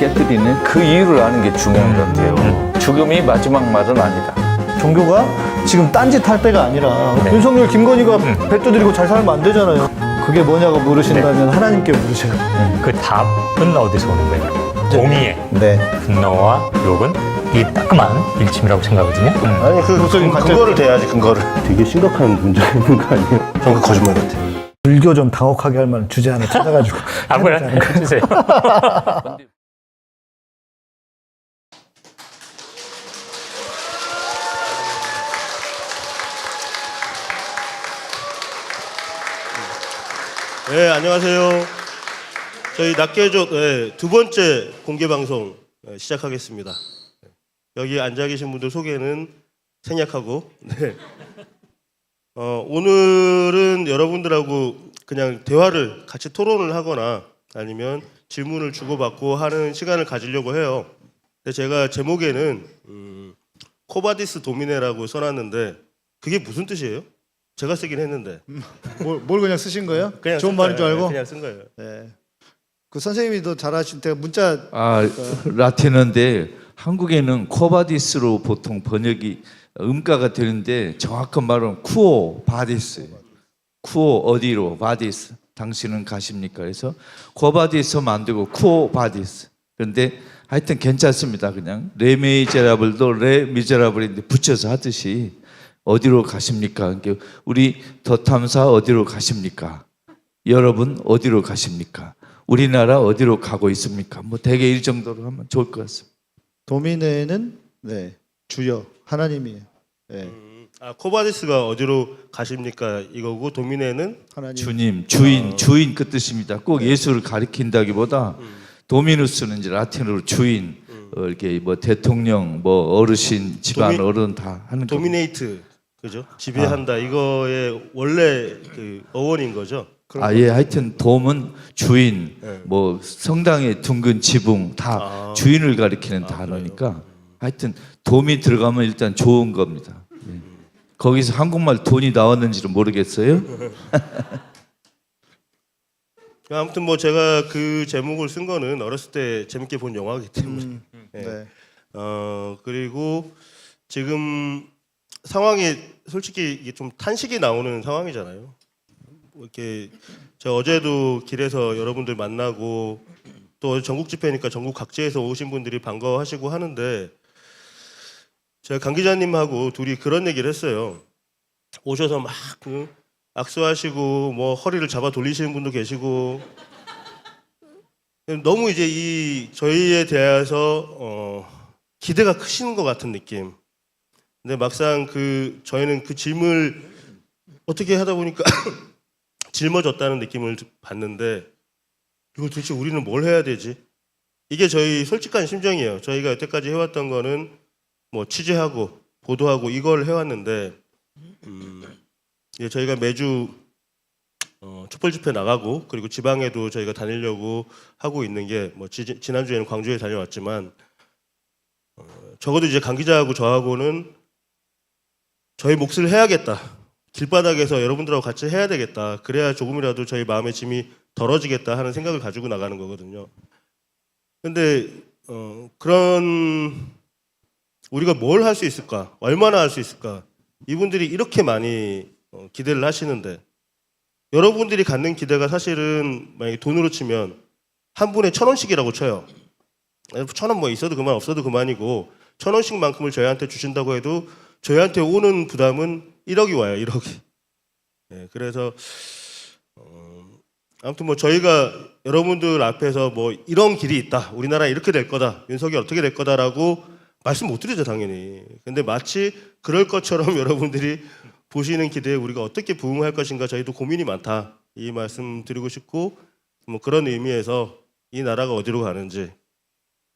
깨뜨리는 그 이유를 아는 게 중요한 것 같아요. 죽음이 마지막 말은 아니다. 종교가 지금 딴짓 할 때가 아니라 네. 윤석열, 김건희가 배 두드리고 잘 살면 안 되잖아요. 그게 뭐냐고 물으신다면 하나님께 물으세요. 그 답은 어디서 오는 거예요? 동의의 네. 분노와 욕은 이 따끔한 일침이라고 생각하거든요. 아니 근거를 대야지 근거를. 되게 심각한 문제가 있는 거 아니에요? 저는 그 거짓말 같아요. 불교 좀 당혹하게 할 만한 주제 하나 찾아가지고 아무거나 해주세요. 네, 안녕하세요. 저희 낱개족 두 번째 공개 방송 시작하겠습니다. 여기 앉아 계신 분들 소개는 생략하고, 네. 오늘은 여러분들하고 그냥 대화를 같이 토론을 하거나 아니면 질문을 주고받고 하는 시간을 가지려고 해요. 근데 제가 제목에는 코바디스 도미네라고 써놨는데 그게 무슨 뜻이에요? 제가 쓰긴 했는데. 뭘 그냥 쓰신 거예요? 그냥 좋은 쓴 말인 줄 거예요. 알고? 그냥 쓴 거예요. 네. 그 선생님이 더 잘하신 때가 문자 라틴어인데 한국에는 코바디스로 보통 번역이 음가가 되는데 정확한 말은 쿠오 바디스. 쿠오 어디로 바디스. 당신은 가십니까? 그래서 코바디스 만들고 쿠오 바디스. 그런데 하여튼 괜찮습니다. 그냥 레미제라블도 레미제라블인데 붙여서 하듯이 어디로 가십니까? 그러니까 우리 더 탐사 어디로 가십니까? 여러분 어디로 가십니까? 우리나라 어디로 가고 있습니까? 뭐 대개 이 정도로 하면 좋을 것 같습니다. 도미네는 네, 주여 하나님이에요. 네. 코바디스가 어디로 가십니까? 이거고 도미네는 하나님. 주님, 주인 그 뜻입니다. 꼭 예수를 가리킨다기보다 도미누스는 이제 라틴어로 주인, 이렇게 뭐 대통령, 뭐 어르신, 집안 어른 다 하는 거. 도미네이트, 그죠? 지배한다. 이거의 원래 그 어원인 거죠. 예, 하여튼 돔은 주인, 네. 뭐 성당의 둥근 지붕 다 주인을 가리키는 단어니까 하여튼 돔이 들어가면 일단 좋은 겁니다. 예. 거기서 한국말 돈이 나왔는지는 모르겠어요. 아무튼 뭐 제가 그 제목을 쓴 거는 어렸을 때 재밌게 본 영화이기 때문에. 네. 네. 그리고 지금 상황이 솔직히 이게 좀 탄식이 나오는 상황이잖아요. 이렇게 제가 어제도 길에서 여러분들 만나고 또 전국 집회니까 전국 각지에서 오신 분들이 반가워하시고 하는데 제가 강 기자님하고 둘이 그런 얘기를 했어요. 오셔서 막 악수하시고 뭐 허리를 잡아 돌리시는 분도 계시고 너무 이제 이 저희에 대해서 기대가 크신 것 같은 느낌. 근데 막상 저희는 그 짐을 어떻게 하다 보니까 짊어졌다는 느낌을 받는데 이거 도대체 우리는 뭘 해야 되지? 이게 저희 솔직한 심정이에요. 저희가 여태까지 해왔던 거는 뭐 취재하고 보도하고 이걸 해왔는데 저희가 매주 촛불 집회 나가고 그리고 지방에도 저희가 다니려고 하고 있는 게 뭐 지난주에는 광주에 다녀왔지만 적어도 이제 강 기자하고 저하고는 저희 몫을 해야겠다. 길바닥에서 여러분들하고 같이 해야 되겠다. 그래야 조금이라도 저희 마음의 짐이 덜어지겠다 하는 생각을 가지고 나가는 거거든요. 근데 그런 우리가 뭘 할 수 있을까? 얼마나 할 수 있을까? 이분들이 이렇게 많이 기대를 하시는데 여러분들이 갖는 기대가 사실은 만약에 돈으로 치면 한 분에 1,000원씩이라고 쳐요. 1,000원 뭐 있어도 그만 없어도 그만이고 1,000원씩만큼을 저희한테 주신다고 해도 저희한테 오는 부담은 1억이 와요. 1억이. 네, 그래서 아무튼 뭐 저희가 여러분들 앞에서 뭐 이런 길이 있다. 우리나라 이렇게 될 거다. 윤석열 어떻게 될 거다라고 말씀 못 드리죠, 당연히. 근데 마치 그럴 것처럼 여러분들이 보시는 기대에 우리가 어떻게 부응할 것인가 저희도 고민이 많다. 이 말씀 드리고 싶고 뭐 그런 의미에서 이 나라가 어디로 가는지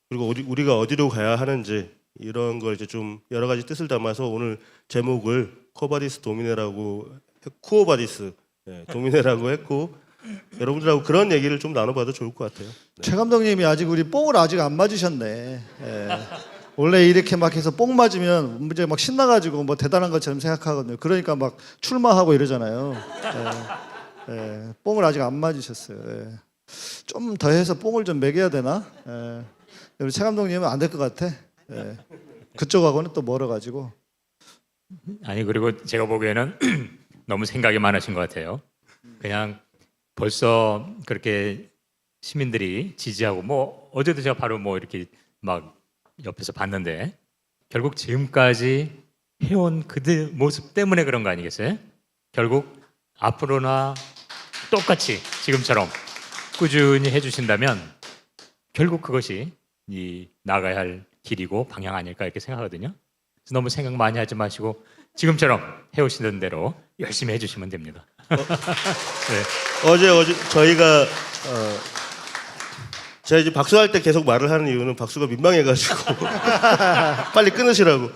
그리고 우리가 어디로 가야 하는지 이런 걸 이제 좀 여러 가지 뜻을 담아서 오늘 제목을 코바디스 도미네라고 쿠오바디스 도미네라고 했고 여러분들하고 그런 얘기를 좀 나눠봐도 좋을 것 같아요. 네. 최 감독님이 아직 우리 뽕을 아직 안 맞으셨네. 예. 원래 이렇게 막 해서 뽕 맞으면 이제 막 신나가지고 뭐 대단한 것처럼 생각하거든요. 그러니까 막 출마하고 이러잖아요. 예. 예. 뽕을 아직 안 맞으셨어요. 예. 좀 더 해서 뽕을 좀 매겨야 되나? 예. 우리 최 감독님은 안 될 것 같아. 예. 그쪽하고는 또 멀어가지고. 아니 그리고 제가 보기에는 너무 생각이 많으신 것 같아요. 그냥 벌써 그렇게 시민들이 지지하고 뭐 어제도 제가 바로 뭐 이렇게 막 옆에서 봤는데 결국 지금까지 해온 그들 모습 때문에 그런 거 아니겠어요? 결국 앞으로나 똑같이 지금처럼 꾸준히 해주신다면 결국 그것이 이 나가야 할 길이고 방향 아닐까 이렇게 생각하거든요. 그래서 너무 생각 많이 하지 마시고 지금처럼 해오시는 대로 열심히 해주시면 됩니다. 네. 어제 저희가 제가 이제 박수할 때 계속 말을 하는 이유는 박수가 민망해가지고 빨리 끊으시라고.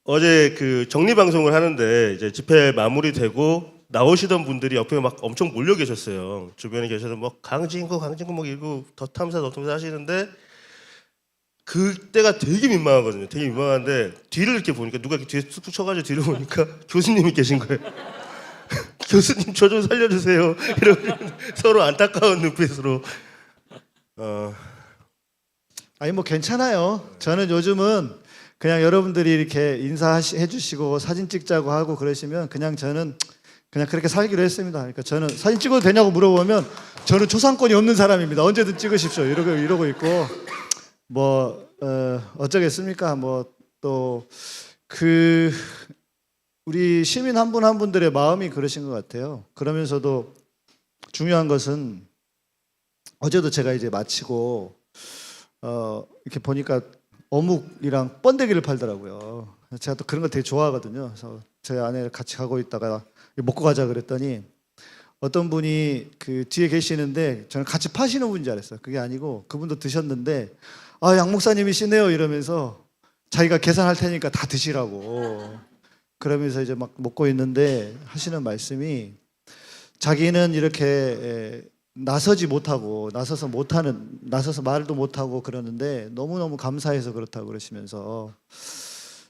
어제 그 정리 방송을 하는데 이제 집회 마무리되고 나오시던 분들이 옆에 막 엄청 몰려 계셨어요. 주변에 계셔서 뭐 강진구 막 이러고 덧탐사 하시는데 그때가 되게 민망하거든요. 되게 민망한데 뒤를 이렇게 보니까 누가 이렇게 뒤에 툭툭 쳐가지고 뒤를 보니까 교수님이 계신 거예요. 교수님 저 좀 살려주세요. 이러고 서로 안타까운 눈빛으로. 아니 뭐 괜찮아요. 저는 요즘은 그냥 여러분들이 이렇게 인사해 주시고 사진 찍자고 하고 그러시면 그냥 저는 그냥 그렇게 살기로 했습니다. 그러니까 저는 사진 찍어도 되냐고 물어보면 저는 초상권이 없는 사람입니다. 언제든 찍으십시오. 이러고 있고 뭐 어쩌겠습니까? 뭐 또 그 우리 시민 한 분 한 분들의 마음이 그러신 것 같아요. 그러면서도 중요한 것은 어제도 제가 이제 마치고 이렇게 보니까 어묵이랑 번데기를 팔더라고요. 제가 또 그런 걸 되게 좋아하거든요. 그래서 제 아내를 같이 가고 있다가 먹고 가자 그랬더니 어떤 분이 그 뒤에 계시는데 저는 같이 파시는 분인 줄 알았어요. 그게 아니고 그분도 드셨는데 아, 양 목사님이시네요 이러면서 자기가 계산할 테니까 다 드시라고 그러면서 이제 막 먹고 있는데 하시는 말씀이 자기는 이렇게 나서지 못하고 나서서 말도 못하고 그러는데 너무너무 감사해서 그렇다고 그러시면서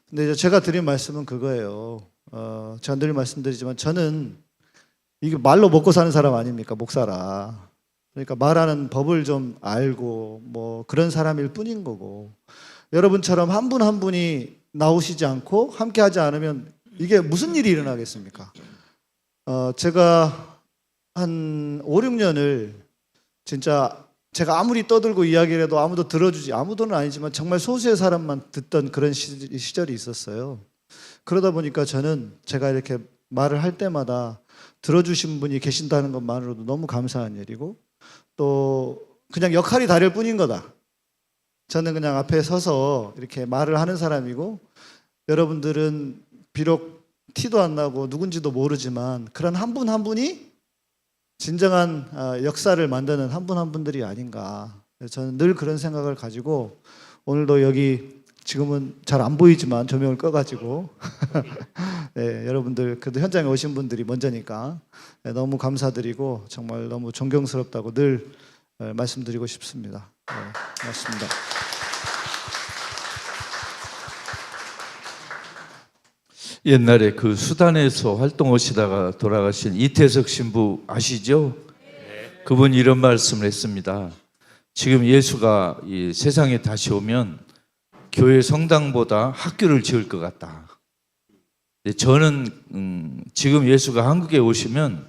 근데 이제 제가 드린 말씀은 그거예요. 제가 늘 말씀드리지만 저는 이게 말로 먹고 사는 사람 아닙니까? 목사라. 그러니까 말하는 법을 좀 알고 뭐 그런 사람일 뿐인 거고 여러분처럼 한 분 한 분이 나오시지 않고 함께 하지 않으면 이게 무슨 일이 일어나겠습니까? 제가 한 5, 6년을 진짜 제가 아무리 떠들고 이야기를 해도 아무도 들어주지 아무도는 아니지만 정말 소수의 사람만 듣던 그런 시절이 있었어요. 그러다 보니까 저는 제가 이렇게 말을 할 때마다 들어주신 분이 계신다는 것만으로도 너무 감사한 일이고 또 그냥 역할이 다를 뿐인 거다. 저는 그냥 앞에 서서 이렇게 말을 하는 사람이고 여러분들은 비록 티도 안 나고 누군지도 모르지만 그런 한 분 한 분이 진정한 역사를 만드는 한 분 한 분들이 아닌가. 저는 늘 그런 생각을 가지고 오늘도 여기 지금은 잘 안 보이지만 조명을 꺼가지고 네, 여러분들 그래도 현장에 오신 분들이 먼저니까 네, 너무 감사드리고 정말 너무 존경스럽다고 늘 말씀드리고 싶습니다. 네, 고맙습니다. 옛날에 그 수단에서 활동하시다가 돌아가신 이태석 신부 아시죠? 그분이 이런 말씀을 했습니다. 지금 예수가 이 세상에 다시 오면 교회 성당보다 학교를 지을 것 같다. 저는 지금 예수가 한국에 오시면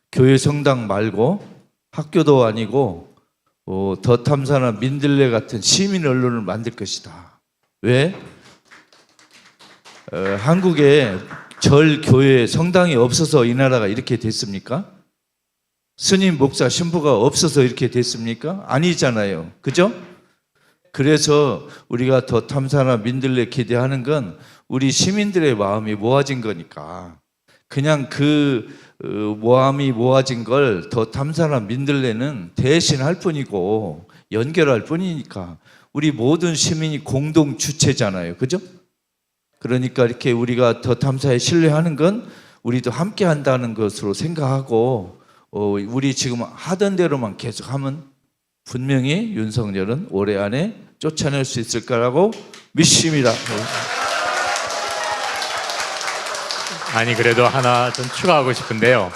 교회 성당 말고 학교도 아니고 더 탐사나 민들레 같은 시민 언론을 만들 것이다. 왜? 한국에 절, 교회, 성당이 없어서 이 나라가 이렇게 됐습니까? 스님, 목사, 신부가 없어서 이렇게 됐습니까? 아니잖아요. 그죠? 그래서 우리가 더 탐사나 민들레 기대하는 건 우리 시민들의 마음이 모아진 거니까 그냥 그 모함이 모아진 걸 더 탐사나 민들레는 대신할 뿐이고 연결할 뿐이니까 우리 모든 시민이 공동 주체잖아요. 그죠? 그러니까 이렇게 우리가 더 탐사에 신뢰하는 건 우리도 함께 한다는 것으로 생각하고 우리 지금 하던 대로만 계속하면 분명히 윤석열은 올해 안에 쫓아낼 수 있을 거라고 믿습니다. 아니 그래도 하나 좀 추가하고 싶은데요.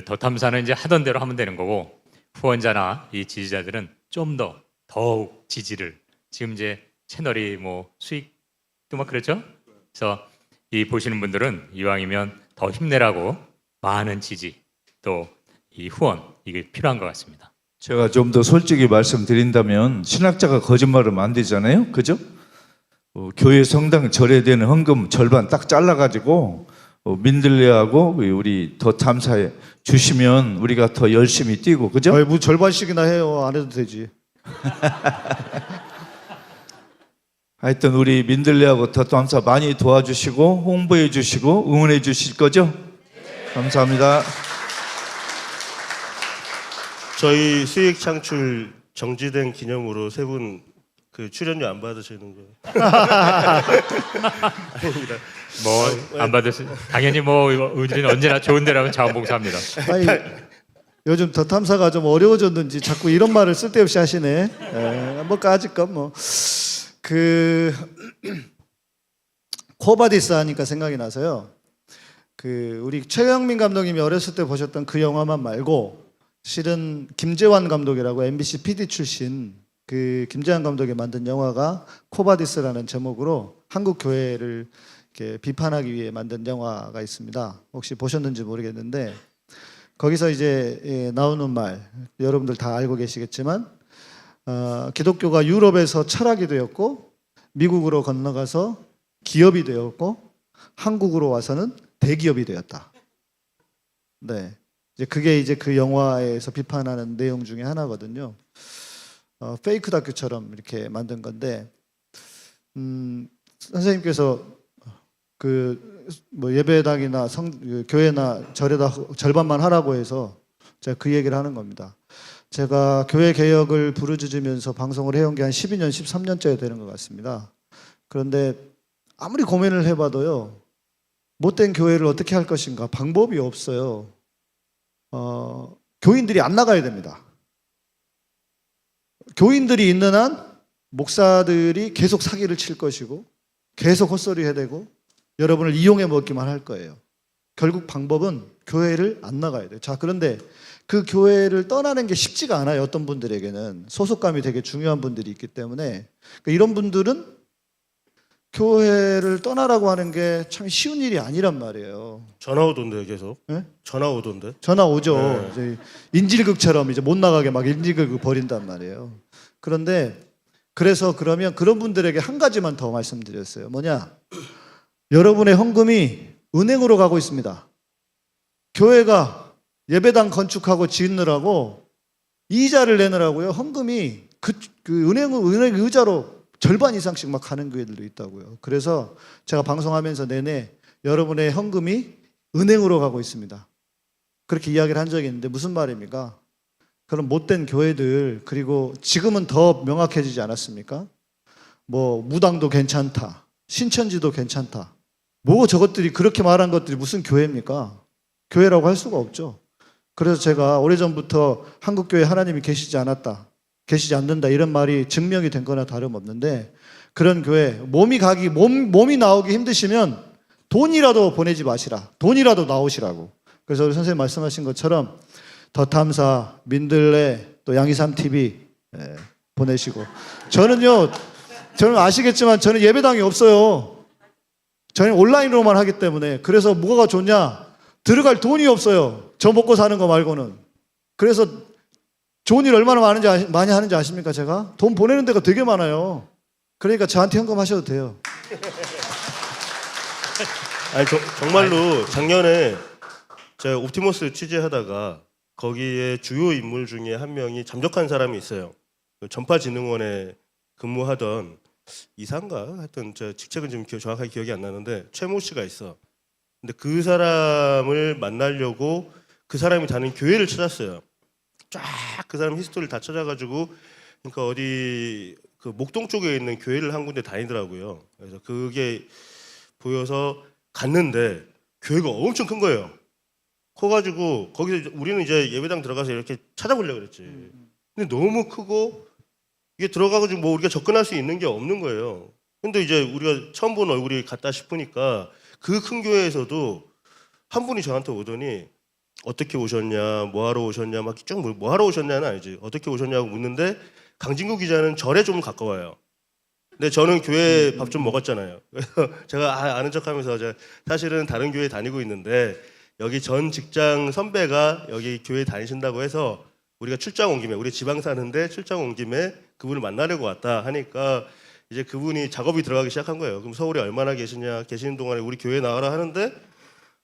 더 탐사는 이제 하던 대로 하면 되는 거고 후원자나 이 지지자들은 좀 더 더욱 지지를 지금 이제 채널이 뭐 수익도 막 그렇죠. 그래서 이 보시는 분들은 이왕이면 더 힘내라고 많은 지지 또 이 후원 이게 필요한 것 같습니다. 제가 좀 더 솔직히 말씀드린다면 신학자가 거짓말하면 안 되잖아요, 그죠? 교회 성당 절에 되는 헌금 절반 딱 잘라가지고 민들레하고 우리 더 탐사에 주시면 우리가 더 열심히 뛰고, 그죠? 아이, 뭐 절반씩이나 해요. 안 해도 되지. 하여튼 우리 민들레하고 더 탐사 많이 도와주시고 홍보해 주시고 응원해 주실 거죠? 감사합니다. 저희 수익 창출 정지된 기념으로 세 분 그 출연료 안 받으시는 거예요? 아닙니다. 뭐 안 받으시 당연히 뭐 우리는 언제나 좋은 데라면 자원봉사합니다. 아니, 요즘 더 탐사가 좀 어려워졌는지 자꾸 이런 말을 쓸데없이 하시네. 뭐 까짓건 뭐. 코바디스 하니까 생각이 나서요. 우리 최영민 감독님이 어렸을 때 보셨던 그 영화만 말고 실은 김재환 감독이라고 MBC PD 출신 김재환 감독이 만든 영화가 코바디스라는 제목으로 한국 교회를 이렇게 비판하기 위해 만든 영화가 있습니다. 혹시 보셨는지 모르겠는데 거기서 이제 나오는 말 여러분들 다 알고 계시겠지만 기독교가 유럽에서 철학이 되었고 미국으로 건너가서 기업이 되었고 한국으로 와서는 대기업이 되었다. 네, 이제 그게 이제 그 영화에서 비판하는 내용 중에 하나거든요. 페이크 다큐처럼 이렇게 만든 건데 선생님께서 뭐 예배당이나 교회나 절에다 절반만 하라고 해서 제가 그 얘기를 하는 겁니다. 제가 교회 개혁을 부르짖으면서 방송을 해온 게 한 12년, 13년째 되는 것 같습니다. 그런데 아무리 고민을 해봐도요, 못된 교회를 어떻게 할 것인가 방법이 없어요. 교인들이 안 나가야 됩니다. 교인들이 있는 한 목사들이 계속 사기를 칠 것이고 계속 헛소리 해대고 여러분을 이용해 먹기만 할 거예요. 결국 방법은 교회를 안 나가야 돼요. 자, 그런데 그 교회를 떠나는 게 쉽지가 않아요. 어떤 분들에게는 소속감이 되게 중요한 분들이 있기 때문에 이런 분들은 교회를 떠나라고 하는 게 참 쉬운 일이 아니란 말이에요. 전화 오던데 계속. 네? 전화 오던데. 전화 오죠. 네. 이제 인질극처럼 이제 못 나가게 막 인질극을 벌인단 말이에요. 그런데 그래서 그러면 그런 분들에게 한 가지만 더 말씀드렸어요. 뭐냐? 여러분의 헌금이 은행으로 가고 있습니다. 교회가 예배당 건축하고 짓느라고 이자를 내느라고요. 헌금이 그 은행 의자로 절반 이상씩 막 가는 교회들도 있다고요. 그래서 제가 방송하면서 내내 여러분의 헌금이 은행으로 가고 있습니다. 그렇게 이야기를 한 적이 있는데 무슨 말입니까? 그런 못된 교회들, 그리고 지금은 더 명확해지지 않았습니까? 뭐 무당도 괜찮다, 신천지도 괜찮다. 뭐 저것들이 그렇게 말한 것들이 무슨 교회입니까? 교회라고 할 수가 없죠. 그래서 제가 오래전부터 한국교회 하나님이 계시지 않았다, 계시지 않는다 이런 말이 증명이 된 거나 다름없는데, 그런 교회 몸이 나오기 힘드시면 돈이라도 보내지 마시라, 돈이라도 나오시라고. 그래서 우리 선생님 말씀하신 것처럼 더 탐사, 민들레, 또 양이삼 TV 보내시고, 저는 아시겠지만 저는 예배당이 없어요. 저는 온라인으로만 하기 때문에. 그래서 뭐가 좋냐? 들어갈 돈이 없어요. 저 먹고 사는 거 말고는. 그래서 좋은 일 얼마나 많이 하는지 아십니까? 제가 돈 보내는 데가 되게 많아요. 그러니까 저한테 헌금하셔도 돼요. 아니 정말로 작년에 제가 옵티머스 취재하다가 거기에 주요 인물 중에 한 명이 잠적한 사람이 있어요. 전파진흥원에 근무하던 이사인가? 하여튼 저 직책은 지금 정확하게 기억이 안 나는데 최모 씨가 있어. 근데 그 사람을 만나려고 그 사람이 다니는 교회를 찾았어요. 쫙 그 사람 히스토리를 다 찾아가지고, 그러니까 어디 그 목동 쪽에 있는 교회를 한 군데 다니더라고요. 그래서 그게 보여서 갔는데 교회가 엄청 큰 거예요. 커가지고 거기서 우리는 이제 예배당 들어가서 이렇게 찾아보려고 그랬지. 근데 너무 크고 이게 들어가가지고 뭐 우리가 접근할 수 있는 게 없는 거예요. 근데 이제 우리가 처음 본 얼굴이 같다 싶으니까 그 큰 교회에서도 한 분이 저한테 오더니 어떻게 오셨냐, 뭐 하러 오셨냐, 막 쭉 뭐 하러 오셨냐는 아니지, 어떻게 오셨냐고 묻는데 강진구 기자는 절에 좀 가까워요. 근데 저는 교회 밥 좀 먹었잖아요. 그래서 제가 아는 척하면서 제가 사실은 다른 교회 다니고 있는데 여기 전 직장 선배가 여기 교회 다니신다고 해서 우리가 출장 온 김에 우리 지방 사는데 출장 온 김에 그분을 만나려고 왔다 하니까 이제 그분이 작업이 들어가기 시작한 거예요. 그럼 서울에 얼마나 계시는 동안에 우리 교회 나와라 하는데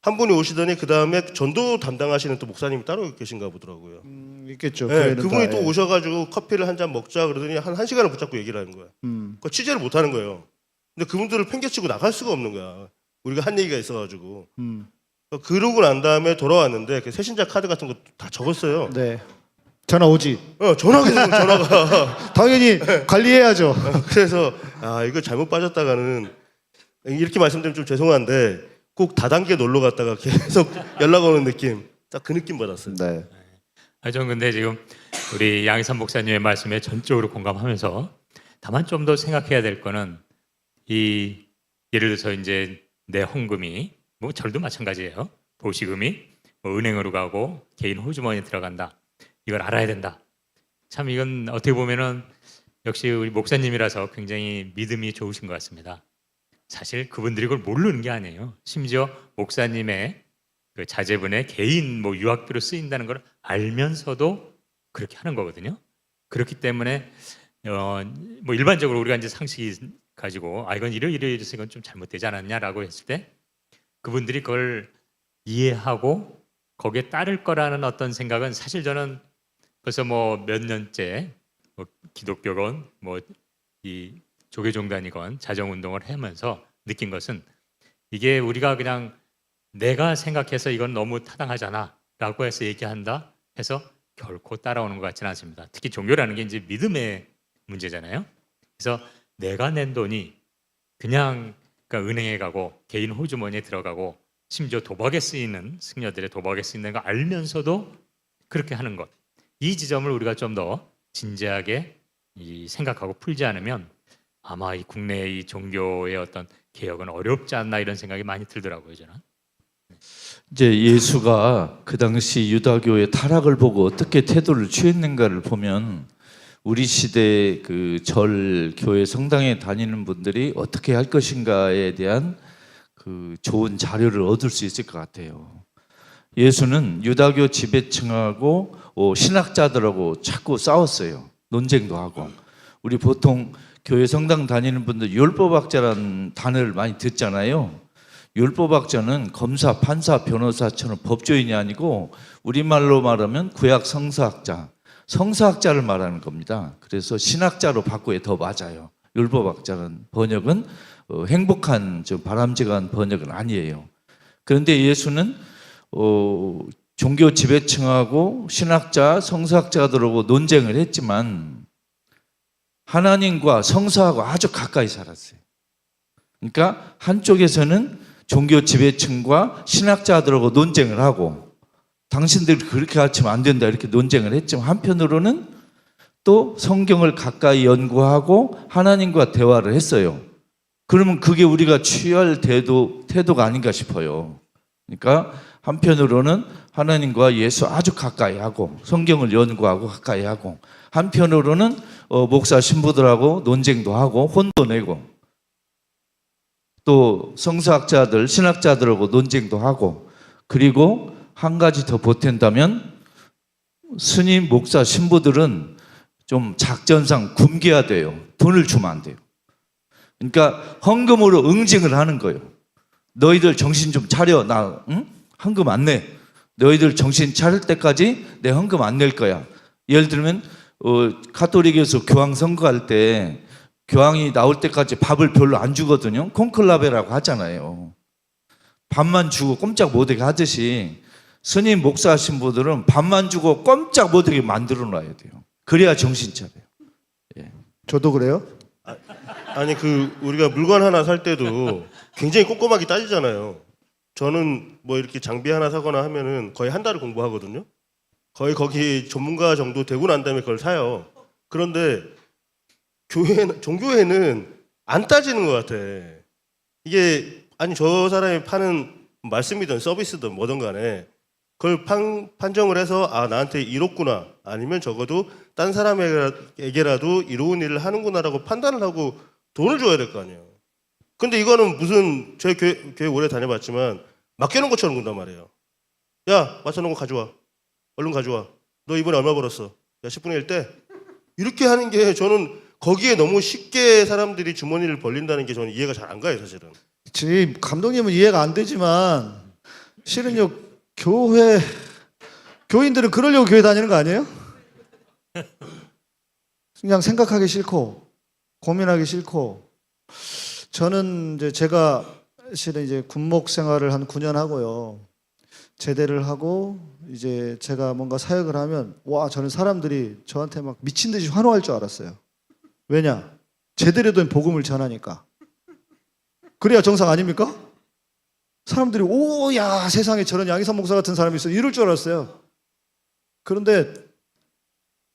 한 분이 오시더니 그 다음에 전도 담당하시는 또 목사님이 따로 계신가 보더라고요. 있겠죠. 네, 교회는 그분이 다, 또 예. 오셔가지고 커피를 한 잔 먹자 그러더니 한 시간을 붙잡고 얘기를 하는 거야. 그 취재를 못 하는 거예요. 근데 그분들을 팽개치고 나갈 수가 없는 거야. 우리가 한 얘기가 있어가지고. 그러고 난 다음에 돌아왔는데 그 새신자 카드 같은 거 다 적었어요. 네. 전화 오지. 전화가 계속 전화가. 당연히 관리해야죠. 그래서 이거 잘못 빠졌다가는 이렇게 말씀드리면 좀 죄송한데 꼭 다단계 놀러 갔다가 계속 연락 오는 느낌. 딱 그 느낌 받았어요. 네. 저는 근데 지금 우리 양희삼 목사님의 말씀에 전적으로 공감하면서 다만 좀 더 생각해야 될 거는 이 예를 들어서 이제 내 헌금이 뭐 절도 마찬가지예요. 보시금이 뭐 은행으로 가고 개인 호주머니에 들어간다. 이걸 알아야 된다. 참 이건 어떻게 보면은 역시 우리 목사님이라서 굉장히 믿음이 좋으신 것 같습니다. 사실 그분들이 그걸 모르는 게 아니에요. 심지어 목사님의 그 자제분의 개인 뭐 유학비로 쓰인다는 걸 알면서도 그렇게 하는 거거든요. 그렇기 때문에 뭐 일반적으로 우리가 이제 상식이 가지고 이건 이래서 이건 좀 잘못되지 않았냐라고 했을 때 그분들이 그걸 이해하고 거기에 따를 거라는 어떤 생각은 사실 저는 벌써 뭐 몇 년째 뭐 기독교건 뭐 이 조계종단이건 자정운동을 하면서 느낀 것은 이게 우리가 그냥 내가 생각해서 이건 너무 타당하잖아 라고 해서 얘기한다 해서 결코 따라오는 것 같지는 않습니다. 특히 종교라는 게 이제 믿음의 문제잖아요. 그래서 내가 낸 돈이 그냥 그러니까 은행에 가고 개인 호주머니에 들어가고 심지어 도박에 쓰이는 승려들의 도박에 쓰이는 거 알면서도 그렇게 하는 것, 이 지점을 우리가 좀 더 진지하게 생각하고 풀지 않으면 아마 이 국내의 이 종교의 어떤 개혁은 어렵지 않나 이런 생각이 많이 들더라고요. 저는. 이제 예수가 그 당시 유다교의 타락을 보고 어떻게 태도를 취했는가를 보면 우리 시대 그 절 교회 성당에 다니는 분들이 어떻게 할 것인가에 대한 그 좋은 자료를 얻을 수 있을 것 같아요. 예수는 유다교 지배층하고 신학자들하고 자꾸 싸웠어요. 논쟁도 하고. 우리 보통 교회 성당 다니는 분들 율법학자라는 단어를 많이 듣잖아요. 율법학자는 검사, 판사, 변호사처럼 법조인이 아니고 우리말로 말하면 구약 성서학자, 성서학자를 말하는 겁니다. 그래서 신학자로 바꾸에 더 맞아요. 율법학자는 번역은 행복한 바람직한 번역은 아니에요. 그런데 예수는 종교 지배층하고 신학자, 성서학자들하고 논쟁을 했지만 하나님과 성서하고 아주 가까이 살았어요. 그러니까 한쪽에서는 종교 지배층과 신학자들하고 논쟁을 하고 당신들이 그렇게 가르치면 안 된다 이렇게 논쟁을 했지만 한편으로는 또 성경을 가까이 연구하고 하나님과 대화를 했어요. 그러면 그게 우리가 취할 태도가 아닌가 싶어요. 그러니까 한편으로는 하나님과 예수 아주 가까이 하고 성경을 연구하고 가까이 하고 한편으로는 목사 신부들하고 논쟁도 하고 혼도 내고 또 성서학자들 신학자들하고 논쟁도 하고 그리고 한 가지 더 보탠다면 스님 목사 신부들은 좀 작전상 굶겨야 돼요. 돈을 주면 안 돼요. 그러니까 헌금으로 응징을 하는 거예요. 너희들 정신 좀 차려. 나 헌금 안 내. 너희들 정신 차릴 때까지 내 헌금 안 낼 거야. 예를 들면 가톨릭에서 교황 선거할 때 교황이 나올 때까지 밥을 별로 안 주거든요. 콘클라베라고 하잖아요. 밥만 주고 꼼짝 못하게 하듯이 스님 목사 신부들은 밥만 주고 꼼짝 못하게 만들어 놔야 돼요. 그래야 정신 차려요. 예. 저도 그래요. 아니 우리가 물건 하나 살 때도 굉장히 꼼꼼하게 따지잖아요. 저는 뭐 이렇게 장비 하나 사거나 하면은 거의 한 달을 공부하거든요. 거의 거기 전문가 정도 되고 난 다음에 그걸 사요. 그런데 종교에는 안 따지는 것 같아. 이게 아니 저 사람이 파는 말씀이든 서비스든 뭐든 간에 그걸 판정을 해서 나한테 이롭구나 아니면 적어도 딴 사람에게라도 이로운 일을 하는구나라고 판단을 하고 돈을 줘야 될 거 아니에요. 근데 이거는 무슨 저희 교회 오래 다녀봤지만 맡겨놓은 것처럼 군단 말이에요. 야, 맞춰놓은 거 가져와. 얼른 가져와. 너 이번에 얼마 벌었어? 야, 10분의 1 때? 이렇게 하는 게 저는 거기에 너무 쉽게 사람들이 주머니를 벌린다는 게 저는 이해가 잘 안 가요, 사실은. 지금 감독님은 이해가 안 되지만 실은요 교인들은 그러려고 교회 다니는 거 아니에요? 그냥 생각하기 싫고 고민하기 싫고 저는 이제 제가 실은 이제 군목 생활을 한 9년 하고요. 제대를 하고 이제 제가 뭔가 사역을 하면 와 저는 사람들이 저한테 막 미친 듯이 환호할 줄 알았어요. 왜냐? 제대로 된 복음을 전하니까. 그래야 정상 아닙니까? 사람들이 오야 세상에 저런 양희삼 목사 같은 사람이 있어 이럴 줄 알았어요. 그런데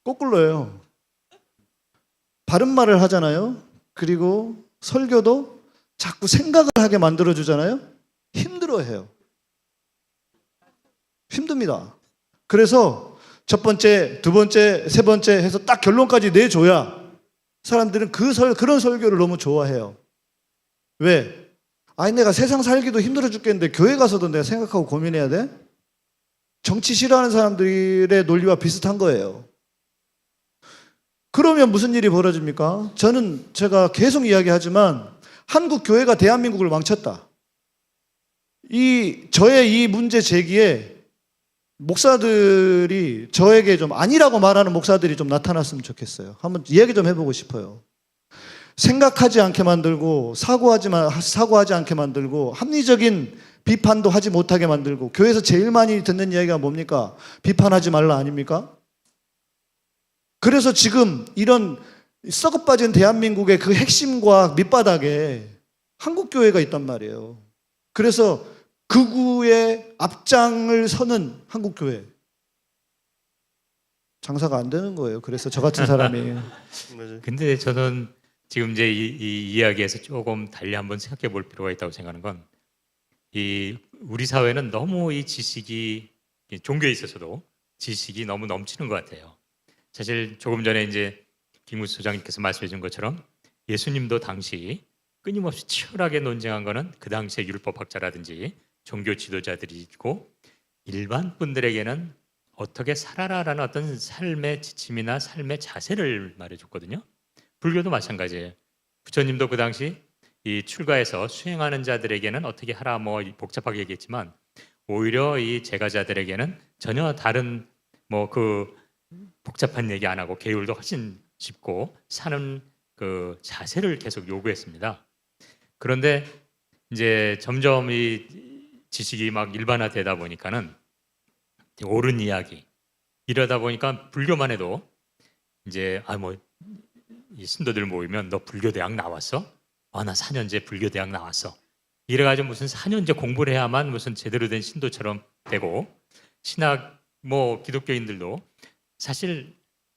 거꾸로예요. 바른 말을 하잖아요. 그리고 설교도 자꾸 생각을 하게 만들어주잖아요. 힘들어해요. 힘듭니다. 그래서 첫 번째, 두 번째, 세 번째 해서 딱 결론까지 내줘야 사람들은 그런 설교를 너무 좋아해요. 왜? 아니 내가 세상 살기도 힘들어 죽겠는데 교회 가서도 내가 생각하고 고민해야 돼? 정치 싫어하는 사람들의 논리와 비슷한 거예요. 그러면 무슨 일이 벌어집니까? 제가 계속 이야기하지만 한국 교회가 대한민국을 망쳤다. 저의 이 문제 제기에 목사들이 저에게 좀 아니라고 말하는 목사들이 좀 나타났으면 좋겠어요. 한번 이야기 좀 해보고 싶어요. 생각하지 않게 만들고 사고하지 않게 만들고 합리적인 비판도 하지 못하게 만들고 교회에서 제일 많이 듣는 이야기가 뭡니까? 비판하지 말라 아닙니까? 그래서 지금 이런 썩어빠진 대한민국의 그 핵심과 밑바닥에 한국교회가 있단 말이에요. 그래서 극우의 앞장을 서는 한국교회. 장사가 안 되는 거예요. 그래서 저 같은 사람이. 근데 저는 지금 이제 이 이야기에서 조금 달리 한번 생각해 볼 필요가 있다고 생각하는 건 우리 사회는 너무 이 지식이 종교에 있어서도 지식이 너무 넘치는 것 같아요. 사실 조금 전에 이제 김우수 소장님께서 말씀해 준 것처럼 예수님도 당시 끊임없이 치열하게 논쟁한 거는 그 당시의 율법학자라든지 종교 지도자들이 있고 일반 분들에게는 어떻게 살아라라는 어떤 삶의 지침이나 삶의 자세를 말해줬거든요. 불교도 마찬가지예요. 부처님도 그 당시 이 출가해서 수행하는 자들에게는 어떻게 하라 뭐 복잡하게 얘기했지만 오히려 이 제가자들에게는 전혀 다른 뭐 그 복잡한 얘기 안 하고 계율도 훨씬 쉽고 사는 그 자세를 계속 요구했습니다. 그런데 이제 점점 이 지식이 막 일반화되다 보니까는 옳은 이야기 이러다 보니까 불교만 해도 이제 이 신도들 모이면 너 불교대학 나왔어? 나 4년제 불교대학 나왔어. 이래가지고 무슨 4년제 공부를 해야만 무슨 제대로 된 신도처럼 되고 신학 기독교인들도 사실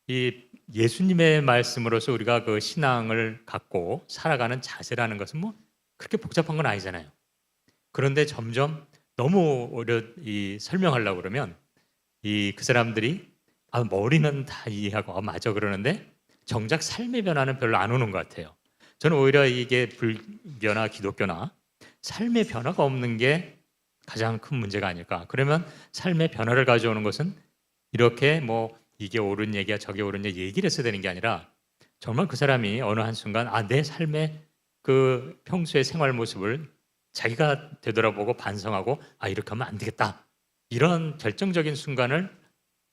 이 예수님의 말씀으로서 우리가 그 신앙을 갖고 살아가는 자세라는 것은 그렇게 복잡한 건 아니잖아요. 그런데 점점 너무 설명하려고 그러면 그 사람들이 머리는 다 이해하고 맞아 그러는데 정작 삶의 변화는 별로 안 오는 것 같아요. 저는 오히려 이게 불교나 기독교나 삶의 변화가 없는 게 가장 큰 문제가 아닐까. 그러면 삶의 변화를 가져오는 것은 이렇게 이게 옳은 얘기야 저게 옳은 얘기를 했어야 되는 게 아니라 정말 그 사람이 어느 한순간 내 삶의 그 평소의 생활 모습을 자기가 되돌아보고 반성하고 이렇게 하면 안 되겠다. 이런 결정적인 순간을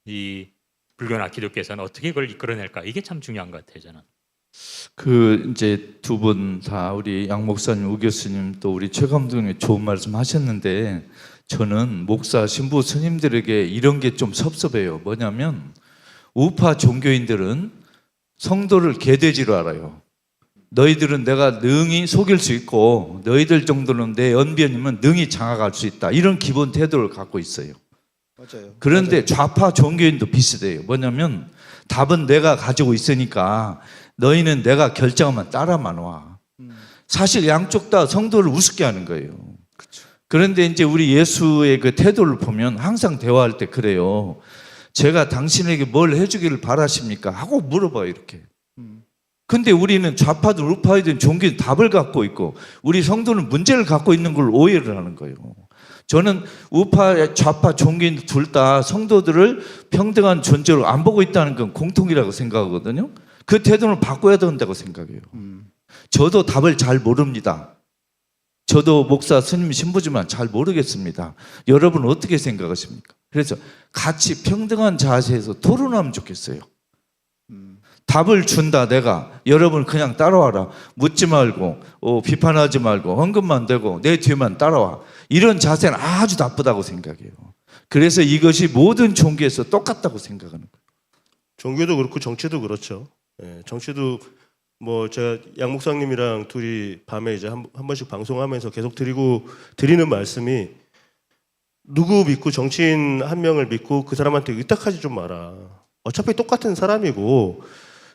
이 불교나 기독교에서는 어떻게 그걸 이끌어낼까? 이게 참 중요한 것 같아요, 저는. 이제 두 분 다 우리 양 목사님, 우 교수님 또 우리 최 감독님 좋은 말씀 하셨는데 저는 목사, 신부, 스님들에게 이런 게 좀 섭섭해요. 뭐냐면 우파 종교인들은 성도를 개돼지로 알아요. 너희들은 내가 능히 속일 수 있고 너희들 정도는 내 연변이면 능히 장악할 수 있다. 이런 기본 태도를 갖고 있어요. 맞아요. 그런데 좌파 종교인도 비슷해요. 뭐냐면 답은 내가 가지고 있으니까 너희는 내가 결정하면 따라만 와. 사실 양쪽 다 성도를 우습게 하는 거예요. 그런데 이제 우리 예수의 그 태도를 보면 항상 대화할 때 그래요. 제가 당신에게 뭘 해주기를 바라십니까? 하고 물어봐요, 이렇게. 근데 우리는 좌파든 우파든 종교든 답을 갖고 있고 우리 성도는 문제를 갖고 있는 걸 오해를 하는 거예요. 저는 우파, 좌파, 종교인 둘 다 성도들을 평등한 존재로 안 보고 있다는 건 공통이라고 생각하거든요. 그 태도는 바꿔야 된다고 생각해요. 저도 답을 잘 모릅니다. 저도 목사, 스님, 신부지만 잘 모르겠습니다. 여러분은 어떻게 생각하십니까? 그래서 같이 평등한 자세에서 토론하면 좋겠어요. 답을 준다 내가. 여러분 그냥 따라와라. 묻지 말고 비판하지 말고 언급만 대고 내 뒤에만 따라와. 이런 자세는 아주 나쁘다고 생각해요. 그래서 이것이 모든 종교에서 똑같다고 생각하는 거예요. 종교도 그렇고 정치도 그렇죠. 예, 정치도 뭐 제가 양 목사님이랑 둘이 밤에 이제 한 번씩 방송하면서 계속 드리는 말씀이 누구 믿고 정치인 한 명을 믿고 그 사람한테 의탁하지 좀 마라. 어차피 똑같은 사람이고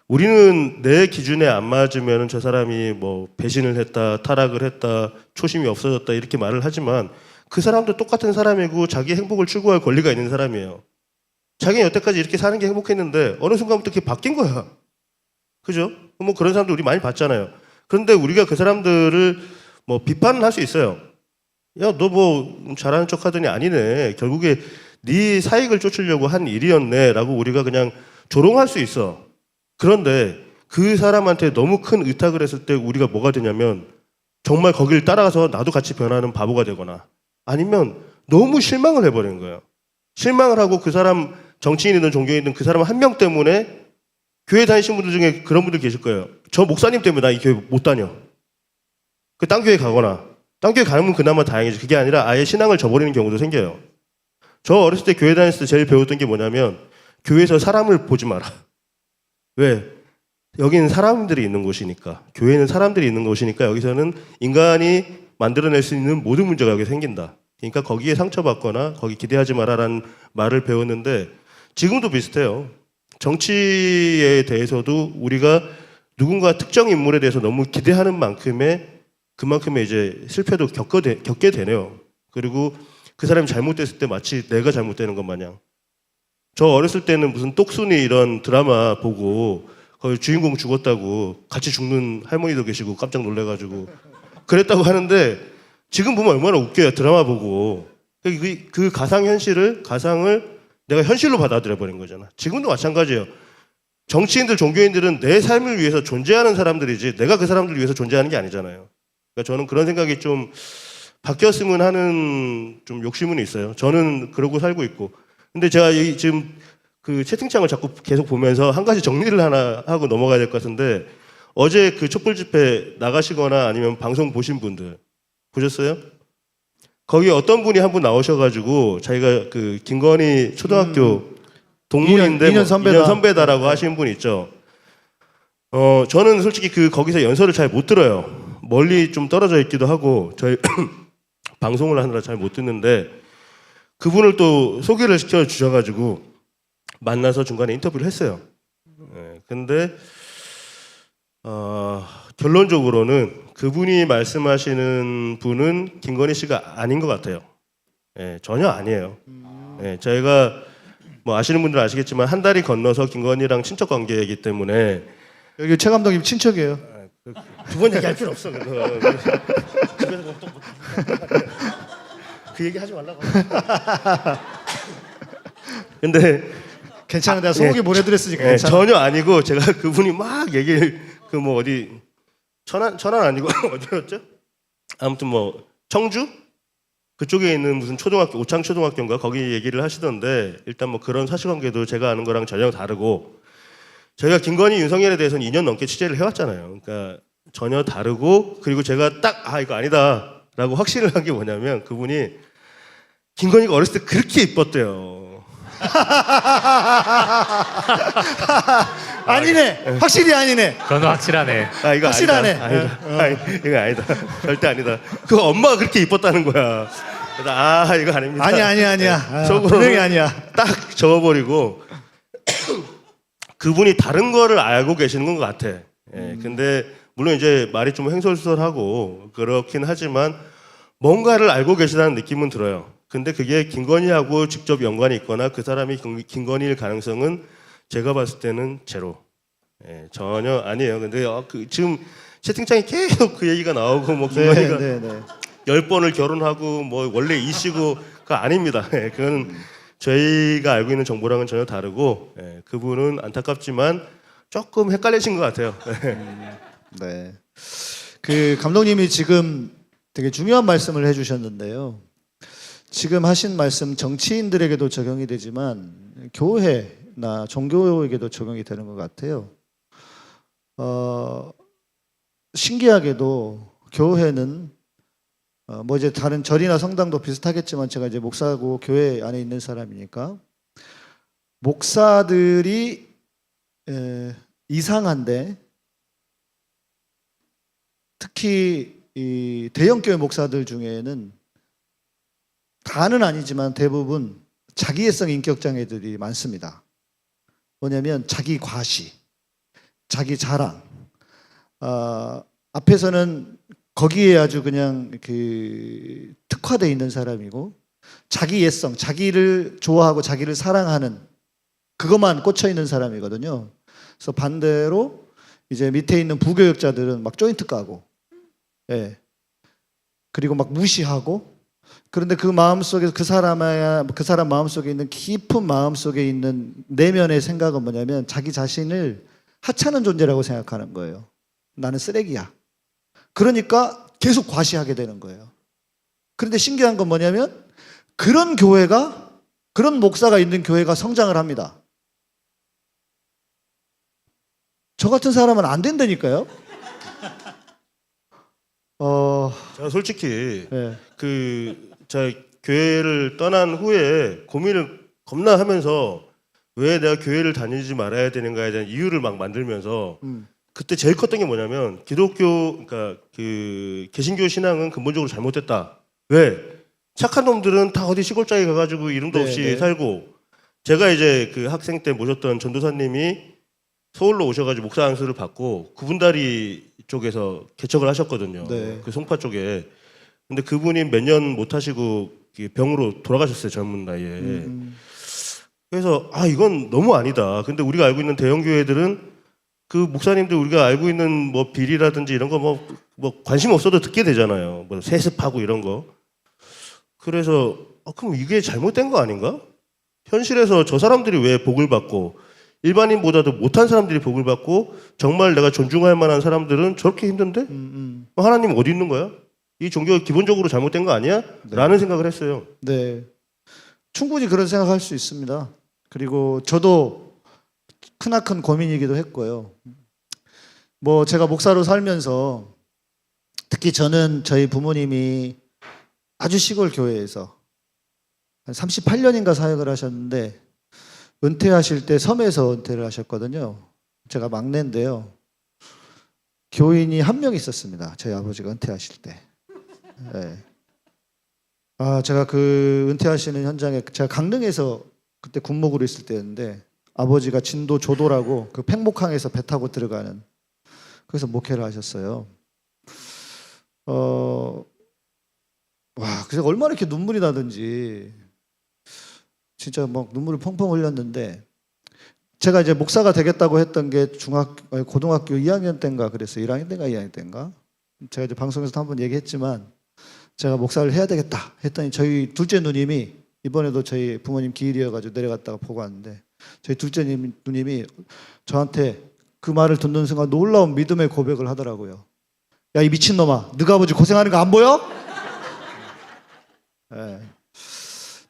우리는 내 기준에 안 맞으면 저 사람이 뭐 배신을 했다, 타락을 했다, 초심이 없어졌다 이렇게 말을 하지만 그 사람도 똑같은 사람이고 자기 행복을 추구할 권리가 있는 사람이에요. 자기는 여태까지 이렇게 사는 게 행복했는데 어느 순간부터 그게 바뀐 거야. 그죠? 뭐 그런 사람들 우리 많이 봤잖아요. 그런데 우리가 그 사람들을 뭐 비판은 할 수 있어요. 야, 너 뭐 잘하는 척 하더니 아니네. 결국에 네 사익을 쫓으려고 한 일이었네. 라고 우리가 그냥 조롱할 수 있어. 그런데 그 사람한테 너무 큰 의탁을 했을 때 우리가 뭐가 되냐면 정말 거기를 따라가서 나도 같이 변하는 바보가 되거나 아니면 너무 실망을 해버리는 거예요. 실망을 하고 그 사람 정치인이든 종교인이든 그 사람 한 명 때문에 교회 다니신 분들 중에 그런 분들 계실 거예요. 저 목사님 때문에 나 이 교회 못 다녀. 그 딴 교회 가거나 딴 교회 가면 그나마 다행이지. 그게 아니라 아예 신앙을 저버리는 경우도 생겨요. 저 어렸을 때 교회 다녔을 때 제일 배웠던 게 뭐냐면 교회에서 사람을 보지 마라. 왜? 여기는 사람들이 있는 곳이니까. 교회는 사람들이 있는 곳이니까 여기서는 인간이 만들어낼 수 있는 모든 문제가 여기 생긴다. 그러니까 거기에 상처받거나 거기 기대하지 마라라는 말을 배웠는데 지금도 비슷해요. 정치에 대해서도 우리가 누군가 특정 인물에 대해서 너무 기대하는 만큼의 그만큼의 이제 실패도 겪게 되네요. 그리고 그 사람이 잘못됐을 때 마치 내가 잘못되는 것 마냥. 저 어렸을 때는 무슨 똑순이 이런 드라마 보고 거기 주인공 죽었다고 같이 죽는 할머니도 계시고 깜짝 놀래가지고 그랬다고 하는데 지금 보면 얼마나 웃겨요. 드라마 보고. 그 가상을 내가 현실로 받아들여 버린 거잖아. 지금도 마찬가지예요. 정치인들, 종교인들은 내 삶을 위해서 존재하는 사람들이지 내가 그 사람들을 위해서 존재하는 게 아니잖아요. 그러니까 저는 그런 생각이 좀 바뀌었으면 하는 좀 욕심은 있어요. 저는 그러고 살고 있고. 근데 제가 지금 그 채팅창을 자꾸 계속 보면서 한 가지 정리를 하나 하고 넘어가야 될 것 같은데 어제 그 촛불 집회 나가시거나 아니면 방송 보신 분들 보셨어요? 거기 어떤 분이 한 분 나오셔가지고 자기가 그 김건희 초등학교 동문인데 2년 선배다. 2년 선배다라고 하시는 분 있죠. 저는 솔직히 거기서 연설을 잘 못 들어요. 멀리 좀 떨어져 있기도 하고 저희 방송을 하느라 잘 못 듣는데 그분을 또 소개를 시켜 주셔가지고 만나서 중간에 인터뷰를 했어요. 근데 결론적으로는 그분이 말씀하시는 분은 김건희 씨가 아닌 것 같아요. 전혀 아니에요. 저희가 뭐 아시는 분들은 아시겠지만 한 달이 건너서 김건희랑 친척 관계이기 때문에 여기 최 감독님 친척이에요. 두 번 얘기할 필요 없어. 그 얘기 하지 말라고. 근데 괜찮아. 내가 소고기 보내드렸으니까 괜찮아. 전혀 아니고 제가 그분이 막 얘기를 그 뭐 어디 천안 아니고 어디였죠? 아무튼 뭐 청주 그쪽에 있는 무슨 초등학교 오창 초등학교인가 거기 얘기를 하시던데 일단 뭐 그런 사실관계도 제가 아는 거랑 전혀 다르고 저희가 김건희 윤석열에 대해서는 2년 넘게 취재를 해왔잖아요. 그러니까 전혀 다르고 그리고 제가 딱 이거 아니다라고 확신을 한 게 뭐냐면 그분이 김건희가 어렸을 때 그렇게 이뻤대요. 아니네. 확실히 아니네. 그건 확실하네. 이거 확실하네. 아니다. 이거 아니다. 절대 아니다. 그 엄마가 그렇게 이뻤다는 거야. 그래서 이거 아닙니다. 아니야. 속으로는 분명히 아니야. 딱 적어버리고 그분이 다른 거를 알고 계시는 것 같아. 근데 물론 이제 말이 좀 횡설수설하고 그렇긴 하지만 뭔가를 알고 계시다는 느낌은 들어요. 근데 그게 김건희하고 직접 연관이 있거나 그 사람이 김건희일 가능성은 제가 봤을 때는 제로. 예, 전혀 아니에요. 근데 지금 채팅창에 계속 그 얘기가 나오고 뭐 김건희가 네, 네. 10번을 결혼하고 뭐 원래 이씨고가 아닙니다. 예, 그건 저희가 알고 있는 정보랑은 전혀 다르고 예, 그분은 안타깝지만 조금 헷갈리신 것 같아요. 네. 그 감독님이 지금 되게 중요한 말씀을 해주셨는데요. 지금 하신 말씀 정치인들에게도 적용이 되지만 교회나 종교에게도 적용이 되는 것 같아요. 신기하게도 교회는 뭐 이제 다른 절이나 성당도 비슷하겠지만 제가 이제 목사고 교회 안에 있는 사람이니까 목사들이 이상한데 특히 이 대형교회 목사들 중에는 다는 아니지만 대부분 자기애성 인격장애들이 많습니다. 뭐냐면 자기 과시, 자기 자랑. 앞에서는 거기에 아주 그냥 그 특화되어 있는 사람이고 자기애성, 자기를 좋아하고 자기를 사랑하는 그것만 꽂혀 있는 사람이거든요. 그래서 반대로 이제 밑에 있는 부교역자들은 막 조인트 까고, 예. 그리고 막 무시하고. 그런데 그 마음 속에서 그 사람 마음 속에 있는 깊은 마음 속에 있는 내면의 생각은 뭐냐면 자기 자신을 하찮은 존재라고 생각하는 거예요. 나는 쓰레기야. 그러니까 계속 과시하게 되는 거예요. 그런데 신기한 건 뭐냐면 그런 교회가, 그런 목사가 있는 교회가 성장을 합니다. 저 같은 사람은 안 된다니까요. 제가 솔직히 네. 제가 교회를 떠난 후에 고민을 겁나 하면서 왜 내가 교회를 다니지 말아야 되는가에 대한 이유를 막 만들면서 그때 제일 컸던 게 뭐냐면 그러니까 그 개신교 신앙은 근본적으로 잘못됐다. 왜? 착한 놈들은 다 어디 시골짜기 가가지고 이름도 네, 없이 네. 살고 제가 이제 그 학생 때 모셨던 전도사님이 서울로 오셔가지고 목사 안수를 받고 구분다리 쪽에서 개척을 하셨거든요. 네. 그 송파 쪽에. 근데 그분이 몇 년 못 하시고 병으로 돌아가셨어요. 젊은 나이에. 그래서 이건 너무 아니다. 근데 우리가 알고 있는 대형 교회들은 그 목사님들 우리가 알고 있는 뭐 비리라든지 이런 거 뭐 관심 없어도 듣게 되잖아요. 뭐 세습하고 이런 거. 그래서 그럼 이게 잘못된 거 아닌가? 현실에서 저 사람들이 왜 복을 받고 일반인보다도 못한 사람들이 복을 받고 정말 내가 존중할 만한 사람들은 저렇게 힘든데? 하나님 어디 있는 거야? 이 종교가 기본적으로 잘못된 거 아니야? 네. 라는 생각을 했어요. 네. 충분히 그런 생각할 수 있습니다. 그리고 저도 크나큰 고민이기도 했고요. 뭐 제가 목사로 살면서 특히 저는 저희 부모님이 아주 시골 교회에서 한 38년인가 사역을 하셨는데 은퇴하실 때 섬에서 은퇴를 하셨거든요. 제가 막내인데요. 교인이 한 명 있었습니다. 저희 아버지가 은퇴하실 때. 네. 제가 그 은퇴하시는 현장에 제가 강릉에서 그때 군목으로 있을 때였는데 아버지가 진도 조도라고 그 팽목항에서 배 타고 들어가는 그래서 목회를 하셨어요. 그래서 얼마나 이렇게 눈물이 나든지 진짜 막 눈물을 펑펑 흘렸는데 제가 이제 목사가 되겠다고 했던 게 고등학교 2학년 때인가 그랬어요. 1학년 때인가 2학년 때인가. 제가 이제 방송에서도 한번 얘기했지만 제가 목사를 해야 되겠다 했더니 저희 둘째 누님이 이번에도 저희 부모님 기일이어가지고 내려갔다가 보고 왔는데 저희 둘째 누님이 저한테 그 말을 듣는 순간 놀라운 믿음의 고백을 하더라고요. 야, 이 미친놈아, 너가 아버지 고생하는 거 안 보여? 네.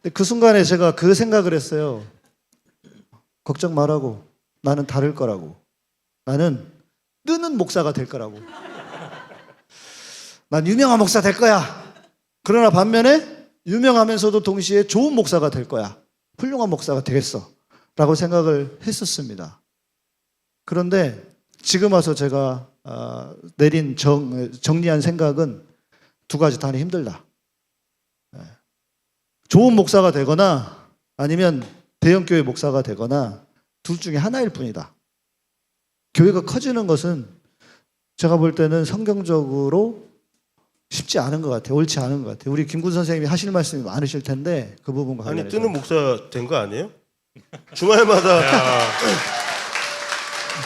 근데 그 순간에 제가 그 생각을 했어요. 걱정 말라고. 나는 다를 거라고. 나는 뜨는 목사가 될 거라고. 난 유명한 목사 될 거야. 그러나 반면에 유명하면서도 동시에 좋은 목사가 될 거야. 훌륭한 목사가 되겠어. 라고 생각을 했었습니다. 그런데 지금 와서 제가 내린 정리한 생각은 두 가지 다 힘들다. 좋은 목사가 되거나 아니면 대형교회 목사가 되거나 둘 중에 하나일 뿐이다. 교회가 커지는 것은 제가 볼 때는 성경적으로 쉽지 않은 것 같아요. 옳지 않은 것 같아요. 우리 김군 선생님이 하실 말씀이 많으실 텐데 그 부분과 아니 관련해서. 뜨는 목사 된 거 아니에요? 주말마다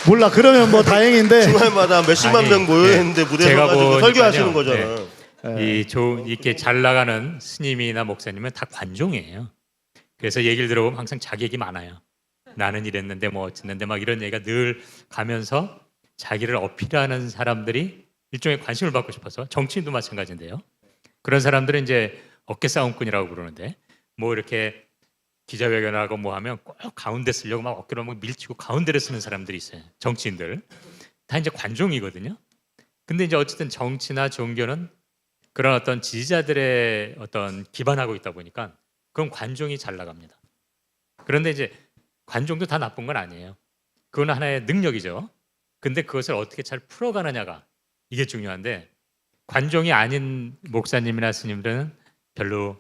몰라. 그러면 뭐 다행인데. 주말마다 몇십만 아니, 명 모여 있는데 무대에 제가 서가지고 보니까요. 설교하시는 거잖아. 이렇게 잘 나가는 스님이나 목사님은 다 관종이에요. 그래서 얘기를 들어보면 항상 자기 얘기 많아요. 나는 이랬는데 뭐 어쨌는데 막 이런 얘기가 늘 가면서 자기를 어필하는 사람들이 일종의 관심을 받고 싶어서, 정치인도 마찬가지인데요. 그런 사람들은 이제 어깨 싸움꾼이라고 부르는데, 뭐 이렇게 기자회견하고 뭐 하면 꼭 가운데 쓰려고 막 어깨로 막 밀치고 가운데를 쓰는 사람들이 있어요. 정치인들 다 이제 관종이거든요. 근데 이제 어쨌든 정치나 종교는 그런 어떤 지지자들의 어떤 기반하고 있다 보니까 그건 관종이 잘 나갑니다. 그런데 이제 관종도 다 나쁜 건 아니에요. 그건 하나의 능력이죠. 근데 그것을 어떻게 잘 풀어가느냐가 이게 중요한데, 관종이 아닌 목사님이나 스님들은 별로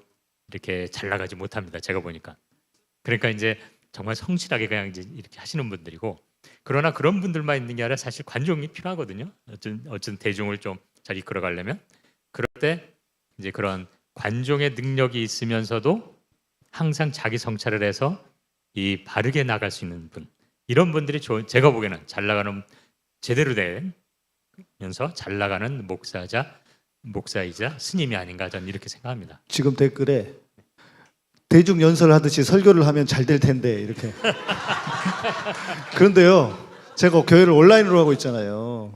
이렇게 잘 나가지 못합니다. 제가 보니까. 그러니까 이제 정말 성실하게 그냥 이제 이렇게 하시는 분들이고, 그러나 그런 분들만 있는 게 아니라 사실 관종이 필요하거든요. 어쨌든 대중을 좀 잘 이끌어가려면. 그럴 때 이제 그런 관종의 능력이 있으면서도 항상 자기 성찰을 해서 이 바르게 나갈 수 있는 분, 이런 분들이 제가 보기에는 잘 나가는, 제대로 되면서 잘 나가는 목사이자 스님이 아닌가, 저는 이렇게 생각합니다. 지금 댓글에 대중 연설하듯이 설교를 하면 잘 될 텐데 이렇게. 그런데요, 제가 교회를 온라인으로 하고 있잖아요.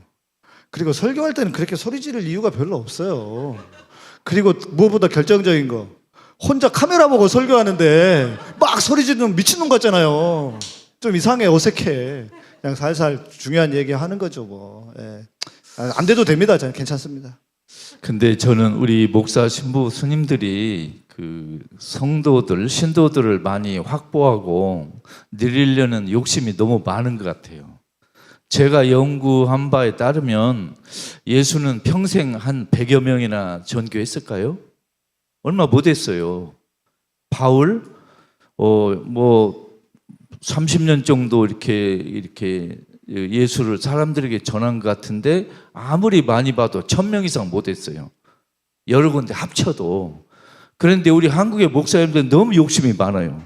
그리고 설교할 때는 그렇게 소리 지를 이유가 별로 없어요. 그리고 무엇보다 결정적인 거, 혼자 카메라 보고 설교하는데 막 소리 지르는 미친놈 같잖아요. 좀 이상해, 어색해. 그냥 살살 중요한 얘기 하는 거죠 뭐. 예. 안 돼도 됩니다. 저는 괜찮습니다. 근데 저는 우리 목사 신부 스님들이 그 성도들 신도들을 많이 확보하고 늘리려는 욕심이 너무 많은 것 같아요. 제가 연구한 바에 따르면 예수는 평생 한 100여 명이나 전교했을까요? 얼마 못했어요. 바울 뭐 30년 정도 이렇게 예수를 사람들에게 전한 것 같은데, 아무리 많이 봐도 1000명 이상 못했어요. 여러 군데 합쳐도. 그런데 우리 한국의 목사님들은 너무 욕심이 많아요.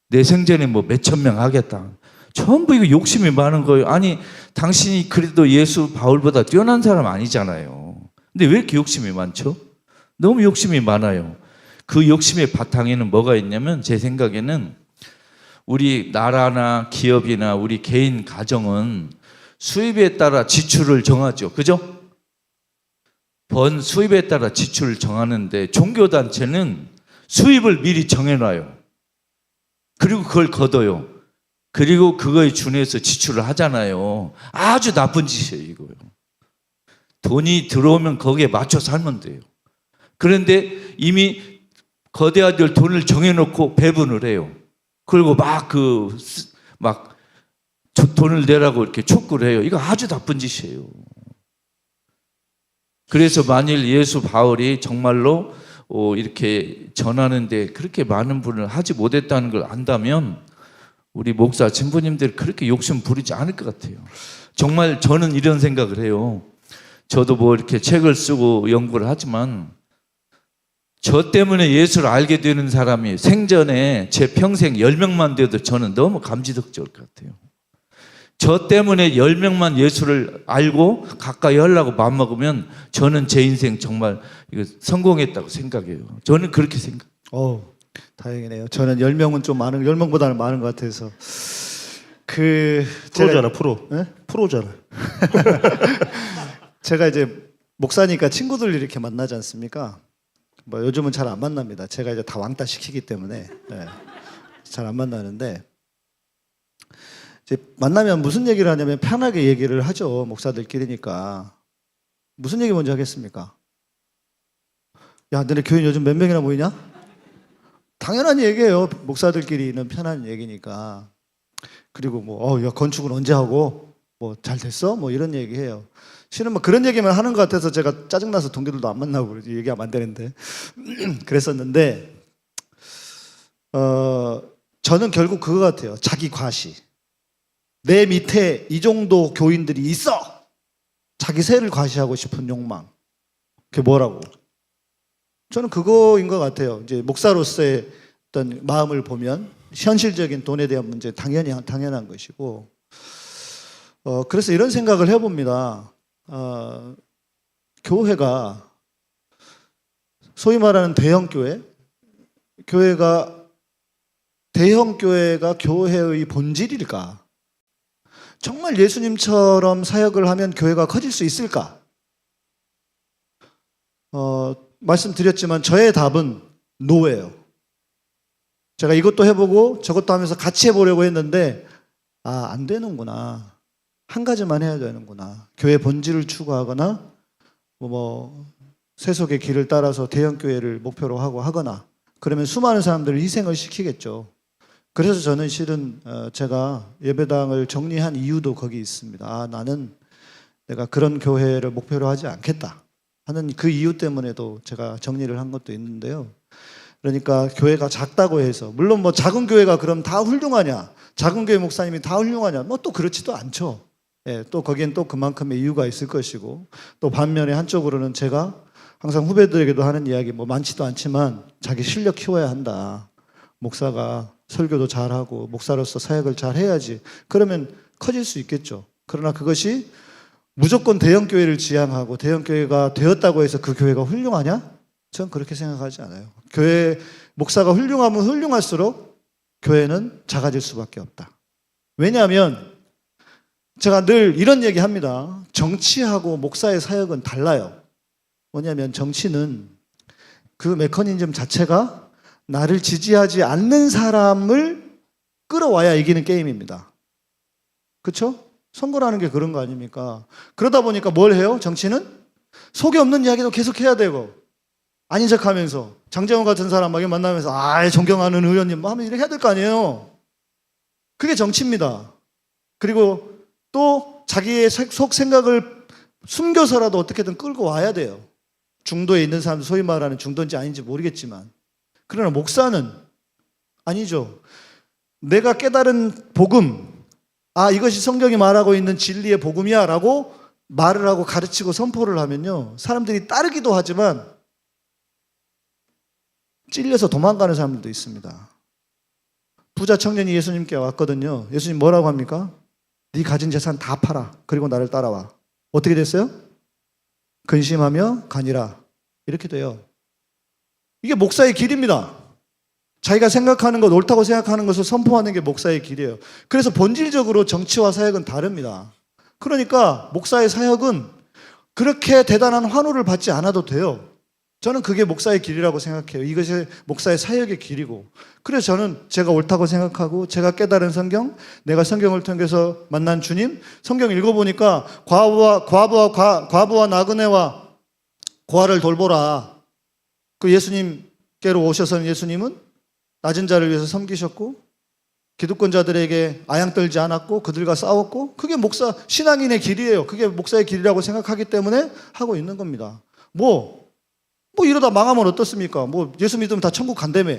내 생전에 뭐 몇천 명 하겠다. 전부 이거 욕심이 많은 거예요. 아니, 당신이 그래도 예수 바울보다 뛰어난 사람 아니잖아요. 근데 왜 이렇게 욕심이 많죠? 너무 욕심이 많아요. 그 욕심의 바탕에는 뭐가 있냐면, 제 생각에는 우리 나라나 기업이나 우리 개인 가정은 수입에 따라 지출을 정하죠. 그죠? 번 수입에 따라 지출을 정하는데, 종교단체는 수입을 미리 정해놔요. 그리고 그걸 걷어요. 그리고 그거에 준해서 지출을 하잖아요. 아주 나쁜 짓이에요, 이거요. 돈이 들어오면 거기에 맞춰 살면 돼요. 그런데 이미 거대아들 돈을 정해놓고 배분을 해요. 그리고 막 돈을 내라고 이렇게 촉구를 해요. 이거 아주 나쁜 짓이에요. 그래서 만일 예수 바울이 정말로 이렇게 전하는데 그렇게 많은 분을 하지 못했다는 걸 안다면, 우리 목사 신부님들이 그렇게 욕심 부리지 않을 것 같아요. 정말 저는 이런 생각을 해요. 저도 뭐 이렇게 책을 쓰고 연구를 하지만, 저 때문에 예수를 알게 되는 사람이 생전에 제 평생 10명만 돼도 저는 너무 감지덕지일 것 같아요. 저 때문에 10명만 예수를 알고 가까이 하려고 마음먹으면 저는 제 인생 정말 이거 성공했다고 생각해요. 저는 그렇게 생각해요. 다행이네요. 저는 10명은 좀 많은, 10명보다는 많은 것 같아서. 프로잖아, 프로. 네? 프로잖아. 제가 이제 목사니까 친구들 이렇게 만나지 않습니까? 뭐 요즘은 잘 안 만납니다. 제가 이제 다 왕따 시키기 때문에 잘 안 만나는데, 이제 만나면 무슨 얘기를 하냐면 편하게 얘기를 하죠. 목사들끼리니까. 무슨 얘기 먼저 하겠습니까? 야, 너네 교인 요즘 몇 명이나 모이냐? 당연한 얘기예요. 목사들끼리는 편한 얘기니까. 그리고 뭐 야, 건축은 언제 하고 뭐 잘 됐어? 뭐 이런 얘기해요. 실은 뭐 그런 얘기만 하는 것 같아서 제가 짜증나서 동기들도 안 만나고 얘기하면 안 되는데 그랬었는데, 저는 결국 그거 같아요. 자기 과시. 내 밑에 이 정도 교인들이 있어. 자기 세를 과시하고 싶은 욕망. 그게 뭐라고? 저는 그거인 것 같아요. 이제 목사로서의 어떤 마음을 보면 현실적인 돈에 대한 문제 당연한 것이고, 그래서 이런 생각을 해봅니다. 교회가 소위 말하는 대형 교회가 교회의 본질일까? 정말 예수님처럼 사역을 하면 교회가 커질 수 있을까? 말씀드렸지만 저의 답은 노예요. 제가 이것도 해보고 저것도 하면서 같이 해보려고 했는데 안 되는구나. 한 가지만 해야 되는구나. 교회 본질을 추구하거나 세속의 길을 따라서 대형 교회를 목표로 하거나 그러면 수많은 사람들을 희생을 시키겠죠. 그래서 저는 실은 제가 예배당을 정리한 이유도 거기 있습니다. 나는 내가 그런 교회를 목표로 하지 않겠다 하는 그 이유 때문에도 제가 정리를 한 것도 있는데요. 그러니까 교회가 작다고 해서 물론 작은 교회가 그럼 다 훌륭하냐, 작은 교회 목사님이 다 훌륭하냐, 또 그렇지도 않죠. 예, 또 거기엔 또 그만큼의 이유가 있을 것이고, 또 반면에 한쪽으로는 제가 항상 후배들에게도 하는 이야기 많지도 않지만 자기 실력 키워야 한다. 목사가 설교도 잘하고 목사로서 사역을 잘 해야지. 그러면 커질 수 있겠죠. 그러나 그것이 무조건 대형 교회를 지향하고 대형 교회가 되었다고 해서 그 교회가 훌륭하냐? 전 그렇게 생각하지 않아요. 교회 목사가 훌륭하면 훌륭할수록 교회는 작아질 수밖에 없다. 왜냐하면 제가 늘 이런 얘기 합니다. 정치하고 목사의 사역은 달라요. 뭐냐면 정치는 그 메커니즘 자체가 나를 지지하지 않는 사람을 끌어와야 이기는 게임입니다. 그렇죠? 선거라는 게 그런 거 아닙니까? 그러다 보니까 뭘 해요? 정치는 속에 없는 이야기도 계속 해야 되고 아닌 척하면서 장제원 같은 사람 막 만나면서 존경하는 의원님 하면 이렇게 해야 될 거 아니에요. 그게 정치입니다. 그리고 또 자기의 속 생각을 숨겨서라도 어떻게든 끌고 와야 돼요. 중도에 있는 사람들 소위 말하는 중도인지 아닌지 모르겠지만 그러나 목사는 아니죠. 내가 깨달은 복음, 이것이 성경이 말하고 있는 진리의 복음이야 라고 말을 하고 가르치고 선포를 하면요, 사람들이 따르기도 하지만 찔려서 도망가는 사람들도 있습니다. 부자 청년이 예수님께 왔거든요. 예수님 뭐라고 합니까? 네 가진 재산 다 팔아. 그리고 나를 따라와. 어떻게 됐어요? 근심하며 가니라. 이렇게 돼요. 이게 목사의 길입니다. 자기가 생각하는 것, 옳다고 생각하는 것을 선포하는 게 목사의 길이에요. 그래서 본질적으로 정치와 사역은 다릅니다. 그러니까 목사의 사역은 그렇게 대단한 환호를 받지 않아도 돼요. 저는 그게 목사의 길이라고 생각해요. 이것이 목사의 사역의 길이고. 그래서 저는 제가 옳다고 생각하고 제가 깨달은 성경, 내가 성경을 통해서 만난 주님, 성경 읽어보니까 과부와 나그네와 고아를 돌보라. 그 예수님께로 오셔서는 예수님은 낮은 자를 위해서 섬기셨고 기득권자들에게 아양 떨지 않았고 그들과 싸웠고 그게 목사 신앙인의 길이에요. 그게 목사의 길이라고 생각하기 때문에 하고 있는 겁니다. 뭐 이러다 망하면 어떻습니까? 예수 믿으면 다 천국 간다며.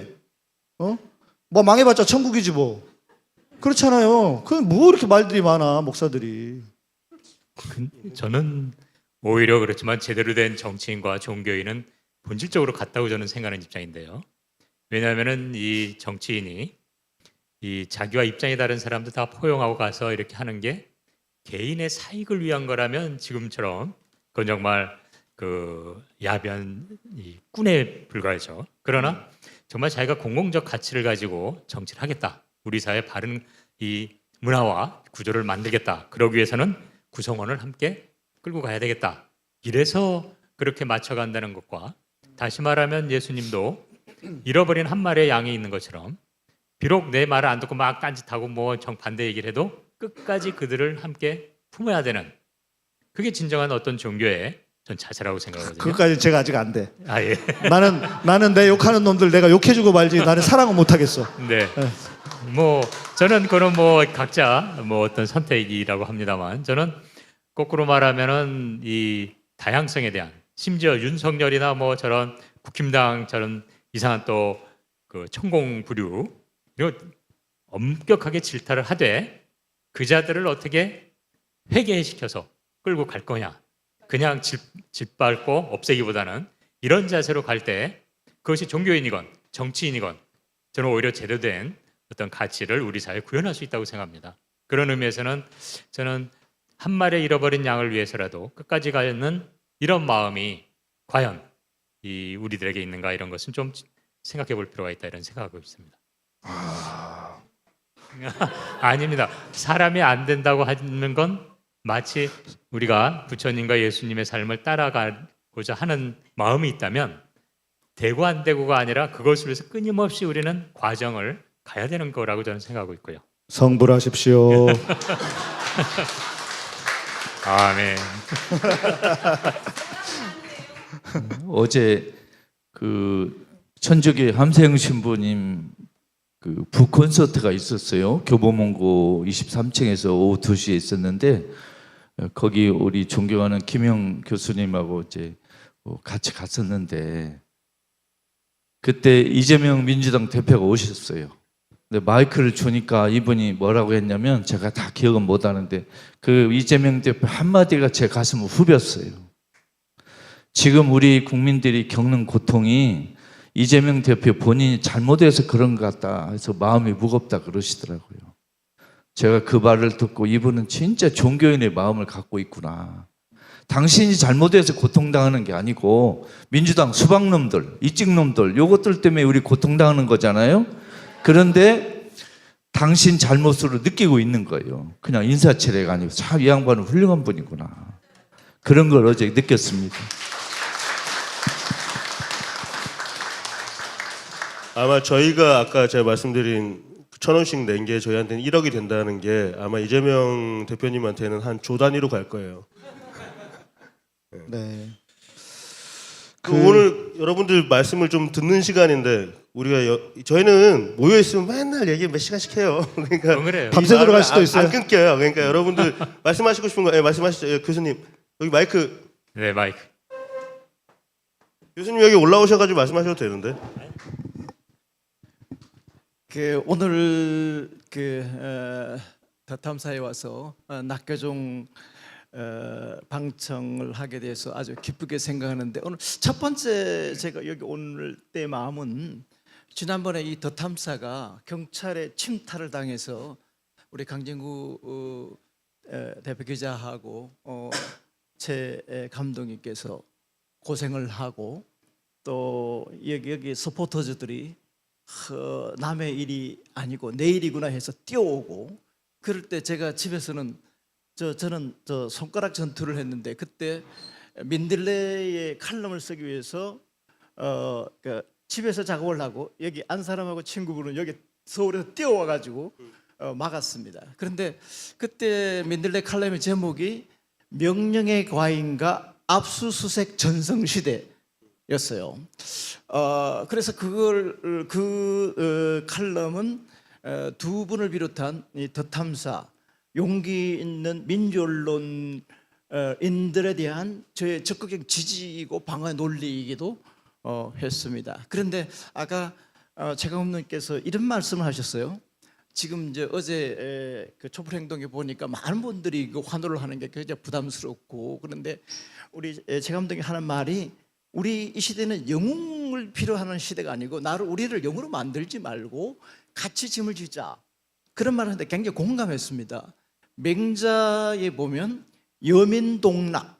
망해봤자 천국이지 뭐. 그렇잖아요. 뭐 이렇게 말들이 많아 목사들이. 저는 오히려 그렇지만 제대로 된 정치인과 종교인은 본질적으로 같다고 저는 생각하는 입장인데요. 왜냐하면은 이 정치인이 이 자기와 입장이 다른 사람들 다 포용하고 가서 이렇게 하는 게 개인의 사익을 위한 거라면 지금처럼 그건 정말 그 야변 꾼에 불과하죠. 그러나 정말 자기가 공공적 가치를 가지고 정치를 하겠다. 우리 사회 바른 이 문화와 구조를 만들겠다. 그러기 위해서는 구성원을 함께 끌고 가야 되겠다. 이래서 그렇게 맞춰간다는 것과 다시 말하면 예수님도 잃어버린 한 마리의 양이 있는 것처럼 비록 내 말을 안 듣고 막 딴짓하고 정반대 얘기를 해도 끝까지 그들을 함께 품어야 되는 그게 진정한 어떤 종교의 전 자세라고 생각하거든요. 그것까지 제가 아직 안 돼. 예. 나는 내 욕하는 놈들 내가 욕해주고 말지 나는 사랑은 못 하겠어. 네. 저는 그런 각자 어떤 선택이라고 합니다만 저는 거꾸로 말하면은 이 다양성에 대한 심지어 윤석열이나 저런 국힘당 저런 이상한 또 그 천공부류 이거 엄격하게 질타를 하되 그 자들을 어떻게 회개시켜서 끌고 갈 거냐 그냥 짓밟고 없애기보다는 이런 자세로 갈 때 그것이 종교인이건 정치인이건 저는 오히려 제대로 된 어떤 가치를 우리 사회에 구현할 수 있다고 생각합니다. 그런 의미에서는 저는 한 마리 잃어버린 양을 위해서라도 끝까지 가는 이런 마음이 과연 이 우리들에게 있는가, 이런 것은 좀 생각해 볼 필요가 있다, 이런 생각하고 있습니다. 아닙니다. 사람이 안 된다고 하는 건 마치 우리가 부처님과 예수님의 삶을 따라가고자 하는 마음이 있다면 되고 안 되고가 아니라 그것을 위해서 끊임없이 우리는 과정을 가야 되는 거라고 저는 생각하고 있고요. 성불하십시오. 아멘. 어제 그 천주교 함세영 신부님 그 북콘서트가 있었어요. 교보문고 23층에서 오후 2시에 있었는데 거기 우리 존경하는 김영 교수님하고 이제 같이 갔었는데 그때 이재명 민주당 대표가 오셨어요. 근데 마이크를 주니까 이분이 뭐라고 했냐면 제가 다 기억은 못 하는데 그 이재명 대표 한마디가 제 가슴을 후볐어요. 지금 우리 국민들이 겪는 고통이 이재명 대표 본인이 잘못해서 그런 것 같다 해서 마음이 무겁다 그러시더라고요. 제가 그 말을 듣고 이분은 진짜 종교인의 마음을 갖고 있구나. 당신이 잘못해서 고통당하는 게 아니고 민주당 수박놈들, 이찍놈들 요것들 때문에 우리 고통당하는 거잖아요. 그런데 당신 잘못으로 느끼고 있는 거예요. 그냥 인사치레가 아니고 참 이 양반은 훌륭한 분이구나. 그런 걸 어제 느꼈습니다. 아마 저희가 아까 제가 말씀드린 1,000원씩 낸 게 저희한테는 1억이 된다는 게 아마 이재명 대표님한테는 한 조 단위로 갈 거예요. 네. 오늘 여러분들 말씀을 좀 듣는 시간인데 우리가 저희는 모여 있으면 맨날 얘기 몇 시간씩 해요. 그러니까 그래요. 밤새 들어갈 수도 있어요. 안 끊겨요. 그러니까 여러분들 말씀하시고 싶은 거, 말씀하시죠. 예, 교수님 여기 마이크. 네, 마이크. 교수님 여기 올라오셔가지고 말씀하셔도 되는데. 오늘 더탐사에 와서 낙교종 방청을 하게 돼서 아주 기쁘게 생각하는데 오늘 첫 번째 제가 여기 오늘 때 마음은 지난번에 이 더탐사가 경찰에 침탈을 당해서 우리 강진구 대표 기자하고 제 감독님께서 고생을 하고 또 여기 서포터즈들이 남의 일이 아니고 내 일이구나 해서 뛰어오고 그럴 때 제가 집에서는 저는 손가락 전투를 했는데 그때 민들레의 칼럼을 쓰기 위해서 집에서 작업을 하고 여기 안 사람하고 친구분은 여기 서울에서 뛰어와가지고 막았습니다. 그런데 그때 민들레 칼럼의 제목이 명령의 과잉과 압수수색 전성시대였어요. 그래서 그 칼럼은 두 분을 비롯한 이 더탐사 용기 있는 민주언론인들에 대한 저의 적극적인 지지이고 방어의 논리이기도 했습니다. 그런데 아까 최강훈님께서 이런 말씀을 하셨어요. 지금 이제 어제 그 촛불 행동에 보니까 많은 분들이 그 환호를 하는 게 굉장히 부담스럽고 그런데 우리 최 감독이 하는 말이 우리 이 시대는 영웅을 필요하는 시대가 아니고 우리를 영웅으로 만들지 말고 같이 짐을 지자 그런 말을 하는데 굉장히 공감했습니다. 맹자에 보면 여민동락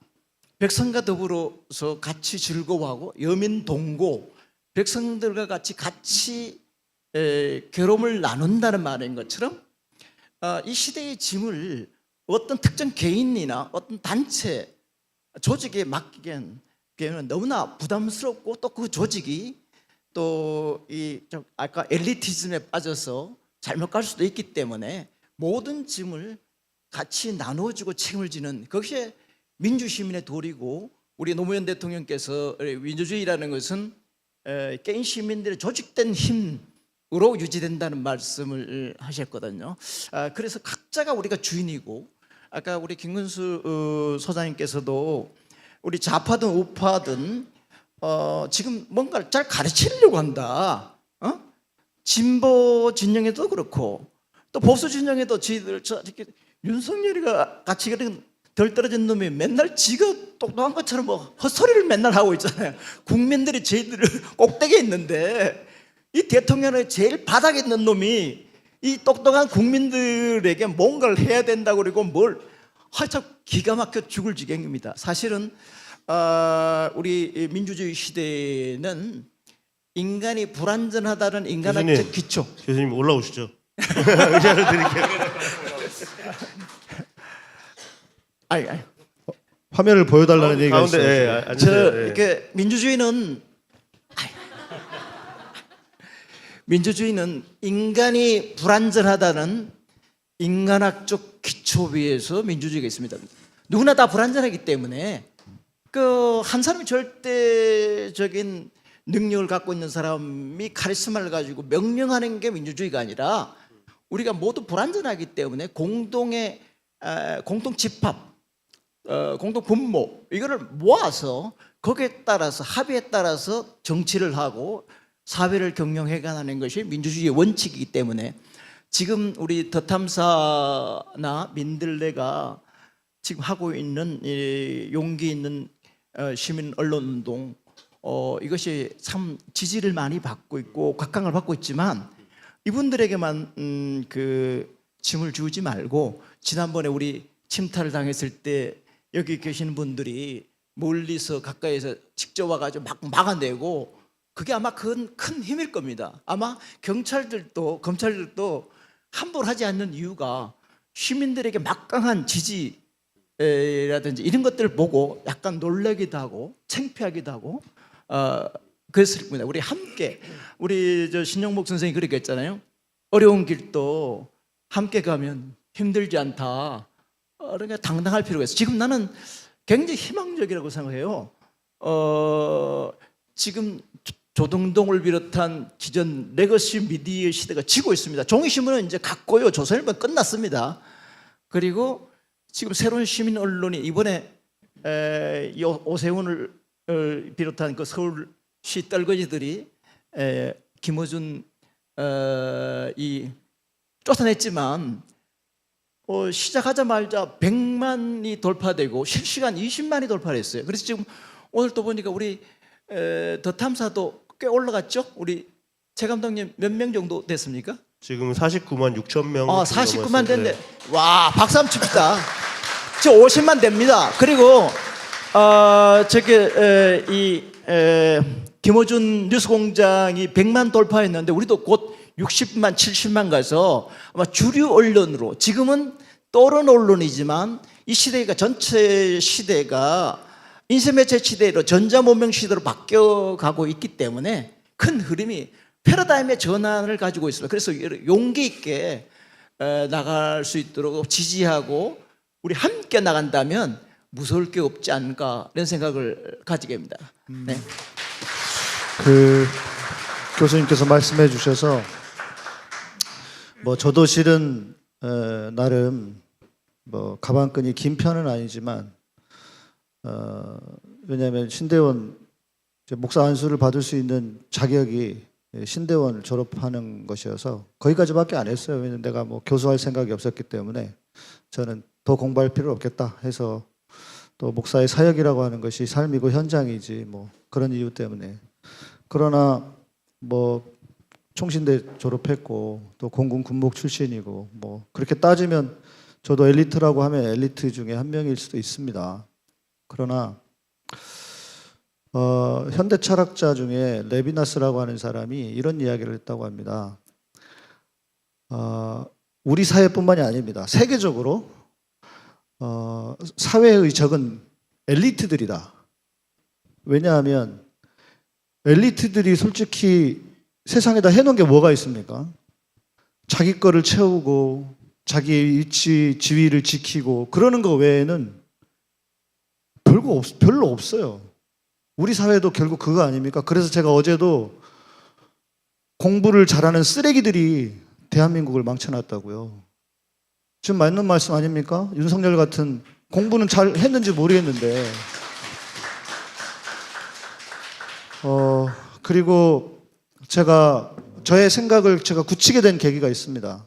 백성과 더불어서 같이 즐거워하고 여민동고 백성들과 같이 괴로움을 나눈다는 말인 것처럼 이 시대의 짐을 어떤 특정 개인이나 어떤 단체 조직에 맡기기엔 너무나 부담스럽고 또 그 조직이 또 아까 엘리티즘에 빠져서 잘못 갈 수도 있기 때문에 모든 짐을 같이 나눠주고 책임을 지는 그것이 민주시민의 도리고 우리 노무현 대통령께서 민주주의라는 것은 개인 시민들의 조직된 힘으로 유지된다는 말씀을 하셨거든요. 그래서 각자가 우리가 주인이고 아까 우리 김근수 소장님께서도 우리 좌파든 우파든 지금 뭔가를 잘 가르치려고 한다. 진보 진영에도 그렇고 또 보수 진영에도 저희들 이렇게 윤석열이가 같이 그런 덜 떨어진 놈이 맨날 지가 똑똑한 것처럼 뭐 헛소리를 맨날 하고 있잖아요. 국민들이 저희들 꼭대기에 있는데 이 대통령의 제일 바닥에 있는 놈이 이 똑똑한 국민들에게 뭔가를 해야 된다고 그러고 뭘 참 기가 막혀 죽을 지경입니다. 사실은 우리 민주주의 시대는 인간이 불완전하다는 인간학적 교수님. 기초. 교수님 올라오시죠. 의자를 드릴게요. 아니. 화면을 보여달라는 얘기가 가운데 있어요. 예, 저 앉으세요. 예. 이렇게 민주주의는 인간이 불완전하다는 인간학적 기초 위에서 민주주의가 있습니다. 누구나 다 불완전하기 때문에 그 한 사람이 절대적인 능력을 갖고 있는 사람이 카리스마를 가지고 명령하는 게 민주주의가 아니라 우리가 모두 불완전하기 때문에 공동의 공동 집합, 공동 분모 이거를 모아서 거기에 따라서 합의에 따라서 정치를 하고 사회를 경영해 가는 것이 민주주의의 원칙이기 때문에 지금 우리 더 탐사나 민들레가 지금 하고 있는 이 용기 있는 시민 언론 운동 이것이 참 지지를 많이 받고 있고 각광을 받고 있지만 이분들에게만 그 짐을 주지 말고 지난번에 우리 침탈을 당했을 때 여기 계시는 분들이 멀리서 가까이서 직접 와가지고 막 막아내고 그게 아마 큰 힘일 겁니다. 아마 경찰들도 검찰들도 함부로 하지 않는 이유가 시민들에게 막강한 지지라든지 이런 것들을 보고 약간 놀라기도 하고 창피하기도 하고 그랬을 겁니다. 우리 함께 우리 저 신영목 선생이 그렇게 했잖아요. 어려운 길도 함께 가면 힘들지 않다. 그러니까 당당할 필요가 있어. 지금 나는 굉장히 희망적이라고 생각해요. 지금 조동동을 비롯한 기존 레거시 미디어 시대가 지고 있습니다. 종이신문은 이제 갔고요. 조선일보는 끝났습니다. 그리고 지금 새로운 시민 언론이 이번에 오세훈을 비롯한 그 서울시 떨거지들이 김어준 이 쫓아냈지만 시작하자마자 100만이 돌파되고 실시간 20만이 돌파했어요. 그래서 지금 오늘 또 보니까 우리 더 탐사도 꽤 올라갔죠? 우리 최 감독님 몇 명 정도 됐습니까? 지금 49만 6천 명. 49만 됐네. 와, 박수 한번 칩시다. 저 50만 됩니다. 그리고 김어준 뉴스공장이 100만 돌파했는데 우리도 곧 60만, 70만 가서 아마 주류 언론으로 지금은 떠오른 언론이지만 이 시대가 전체 시대가 인쇄매체 시대로 전자문명 시대로 바뀌어가고 있기 때문에 큰 흐름이 패러다임의 전환을 가지고 있습니다. 그래서 용기 있게 나갈 수 있도록 지지하고 우리 함께 나간다면 무서울 게 없지 않을까 이런 생각을 가지게 됩니다. 네. 그 교수님께서 말씀해 주셔서 뭐 저도 실은 나름 뭐 가방끈이 긴 편은 아니지만 왜냐하면 신대원 목사 안수를 받을 수 있는 자격이 신대원을 졸업하는 것이어서 거기까지밖에 안 했어요. 왜냐면 내가 뭐 교수할 생각이 없었기 때문에 저는 더 공부할 필요 없겠다 해서 또 목사의 사역이라고 하는 것이 삶이고 현장이지 뭐 그런 이유 때문에 그러나 뭐 총신대 졸업했고 또 공군 군목 출신이고 뭐 그렇게 따지면 저도 엘리트라고 하면 엘리트 중에 한 명일 수도 있습니다. 그러나 현대 철학자 중에 레비나스라고 하는 사람이 이런 이야기를 했다고 합니다. 우리 사회뿐만이 아닙니다. 세계적으로 사회의 적은 엘리트들이다. 왜냐하면 엘리트들이 솔직히 세상에다 해놓은 게 뭐가 있습니까? 자기 거를 채우고 자기의 위치, 지위를 지키고 그러는 거 외에는 별로 없어요. 우리 사회도 결국 그거 아닙니까? 그래서 제가 어제도 공부를 잘하는 쓰레기들이 대한민국을 망쳐놨다고요. 지금 맞는 말씀 아닙니까? 윤석열 같은 공부는 잘 했는지 모르겠는데 그리고 저의 생각을 제가 굳히게 된 계기가 있습니다.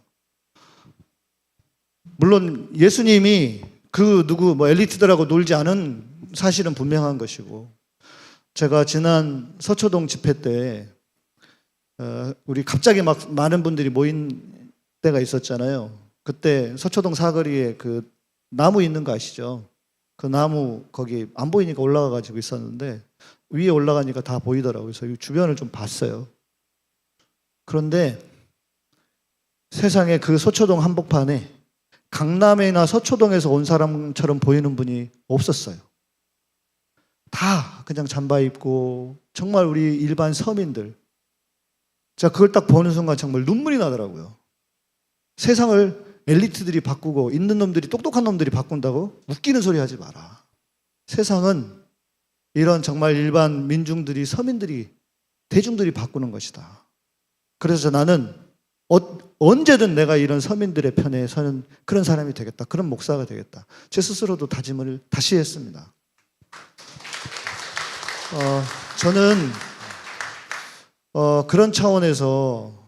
물론 예수님이 그 누구 뭐 엘리트들하고 놀지 않은 사실은 분명한 것이고, 제가 지난 서초동 집회 때 우리 갑자기 막 많은 분들이 모인 때가 있었잖아요. 그때 서초동 사거리에 그 나무 있는 거 아시죠? 그 나무 거기 안 보이니까 올라가 가지고 있었는데 위에 올라가니까 다 보이더라고요. 그래서 이 주변을 좀 봤어요. 그런데 세상에 그 서초동 한복판에 강남이나 서초동에서 온 사람처럼 보이는 분이 없었어요. 다 그냥 잠바 입고 정말 우리 일반 서민들. 제가 그걸 딱 보는 순간 정말 눈물이 나더라고요. 세상을 엘리트들이 바꾸고 있는 놈들이 똑똑한 놈들이 바꾼다고? 웃기는 소리 하지 마라. 세상은 이런 정말 일반 민중들이 서민들이 대중들이 바꾸는 것이다. 그래서 나는 언제든 내가 이런 서민들의 편에 서는 그런 사람이 되겠다. 그런 목사가 되겠다. 제 스스로도 다짐을 다시 했습니다. 저는 그런 차원에서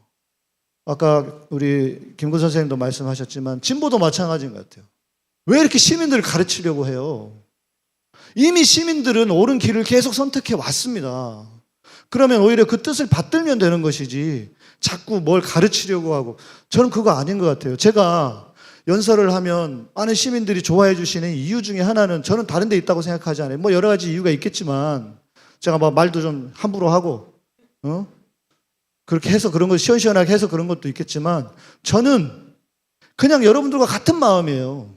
아까 우리 김구 선생님도 말씀하셨지만 진보도 마찬가지인 것 같아요. 왜 이렇게 시민들을 가르치려고 해요? 이미 시민들은 옳은 길을 계속 선택해 왔습니다. 그러면 오히려 그 뜻을 받들면 되는 것이지 자꾸 뭘 가르치려고 하고, 저는 그거 아닌 것 같아요. 제가 연설을 하면 많은 시민들이 좋아해 주시는 이유 중에 하나는 저는 다른 데 있다고 생각하지 않아요. 뭐 여러 가지 이유가 있겠지만 제가 막 말도 좀 함부로 하고 그렇게 해서 그런 거 시원시원하게 해서 그런 것도 있겠지만 저는 그냥 여러분들과 같은 마음이에요.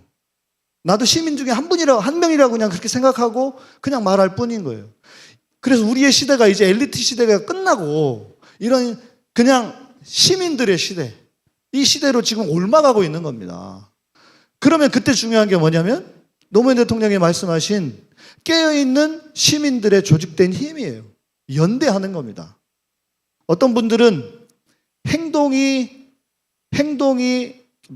나도 시민 중에 한 명이라고 그냥 그렇게 생각하고 그냥 말할 뿐인 거예요. 그래서 우리의 시대가 이제 엘리트 시대가 끝나고 이런 그냥 시민들의 시대, 이 시대로 지금 옮아가고 있는 겁니다. 그러면 그때 중요한 게 뭐냐면 노무현 대통령이 말씀하신 깨어있는 시민들의 조직된 힘이에요. 연대하는 겁니다. 어떤 분들은 행동이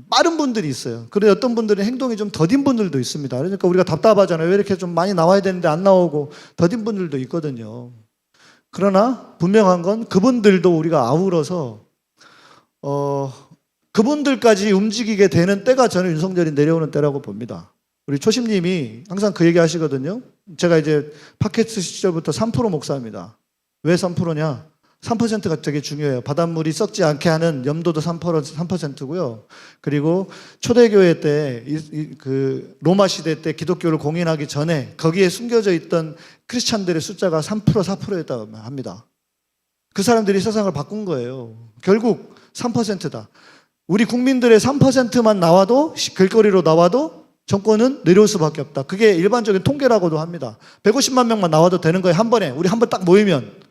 빠른 분들이 있어요. 그런데 어떤 분들은 행동이 좀 더딘 분들도 있습니다. 그러니까 우리가 답답하잖아요. 왜 이렇게 좀 많이 나와야 되는데 안 나오고 더딘 분들도 있거든요. 그러나 분명한 건 그분들도 우리가 아우러서 그분들까지 움직이게 되는 때가 저는 윤석열이 내려오는 때라고 봅니다. 우리 초심님이 항상 그 얘기 하시거든요. 제가 이제 팟캐스트 시절부터 3% 목사입니다. 왜 3%냐? 3%가 되게 중요해요. 바닷물이 썩지 않게 하는 염도도 3%고요. 그리고 초대교회 때, 그 로마 시대 때 기독교를 공인하기 전에 거기에 숨겨져 있던 크리스찬들의 숫자가 3%, 4%였다고 합니다. 그 사람들이 세상을 바꾼 거예요. 결국 3%다. 우리 국민들의 3%만 나와도, 길거리로 나와도 정권은 내려올 수밖에 없다. 그게 일반적인 통계라고도 합니다. 150만 명만 나와도 되는 거예요. 한 번에. 우리 한 번 딱 모이면.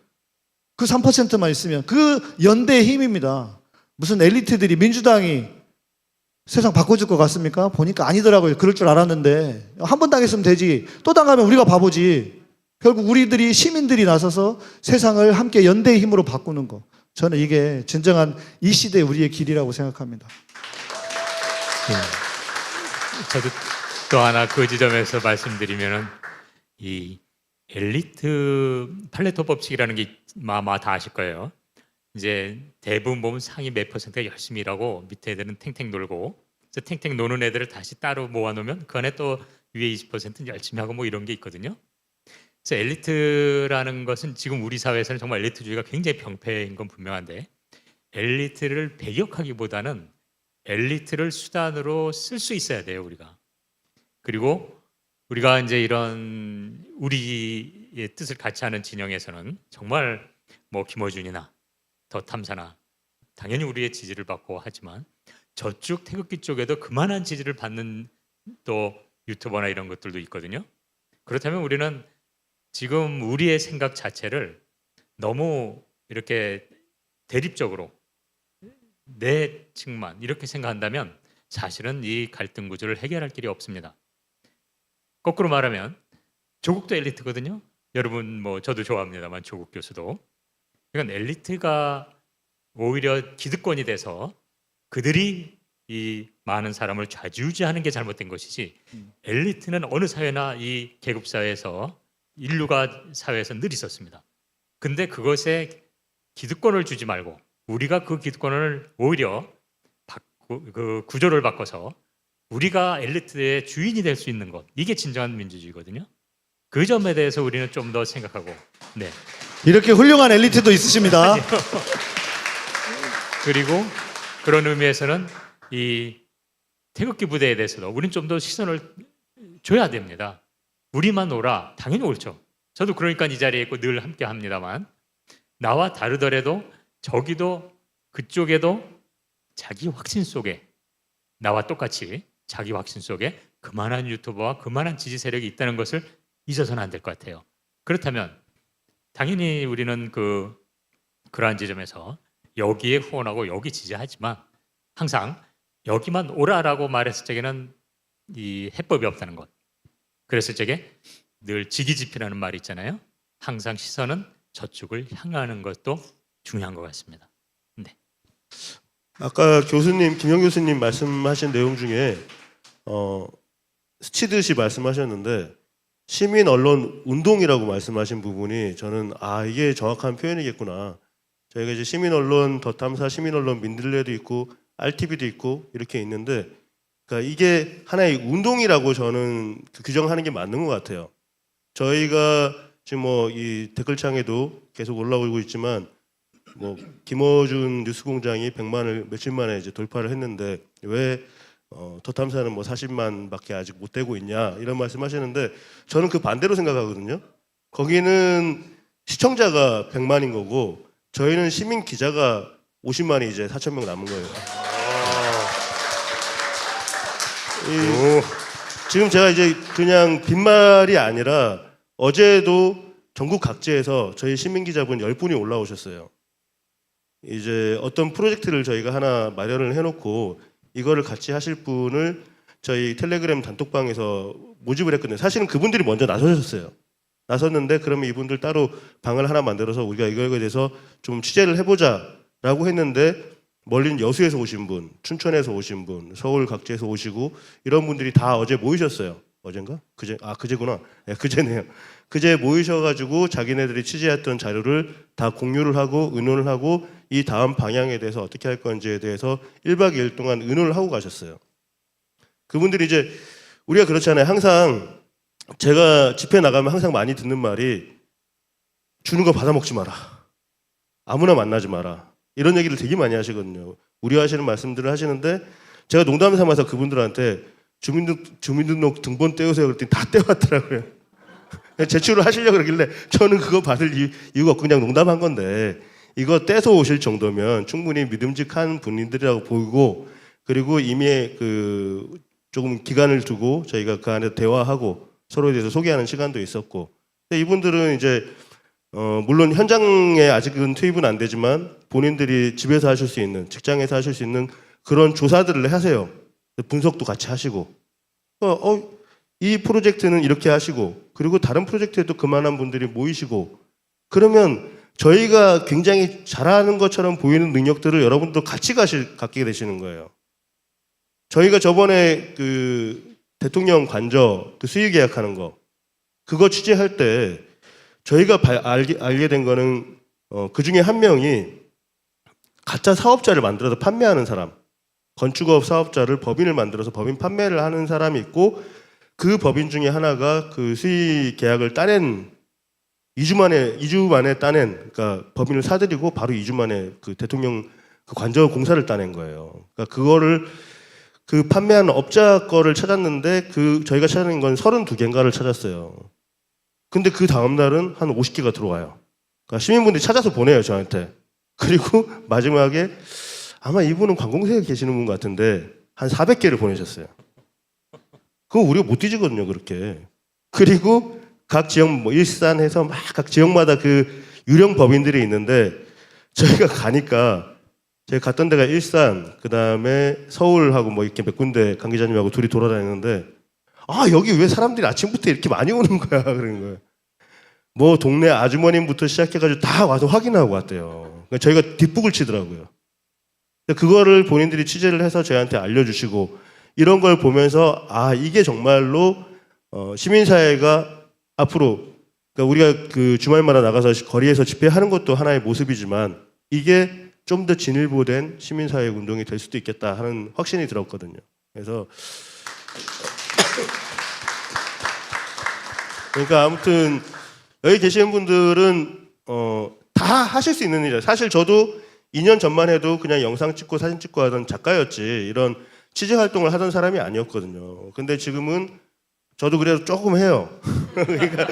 그 3%만 있으면. 그 연대의 힘입니다. 무슨 엘리트들이, 민주당이 세상 바꿔줄 것 같습니까? 보니까 아니더라고요. 그럴 줄 알았는데. 한 번 당했으면 되지. 또 당하면 우리가 바보지. 결국 우리들이, 시민들이 나서서 세상을 함께 연대의 힘으로 바꾸는 거. 저는 이게 진정한 이 시대의 우리의 길이라고 생각합니다. 저도 또 하나 그 지점에서 말씀드리면은 이 엘리트 팔레토 법칙이라는 게 아마 다 아실 거예요. 이제 대부분 보면 상위 몇 퍼센트가 열심히 일하고 밑에 애들은 탱탱 놀고, 탱탱 노는 애들을 다시 따로 모아놓으면 그 안에 또 위에 20%는 열심히 하고 뭐 이런 게 있거든요. 그래서 엘리트라는 것은 지금 우리 사회에서는 정말 엘리트주의가 굉장히 병폐인 건 분명한데, 엘리트를 배격하기보다는 엘리트를 수단으로 쓸 수 있어야 돼요, 우리가. 그리고 우리가 이제 이런 우리의 뜻을 같이 하는 진영에서는 정말 뭐 김어준이나 더 탐사나 당연히 우리의 지지를 받고 하지만, 저쪽 태극기 쪽에도 그만한 지지를 받는 또 유튜버나 이런 것들도 있거든요. 그렇다면 우리는 지금 우리의 생각 자체를 너무 이렇게 대립적으로 내 측만 이렇게 생각한다면 사실은 이 갈등 구조를 해결할 길이 없습니다. 거꾸로 말하면 조국도 엘리트거든요. 여러분 뭐 저도 좋아합니다만 조국 교수도. 그러니까 엘리트가 오히려 기득권이 돼서 그들이 이 많은 사람을 좌지우지하는 게 잘못된 것이지, 엘리트는 어느 사회나 이 계급 사회에서 인류가 사회에서 늘 있었습니다. 근데 그것에 기득권을 주지 말고 우리가 그 기득권을 오히려 그 구조를 바꿔서 우리가 엘리트의 주인이 될 수 있는 것, 이게 진정한 민주주의거든요. 그 점에 대해서 우리는 좀 더 생각하고, 네. 이렇게 훌륭한 엘리트도 있으십니다. 그리고 그런 의미에서는 이 태극기 부대에 대해서도 우리는 좀 더 시선을 줘야 됩니다. 우리만 오라 당연히 옳죠. 저도 그러니까 이 자리에 있고 늘 함께 합니다만 나와 다르더라도 저기도 그쪽에도 자기 확신 속에 나와 똑같이 자기 확신 속에 그만한 유튜버와 그만한 지지 세력이 있다는 것을 잊어서는 안 될 것 같아요. 그렇다면 당연히 우리는 그러한 지점에서 여기에 후원하고 여기 지지하지만 항상 여기만 오라라고 말했을 적에는 이 해법이 없다는 것. 그랬을 적에 늘 지기지피라는 말이 있잖아요. 항상 시선은 저쪽을 향하는 것도 중요한 것 같습니다. 네. 아까 교수님 김영 교수님 말씀하신 내용 중에 스치듯이 말씀하셨는데 시민 언론 운동이라고 말씀하신 부분이 저는 이게 정확한 표현이겠구나. 저희가 이제 시민 언론 덧탐사, 시민 언론 민들레도 있고 RTV도 있고 이렇게 있는데, 그러니까 이게 하나의 운동이라고 저는 규정하는 게 맞는 것 같아요. 저희가 지금 뭐 이 댓글창에도 계속 올라오고 있지만 뭐 김어준 뉴스공장이 100만을 며칠 만에 이제 돌파를 했는데 왜 덧탐사는 뭐 40만밖에 아직 못 되고 있냐 이런 말씀하시는데 저는 그 반대로 생각하거든요. 거기는 시청자가 100만인 거고 저희는 시민 기자가 50만이 이제 4,000명 남은 거예요. 지금 제가 이제 그냥 빈말이 아니라 어제도 전국 각지에서 저희 시민 기자분 10분이 올라오셨어요. 이제 어떤 프로젝트를 저희가 하나 마련을 해놓고 이거를 같이 하실 분을 저희 텔레그램 단톡방에서 모집을 했거든요. 사실은 그분들이 먼저 나서셨어요. 나섰는데 그러면 이분들 따로 방을 하나 만들어서 우리가 이거에 대해서 좀 취재를 해보자라고 했는데 멀린 여수에서 오신 분, 춘천에서 오신 분, 서울 각지에서 오시고 이런 분들이 다 어제 모이셨어요. 어젠가? 그제구나. 네, 그제네요. 그제 모이셔가지고 자기네들이 취재했던 자료를 다 공유를 하고 의논을 하고 이 다음 방향에 대해서 어떻게 할 건지에 대해서 1박 2일 동안 의논을 하고 가셨어요. 그분들이 이제 우리가 그렇잖아요. 항상 제가 집회 나가면 항상 많이 듣는 말이 주는 거 받아먹지 마라. 아무나 만나지 마라. 이런 얘기를 되게 많이 하시거든요. 우려하시는 말씀들을 하시는데 제가 농담 삼아서 그분들한테 주민등록 등본 떼우세요 그랬더니 다 떼왔더라고요. 제출을 하시려고 그러길래 저는 그거 받을 이유가 없고 그냥 농담한 건데 이거 떼서 오실 정도면 충분히 믿음직한 분들이라고 보이고 그리고 이미 조금 기간을 두고 저희가 그 안에 대화하고 서로에 대해서 소개하는 시간도 있었고 근데 이분들은 이제 물론 현장에 아직은 투입은 안 되지만 본인들이 집에서 하실 수 있는 직장에서 하실 수 있는 그런 조사들을 하세요. 분석도 같이 하시고 이 프로젝트는 이렇게 하시고 그리고 다른 프로젝트에도 그만한 분들이 모이시고 그러면 저희가 굉장히 잘하는 것처럼 보이는 능력들을 여러분도 같이 갖게 되시는 거예요. 저희가 저번에 그 대통령 관저 그 수의 계약하는 거 그거 취재할 때 저희가 알게 된 거는 그 중에 한 명이 가짜 사업자를 만들어서 판매하는 사람, 건축업 사업자를 법인을 만들어서 법인 판매를 하는 사람이 있고 그 법인 중에 하나가 그 수의 계약을 따낸 2주 만에 따낸 그러니까 법인을 사들이고 바로 2주 만에 그 대통령 그 관저 공사를 따낸 거예요. 그러니까 그거를 그 판매하는 업자 거를 찾았는데 저희가 찾아낸 건 32개인가를 찾았어요. 근데 그 다음 날은 한 50개가 들어와요. 그러니까 시민분들이 찾아서 보내요, 저한테. 그리고 마지막에 아마 이분은 관공서에 계시는 분 같은데 한 400개를 보내셨어요. 그거 우리가 못 뒤지거든요, 그렇게. 그리고 각 지역, 뭐 일산해서 막 각 지역마다 그 유령 법인들이 있는데 저희가 가니까 제가 갔던 데가 일산, 그 다음에 서울하고 뭐 이렇게 몇 군데 강 기자님하고 둘이 돌아다녔는데 여기 왜 사람들이 아침부터 이렇게 많이 오는 거야 그러는 거예요. 뭐 동네 아주머님부터 시작해가지고 다 와서 확인하고 왔대요. 그러니까 저희가 뒷북을 치더라고요. 그거를 본인들이 취재를 해서 저희한테 알려주시고 이런 걸 보면서 이게 정말로 시민사회가 앞으로 그러니까 우리가 그 주말마다 나가서 거리에서 집회하는 것도 하나의 모습이지만 이게 좀 더 진일보된 시민사회 운동이 될 수도 있겠다 하는 확신이 들었거든요. 그래서 그러니까 아무튼 여기 계시는 분들은 다 하실 수 있는 일이에요. 사실 저도 2년 전만 해도 그냥 영상 찍고 사진 찍고 하던 작가였지 이런 취재 활동을 하던 사람이 아니었거든요. 근데 지금은 저도 그래도 조금 해요. 그러니까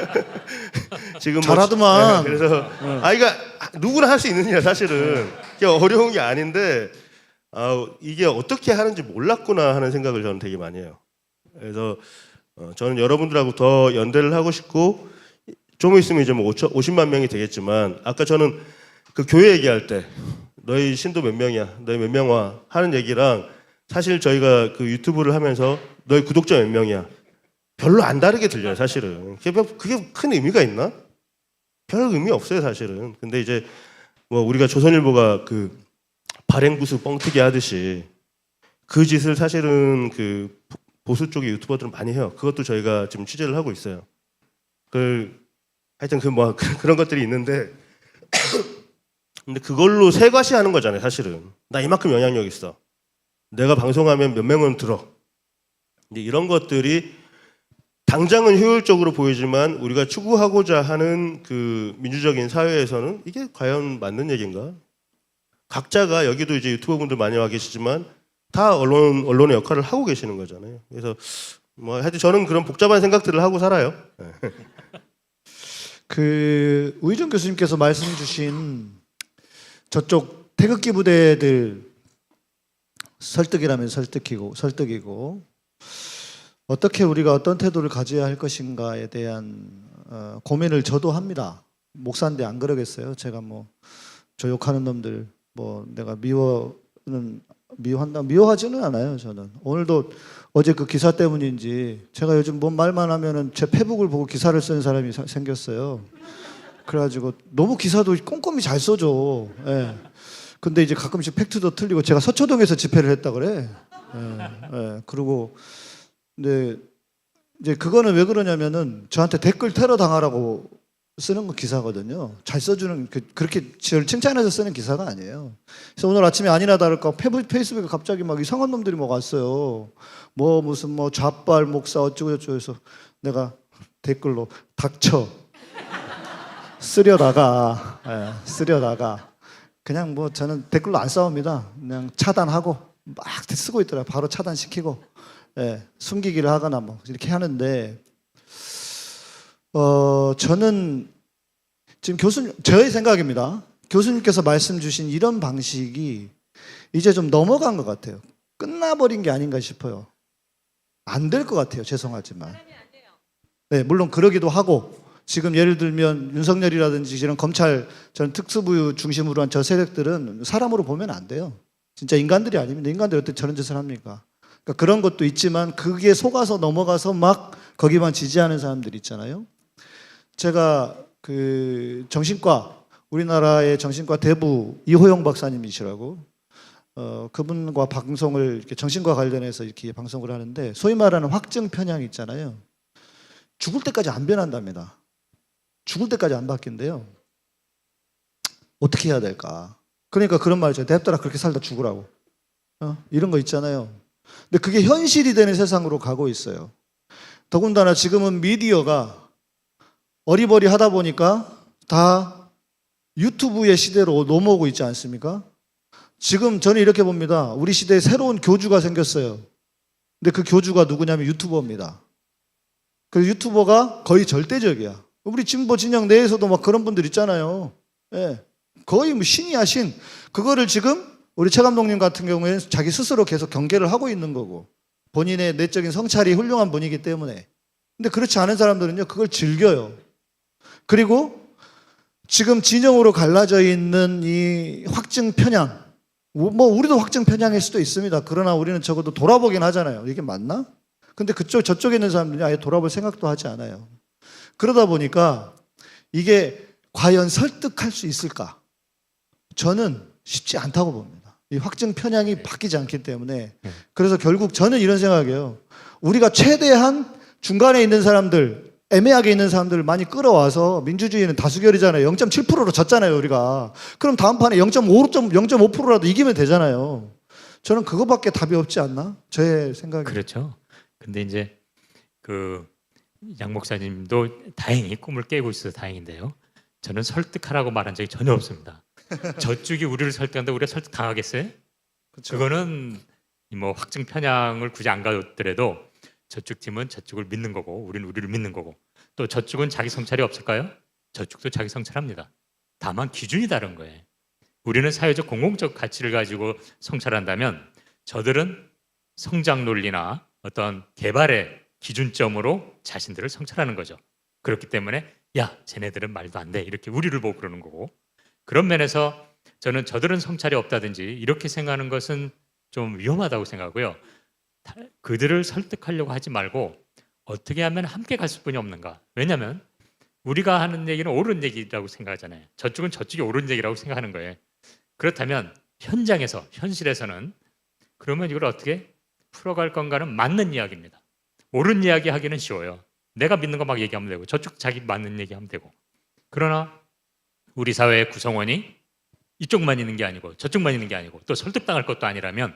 지금 잘하더만. 그래서 그러니까 누구나 할 수 있는 일이야 사실은. 이게 어려운 게 아닌데 이게 어떻게 하는지 몰랐구나 하는 생각을 저는 되게 많이 해요. 그래서 저는 여러분들하고 더 연대를 하고 싶고 좀 있으면 이제 뭐 50만 명이 되겠지만 아까 저는 그 교회 얘기할 때 너희 신도 몇 명이야, 너희 몇 명 와 하는 얘기랑 사실 저희가 그 유튜브를 하면서 너희 구독자 몇 명이야 별로 안 다르게 들려요 사실은. 그게 큰 의미가 있나? 별 의미 없어요 사실은. 근데 이제 뭐 우리가 조선일보가 그 발행부수 뻥튀기 하듯이 그 짓을 사실은 그 보수 쪽의 유튜버들은 많이 해요. 그것도 저희가 지금 취재를 하고 있어요. 하여튼 그런 것들이 있는데 근데 그걸로 세과시하는 거잖아요 사실은. 나 이만큼 영향력 있어. 내가 방송하면 몇 명은 들어. 이제 이런 것들이 당장은 효율적으로 보이지만 우리가 추구하고자 하는 그 민주적인 사회에서는 이게 과연 맞는 얘기인가? 각자가 여기도 이제 유튜버 분들 많이 와 계시지만 다 언론의 역할을 하고 계시는 거잖아요. 그래서 뭐 하여튼 저는 그런 복잡한 생각들을 하고 살아요. 그 우희정 교수님께서 말씀 주신 저쪽 태극기 부대들 설득이라면 설득이고 어떻게 우리가 어떤 태도를 가져야 할 것인가에 대한 고민을 저도 합니다. 목사인데 안 그러겠어요? 제가 뭐 조욕하는 놈들 뭐 내가 미워하지는 않아요. 저는 오늘도 어제 그 기사 때문인지 제가 요즘 뭔 말만 하면은 제 페북을 보고 기사를 쓰는 사람이 생겼어요. 그래가지고 너무 기사도 꼼꼼히 잘 써줘. 예. 근데 이제 가끔씩 팩트도 틀리고 제가 서초동에서 집회를 했다 그래. 예. 그리고 근데 이제 그거는 왜 그러냐면은 저한테 댓글 테러 당하라고 쓰는 거 기사거든요. 잘 써주는 그렇게 저를 칭찬해서 쓰는 기사가 아니에요. 그래서 오늘 아침에 아니나 다를까 페이스북에 갑자기 막 이상한 놈들이 막 왔어요. 뭐 무슨 뭐 좌빨 목사 어쩌고 저쩌고 해서 내가 댓글로 닥쳐 쓰려다가 그냥 뭐 저는 댓글로 안 싸웁니다. 그냥 차단하고 막 쓰고 있더라. 바로 차단시키고 숨기기를 하거나 뭐 이렇게 하는데 저는 지금 저의 생각입니다. 교수님께서 말씀 주신 이런 방식이 이제 좀 넘어간 것 같아요. 끝나버린 게 아닌가 싶어요. 안 될 것 같아요. 죄송하지만. 네, 물론 그러기도 하고 지금 예를 들면 윤석열이라든지 이런 검찰 전 특수부 중심으로 한 저 세력들은 사람으로 보면 안 돼요. 진짜 인간들이 아닙니다. 인간들이 어떻게 저런 짓을 합니까? 그러니까 그런 것도 있지만 그게 속아서 넘어가서 막 거기만 지지하는 사람들 있잖아요. 제가 그 우리나라의 정신과 대부 이호영 박사님이시라고 그분과 방송을 이렇게 정신과 관련해서 이렇게 방송을 하는데 소위 말하는 확증 편향 있잖아요. 죽을 때까지 안 변한답니다. 죽을 때까지 안 바뀐대요. 어떻게 해야 될까? 그러니까 그런 말이죠. 냅둬라 그렇게 살다 죽으라고. 이런 거 있잖아요. 근데 그게 현실이 되는 세상으로 가고 있어요. 더군다나 지금은 미디어가 어리버리 하다 보니까 다 유튜브의 시대로 넘어오고 있지 않습니까? 지금 저는 이렇게 봅니다. 우리 시대에 새로운 교주가 생겼어요. 근데 그 교주가 누구냐면 유튜버입니다. 그 유튜버가 거의 절대적이야. 우리 진보 진영 내에서도 막 그런 분들 있잖아요. 예. 거의 뭐 신이야 신. 그거를 지금 우리 최 감독님 같은 경우에는 자기 스스로 계속 경계를 하고 있는 거고 본인의 내적인 성찰이 훌륭한 분이기 때문에. 근데 그렇지 않은 사람들은요 그걸 즐겨요. 그리고 지금 진영으로 갈라져 있는 이 확증 편향, 뭐 우리도 확증 편향일 수도 있습니다. 그러나 우리는 적어도 돌아보긴 하잖아요. 이게 맞나? 근데 저쪽에 있는 사람들이 아예 돌아볼 생각도 하지 않아요. 그러다 보니까 이게 과연 설득할 수 있을까? 저는 쉽지 않다고 봅니다. 이 확증 편향이 바뀌지 않기 때문에. 그래서 결국 저는 이런 생각이에요. 우리가 최대한 중간에 있는 사람들, 애매하게 있는 사람들을 많이 끌어와서 민주주의는 다수결이잖아요. 0.7%로 졌잖아요, 우리가. 그럼 다음 판에 0.5%라도 이기면 되잖아요. 저는 그거밖에 답이 없지 않나? 저의 생각이. 그렇죠. 근데 이제 그 양 목사님도 다행히 꿈을 깨고 있어서 다행인데요. 저는 설득하라고 말한 적이 전혀 없습니다. 저쪽이 우리를 설득한다 우리가 설득 당하겠어요? 그렇죠. 그거는 뭐 확증 편향을 굳이 안 가더라도 저쪽 팀은 저쪽을 믿는 거고 우리는 우리를 믿는 거고 또 저쪽은 자기 성찰이 없을까요? 저쪽도 자기 성찰합니다. 다만 기준이 다른 거예요. 우리는 사회적 공공적 가치를 가지고 성찰한다면 저들은 성장 논리나 어떤 개발의 기준점으로 자신들을 성찰하는 거죠. 그렇기 때문에 야 쟤네들은 말도 안 돼 이렇게 우리를 보고 그러는 거고 그런 면에서 저는 저들은 성찰이 없다든지 이렇게 생각하는 것은 좀 위험하다고 생각하고요. 그들을 설득하려고 하지 말고 어떻게 하면 함께 갈 수뿐이 없는가. 왜냐하면 우리가 하는 얘기는 옳은 얘기라고 생각하잖아요. 저쪽은 저쪽이 옳은 얘기라고 생각하는 거예요. 그렇다면 현장에서 현실에서는 그러면 이걸 어떻게 풀어갈 건가는 맞는 이야기입니다. 옳은 이야기 하기는 쉬워요. 내가 믿는 거 막 얘기하면 되고 저쪽 자기 맞는 얘기하면 되고 그러나 우리 사회의 구성원이 이쪽만 있는 게 아니고 저쪽만 있는 게 아니고 또 설득당할 것도 아니라면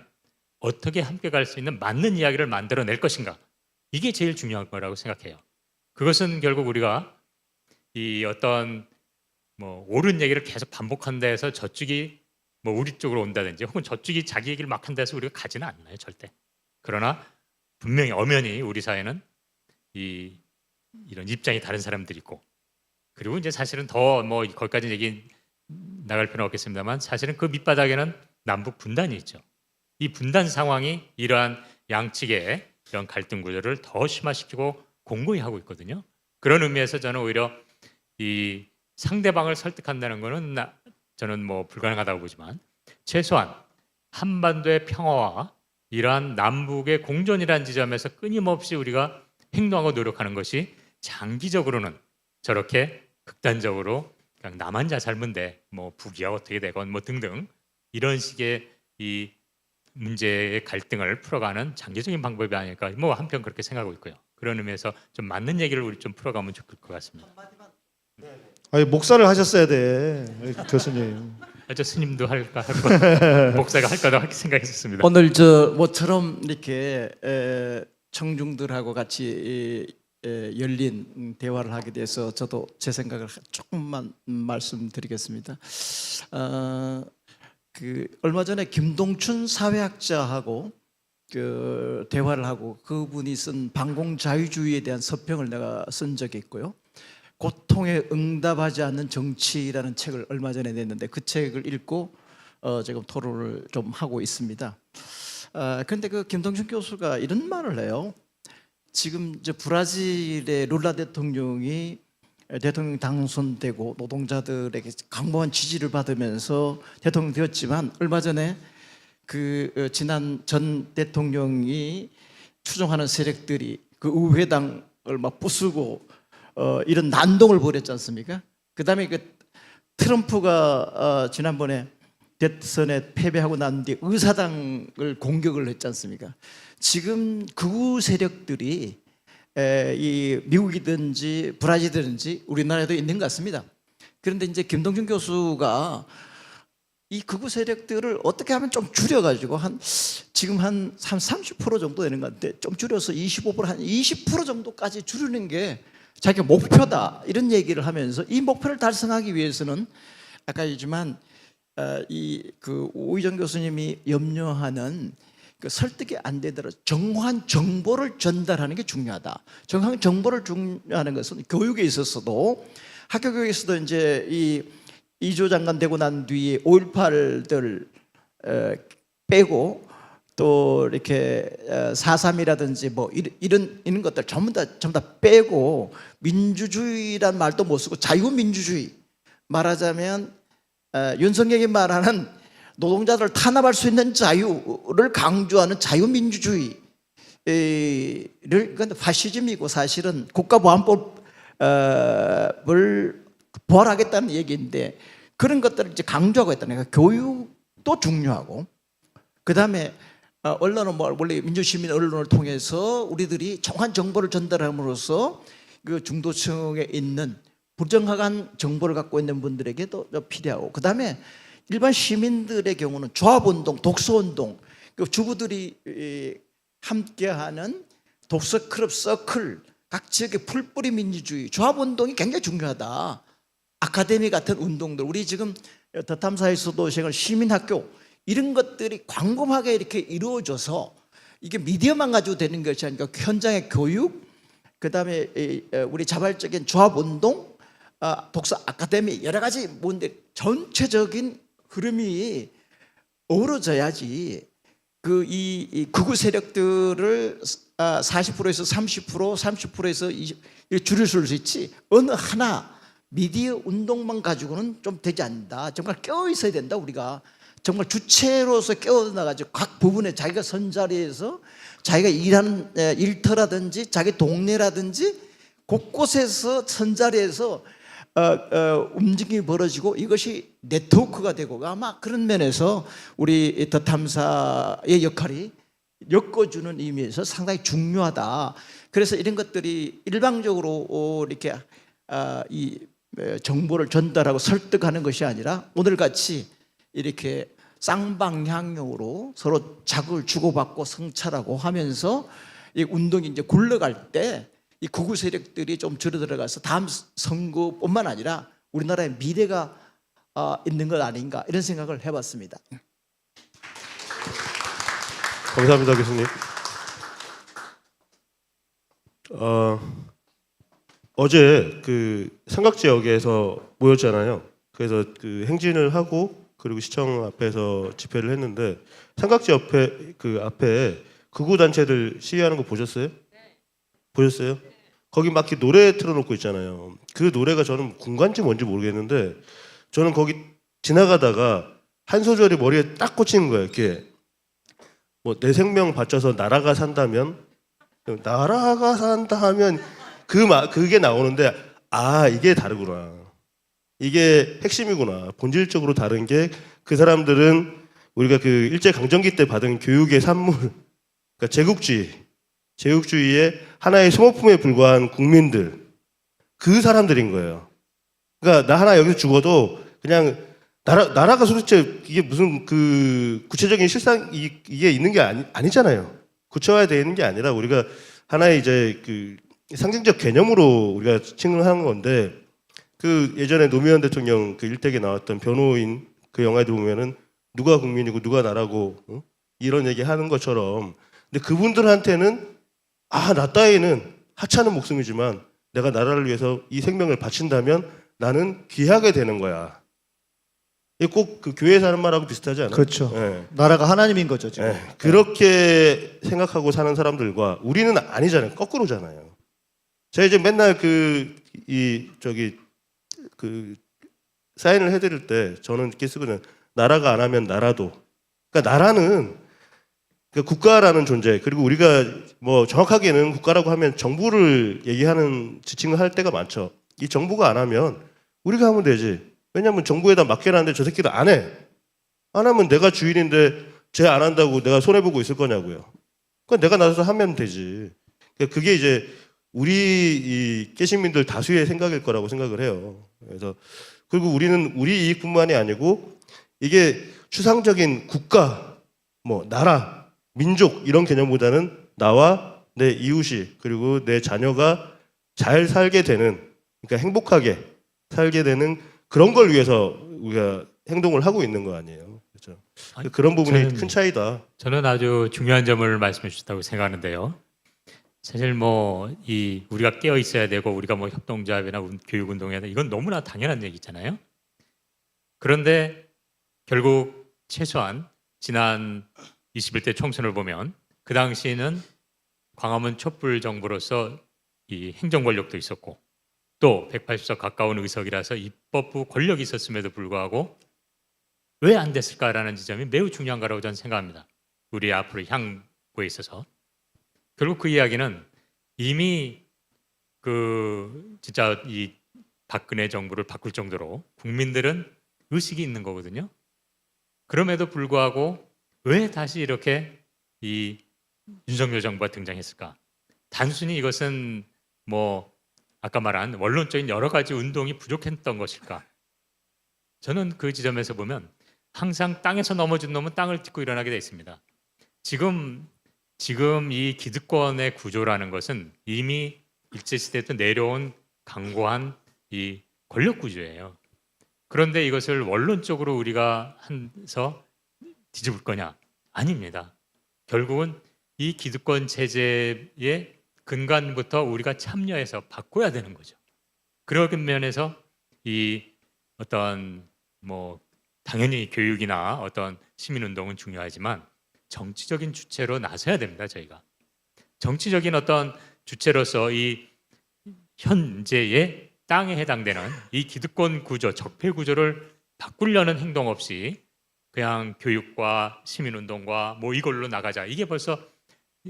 어떻게 함께 갈 수 있는 맞는 이야기를 만들어낼 것인가 이게 제일 중요한 거라고 생각해요. 그것은 결국 우리가 이 어떤 뭐 옳은 얘기를 계속 반복한다 해서 저쪽이 뭐 우리 쪽으로 온다든지 혹은 저쪽이 자기 얘기를 막 한다 해서 우리가 가지는 않나요 절대. 그러나 분명히 엄연히 우리 사회는 이런 입장이 다른 사람들이 있고 그리고 이제 사실은 더 뭐 거기까지 얘기 나갈 필요는 없겠습니다만 사실은 그 밑바닥에는 남북 분단이 있죠. 이 분단 상황이 이러한 양측의 이런 갈등 구조를 더 심화시키고 공고히 하고 있거든요. 그런 의미에서 저는 오히려 이 상대방을 설득한다는 것은 저는 뭐 불가능하다고 보지만 최소한 한반도의 평화와 이러한 남북의 공존이라는 지점에서 끊임없이 우리가 행동하고 노력하는 것이 장기적으로는 저렇게 극단적으로 그냥 나만 잘 살면 돼, 뭐 북이야 어떻게 되건 뭐 등등 이런 식의 이 문제의 갈등을 풀어가는 장기적인 방법이 아닐까 뭐 한편 그렇게 생각하고 있고요. 그런 의미에서 좀 맞는 얘기를 우리 좀 풀어가면 좋을 것 같습니다. 아니 목사를 하셨어야 돼 교수님. 저 스님도 할까 할 거, 목사가 할까도 할 생각했었습니다. 오늘 저 뭐처럼 이렇게 청중들하고 같이 열린 대화를 하게 돼서 저도 제 생각을 조금만 말씀드리겠습니다. 그 얼마 전에 김동춘 사회학자하고 그 대화를 하고 그분이 쓴 반공자유주의에 대한 서평을 내가 쓴 적이 있고요. 고통에 응답하지 않는 정치라는 책을 얼마 전에 냈는데 그 책을 읽고 지금 토론을 좀 하고 있습니다. 그런데 그 김동춘 교수가 이런 말을 해요. 지금 이제 브라질의 룰라 대통령이 대통령 당선되고 노동자들에게 강력한 지지를 받으면서 대통령 되었지만 얼마 전에 그 지난 전 대통령이 추종하는 세력들이 그 의회당을 막 부수고 이런 난동을 벌였지 않습니까? 그다음에 그 트럼프가 지난번에 대선에 패배하고 난 뒤 의사당을 공격을 했지 않습니까? 지금 극우 세력들이 이 미국이든지 브라질이든지 우리나라에도 있는 것 같습니다. 그런데 이제 김동준 교수가 이 극우 세력들을 어떻게 하면 좀 줄여가지고 지금 한 30% 정도 되는 것 같은데 좀 줄여서 25% 한 20% 정도까지 줄이는 게 자기가 목표다 이런 얘기를 하면서 이 목표를 달성하기 위해서는 아까 얘기지만 이 그 오희정 교수님이 염려하는 그 설득이 안 되더라도 정확한 정보를 전달하는 게 중요하다. 정확한 정보를 중요하는 것은 교육에 있어서도 학교 교육에서도 이제 이 이조 장관 되고 난 뒤에 5.18들 빼고 또 이렇게 4.3이라든지 뭐 이런 것들 전부 다 빼고 민주주의란 말도 못 쓰고 자유민주주의 말하자면 윤석열이 말하는 노동자들을 탄압할 수 있는 자유를 강조하는 자유민주주의를 그런데 파시즘이고 사실은 국가보안법을 부활하겠다는 얘기인데 그런 것들을 이제 강조하고 있다는 거예요. 교육도 중요하고 그 다음에 언론은 뭐 원래 민주시민 언론을 통해서 우리들이 정확한 정보를 전달함으로써 그 중도층에 있는 부정확한 정보를 갖고 있는 분들에게도 필요하고 그 다음에 일반 시민들의 경우는 조합운동, 독서운동 그 주부들이 함께하는 독서클럽 서클 각 지역의 풀뿌리 민주주의, 조합운동이 굉장히 중요하다. 아카데미 같은 운동들, 우리 지금 더탐사에서도 시민학교 이런 것들이 광범하게 이렇게 이루어져서 이게 미디어만 가지고 되는 것이 아니라 현장의 교육, 그다음에 우리 자발적인 조합운동, 독서 아카데미 여러 가지 뭔데 전체적인 흐름이 어우러져야지 이 극우 세력들을 40%에서 30%, 30%에서 20% 줄을 쓸 수 있지 어느 하나 미디어 운동만 가지고는 좀 되지 않는다. 정말 깨어 있어야 된다. 우리가 정말 주체로서 깨어나가지고 각 부분에 자기가 선 자리에서 자기가 일하는 일터라든지 자기 동네라든지 곳곳에서 선 자리에서 움직임이 벌어지고 이것이 네트워크가 되고 아마 그런 면에서 우리 더 탐사의 역할이 엮어주는 의미에서 상당히 중요하다. 그래서 이런 것들이 일방적으로 이렇게 이 정보를 전달하고 설득하는 것이 아니라 오늘같이 이렇게 쌍방향으로 서로 자극을 주고받고 성찰하고 하면서 이 운동이 이제 굴러갈 때 이 극우 세력들이 좀 줄어들어가서 다음 선거뿐만 아니라 우리나라의 미래가 있는 것 아닌가 이런 생각을 해봤습니다. 감사합니다, 교수님. 어제 그 삼각지역에서 모였잖아요. 그래서 그 행진을 하고 그리고 시청 앞에서 집회를 했는데 삼각지 앞에 극우 단체들 시위하는 거 보셨어요? 보셨어요? 거기 막 이렇게 노래 틀어놓고 있잖아요. 그 노래가 저는 군간지 뭔지 모르겠는데 저는 거기 지나가다가 한 소절이 머리에 딱 꽂히는 거예요. 이렇게 뭐 내 생명 바쳐서 나라가 산다면 나라가 산다 하면 그게 나오는데 이게 다르구나. 이게 핵심이구나. 본질적으로 다른 게 그 사람들은 우리가 그 일제 강점기 때 받은 교육의 산물, 그러니까 제국주의의 하나의 소모품에 불과한 국민들, 그 사람들인 거예요. 그러니까 나 하나 여기서 죽어도 그냥 나라가 도대체 이게 무슨 그 구체적인 실상 이게 있는 게 아니잖아요. 구체화되어 있는 게 아니라 우리가 하나의 이제 그 상징적 개념으로 우리가 칭송하는 건데 그 예전에 노무현 대통령 그 일택에 나왔던 변호인 그 영화에도 보면은 누가 국민이고 누가 나라고 이런 얘기 하는 것처럼 근데 그분들한테는 나 따위는 하찮은 목숨이지만 내가 나라를 위해서 이 생명을 바친다면 나는 귀하게 되는 거야. 이게 꼭 그 교회에서 하는 말하고 비슷하지 않아요? 그렇죠. 네. 나라가 하나님인 거죠 지금. 네. 그렇게 생각하고 사는 사람들과 우리는 아니잖아요. 거꾸로잖아요. 제가 이제 맨날 사인을 해드릴 때 저는 이렇게 쓰거든요. 나라가 안 하면 나라도. 그러니까 나라는 국가라는 존재 그리고 우리가 뭐 정확하게는 국가라고 하면 정부를 얘기하는 지칭을 할 때가 많죠. 이 정부가 안 하면 우리가 하면 되지. 왜냐하면 정부에다 맡겨놨는데 저 새끼들 안 해. 안 하면 내가 주인인데 쟤 안 한다고 내가 손해보고 있을 거냐고요. 그건 내가 나서서 하면 되지. 그게 이제 우리 이 깨신민들 다수의 생각일 거라고 생각을 해요. 그래서 그리고 우리는 우리 이익뿐만이 아니고 이게 추상적인 국가, 뭐 나라, 민족 이런 개념보다는 나와 내 이웃이 그리고 내 자녀가 잘 살게 되는 그러니까 행복하게 살게 되는 그런 걸 위해서 우리가 행동을 하고 있는 거 아니에요. 그렇죠? 그런 부분이 큰 차이다. 저는 아주 중요한 점을 말씀해 주셨다고 생각하는데요. 사실 우리가 깨어 있어야 되고 우리가 협동조합이나 교육운동이나 이건 너무나 당연한 얘기잖아요. 그런데 결국 최소한 지난 21대 총선을 보면 그 당시에는 광화문 촛불 정부로서 이 행정 권력도 있었고 또 180석 가까운 의석이라서 입법부 권력이 있었음에도 불구하고 왜 안 됐을까라는 지점이 매우 중요한 거라고 저는 생각합니다. 우리 앞으로 향후에 있어서 결국 그 이야기는 이미 진짜 이 박근혜 정부를 바꿀 정도로 국민들은 의식이 있는 거거든요. 그럼에도 불구하고 왜 다시 이렇게 이 윤석열 정부가 등장했을까? 단순히 이것은 아까 말한 원론적인 여러 가지 운동이 부족했던 것일까? 저는 그 지점에서 보면 항상 땅에서 넘어진 놈은 땅을 딛고 일어나게 돼 있습니다. 지금 이 기득권의 구조라는 것은 이미 일제 시대 때 내려온 강고한 이 권력 구조예요. 그런데 이것을 원론적으로 우리가 해서 뒤집을 거냐? 아닙니다. 결국은 이 기득권 체제의 근간부터 우리가 참여해서 바꿔야 되는 거죠. 그런 면에서 이 어떤 뭐 당연히 교육이나 어떤 시민운동은 중요하지만 정치적인 주체로 나서야 됩니다. 저희가 정치적인 어떤 주체로서 이 현재의 땅에 해당되는 이 기득권 구조, 적폐 구조를 바꾸려는 행동 없이 그냥 교육과 시민운동과 뭐 이걸로 나가자. 이게 벌써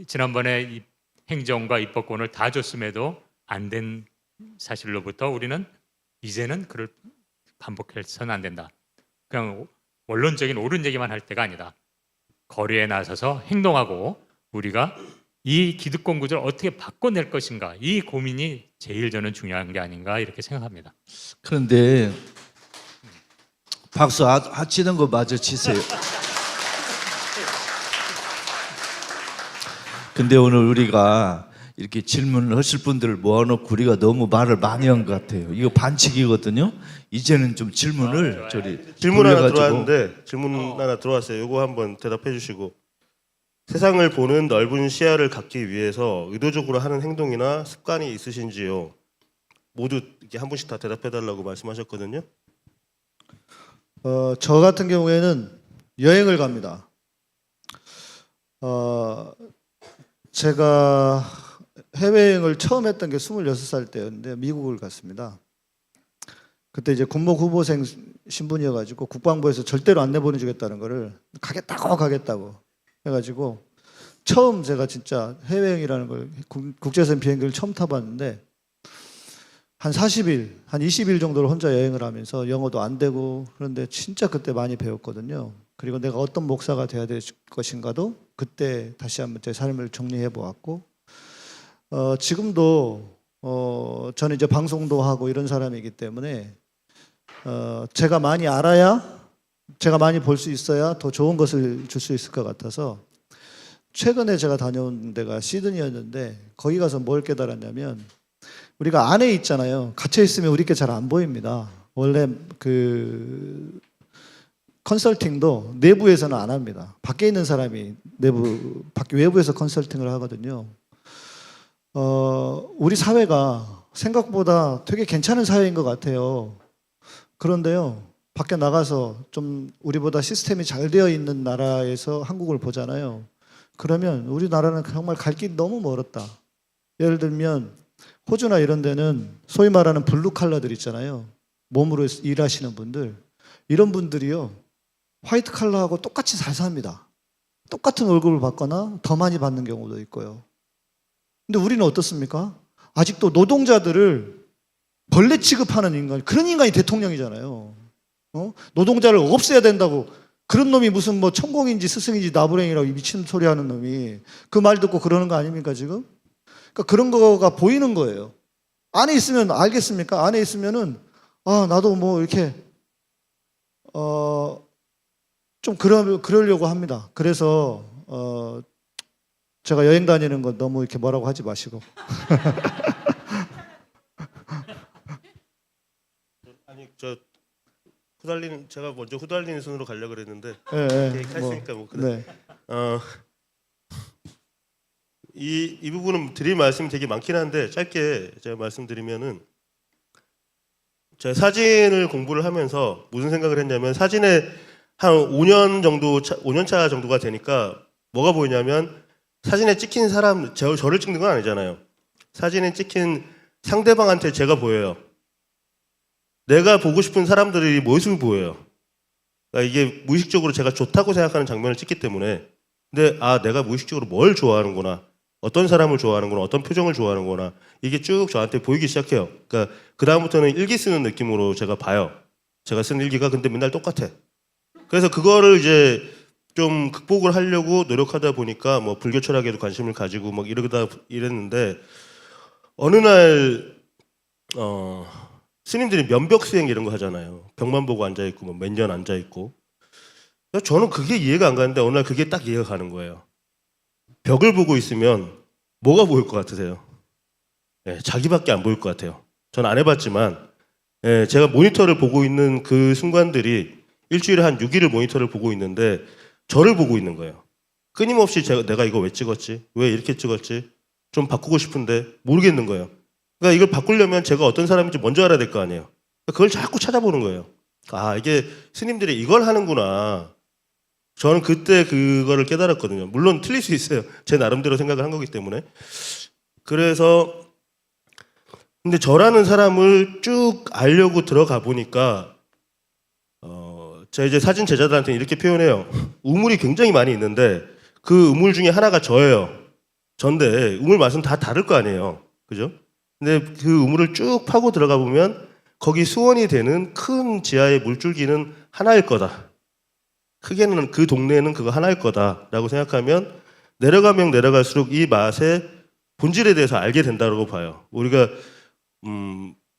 지난번에 이 행정과 입법권을 다 줬음에도 안 된 사실로부터 우리는 이제는 그를 반복해서는 안 된다. 그냥 원론적인 옳은 얘기만 할 때가 아니다. 거리에 나서서 행동하고 우리가 이 기득권 구조를 어떻게 바꿔낼 것인가, 이 고민이 제일 저는 중요한 게 아닌가 이렇게 생각합니다. 그런데 박수 치는 거 마저 치세요. 근데 오늘 우리가 이렇게 질문을 하실 분들을 모아놓고 우리가 너무 말을 많이 한 것 같아요. 이거 반칙이거든요. 이제는 좀 질문을 저리 질문 하나 돌려가지고. 들어왔는데 질문 하나 들어왔어요. 요거 한번 대답해 주시고. 세상을 보는 넓은 시야를 갖기 위해서 의도적으로 하는 행동이나 습관이 있으신지요? 모두 이렇게 한 분씩 다 대답해 달라고 말씀하셨거든요. 저 같은 경우에는 여행을 갑니다. 제가 해외여행을 처음 했던 게 26살 때였는데 미국을 갔습니다. 그때 이제 군목 후보생 신분이어가지고 국방부에서 절대로 안 내보내주겠다는 거를 가겠다고 해가지고 처음 제가 진짜 해외여행이라는 걸 국제선 비행기를 처음 타봤는데 한 40일, 한 20일 정도를 혼자 여행을 하면서 영어도 안 되고 그런데 진짜 그때 많이 배웠거든요. 그리고 내가 어떤 목사가 돼야 될 것인가도 그때 다시 한번 제 삶을 정리해 보았고 지금도 저는 이제 방송도 하고 이런 사람이기 때문에 제가 많이 알아야 제가 많이 볼 수 있어야 더 좋은 것을 줄 수 있을 것 같아서 최근에 제가 다녀온 데가 시드니였는데 거기 가서 뭘 깨달았냐면 우리가 안에 있잖아요. 갇혀 있으면 우리께 잘 안 보입니다. 원래 그 컨설팅도 내부에서는 안 합니다. 밖에 있는 사람이 외부에서 컨설팅을 하거든요. 우리 사회가 생각보다 되게 괜찮은 사회인 것 같아요. 그런데요, 밖에 나가서 좀 우리보다 시스템이 잘 되어 있는 나라에서 한국을 보잖아요. 그러면 우리나라는 정말 갈 길이 너무 멀었다. 예를 들면 호주나 이런 데는 소위 말하는 블루 칼라들 있잖아요. 몸으로 일하시는 분들. 이런 분들이요, 화이트 칼라하고 똑같이 잘 삽니다. 똑같은 월급을 받거나 더 많이 받는 경우도 있고요. 근데 우리는 어떻습니까? 아직도 노동자들을 벌레 취급하는 인간, 그런 인간이 대통령이잖아요. 노동자를 없애야 된다고 그런 놈이 무슨 뭐 천공인지 스승인지 나부랭이라고 미친 소리 하는 놈이 그 말 듣고 그러는 거 아닙니까 지금? 그러니까 그런 거가 보이는 거예요. 안에 있으면 알겠습니까? 안에 있으면은 나도 뭐 이렇게 좀 그러려고 합니다. 그래서 제가 여행 다니는 거 너무 이렇게 뭐라고 하지 마시고. 아니 제가 먼저 후달리는 순으로 가려고 그랬는데 네, 얘기했으니까 뭐 네. 이 부분은 드릴 말씀이 되게 많긴 한데 짧게 제가 말씀드리면은 제가 사진을 공부를 하면서 무슨 생각을 했냐면 사진에 한 5년 차 정도가 되니까 뭐가 보이냐면 사진에 찍힌 사람 저를 찍는 건 아니잖아요. 사진에 찍힌 상대방한테 제가 보여요. 내가 보고 싶은 사람들이 모습이 보여요. 그러니까 이게 무의식적으로 제가 좋다고 생각하는 장면을 찍기 때문에 근데 내가 무의식적으로 뭘 좋아하는구나. 어떤 사람을 좋아하는구나. 어떤 표정을 좋아하는구나. 이게 쭉 저한테 보이기 시작해요. 그러니까 그다음부터는 일기 쓰는 느낌으로 제가 봐요. 제가 쓴 일기가 근데 맨날 똑같아. 그래서 그거를 이제 좀 극복을 하려고 노력하다 보니까 뭐 불교 철학에도 관심을 가지고 막 이랬는데 어느 날 스님들이 면벽 수행 이런 거 하잖아요. 벽만 보고 앉아 있고 뭐 몇 년 앉아 있고. 저는 그게 이해가 안 가는데 어느 날 그게 딱 이해가 가는 거예요. 벽을 보고 있으면 뭐가 보일 것 같으세요? 자기밖에 안 보일 것 같아요. 전 안 해봤지만 제가 모니터를 보고 있는 그 순간들이 일주일에 한 6일을 모니터를 보고 있는데 저를 보고 있는 거예요. 끊임없이 내가 이거 왜 찍었지? 왜 이렇게 찍었지? 좀 바꾸고 싶은데 모르겠는 거예요. 그러니까 이걸 바꾸려면 제가 어떤 사람인지 먼저 알아야 될 거 아니에요. 그걸 자꾸 찾아보는 거예요. 아, 이게 스님들이 이걸 하는구나. 저는 그때 그거를 깨달았거든요. 물론 틀릴 수 있어요. 제 나름대로 생각을 한 거기 때문에. 그래서 근데 저라는 사람을 쭉 알려고 들어가 보니까 제가 이제 사진 제자들한테 이렇게 표현해요. 우물이 굉장히 많이 있는데 그 우물 중에 하나가 저예요. 전데 우물 맛은 다 다를 거 아니에요. 그죠? 근데 그 우물을 쭉 파고 들어가 보면 거기 수원이 되는 큰 지하의 물줄기는 하나일 거다. 크게는 그 동네는 그거 하나일 거다라고 생각하면 내려가면 내려갈수록 이 맛의 본질에 대해서 알게 된다고 봐요. 우리가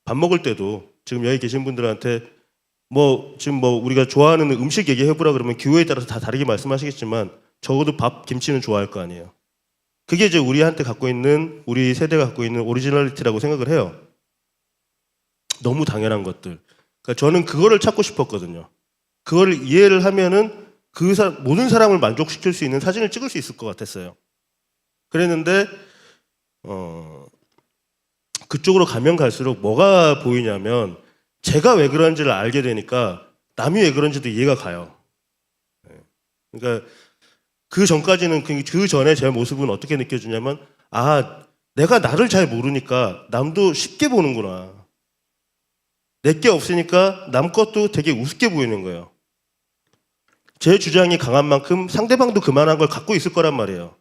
밥 먹을 때도 지금 여기 계신 분들한테 지금 우리가 좋아하는 음식 얘기해보라 그러면 기호에 따라서 다 다르게 말씀하시겠지만 적어도 밥, 김치는 좋아할 거 아니에요. 그게 이제 우리한테 갖고 있는 우리 세대가 갖고 있는 오리지널리티라고 생각을 해요. 너무 당연한 것들. 그러니까 저는 그거를 찾고 싶었거든요. 그걸 이해를 하면은 모든 사람을 만족시킬 수 있는 사진을 찍을 수 있을 것 같았어요. 그랬는데 그쪽으로 가면 갈수록 뭐가 보이냐면 제가 왜 그런지를 알게 되니까 남이 왜 그런지도 이해가 가요. 그러니까 그 전까지는 그 전에 제 모습은 어떻게 느껴지냐면 내가 나를 잘 모르니까 남도 쉽게 보는구나. 내게 없으니까 남 것도 되게 우습게 보이는 거예요. 제 주장이 강한 만큼 상대방도 그만한 걸 갖고 있을 거란 말이에요.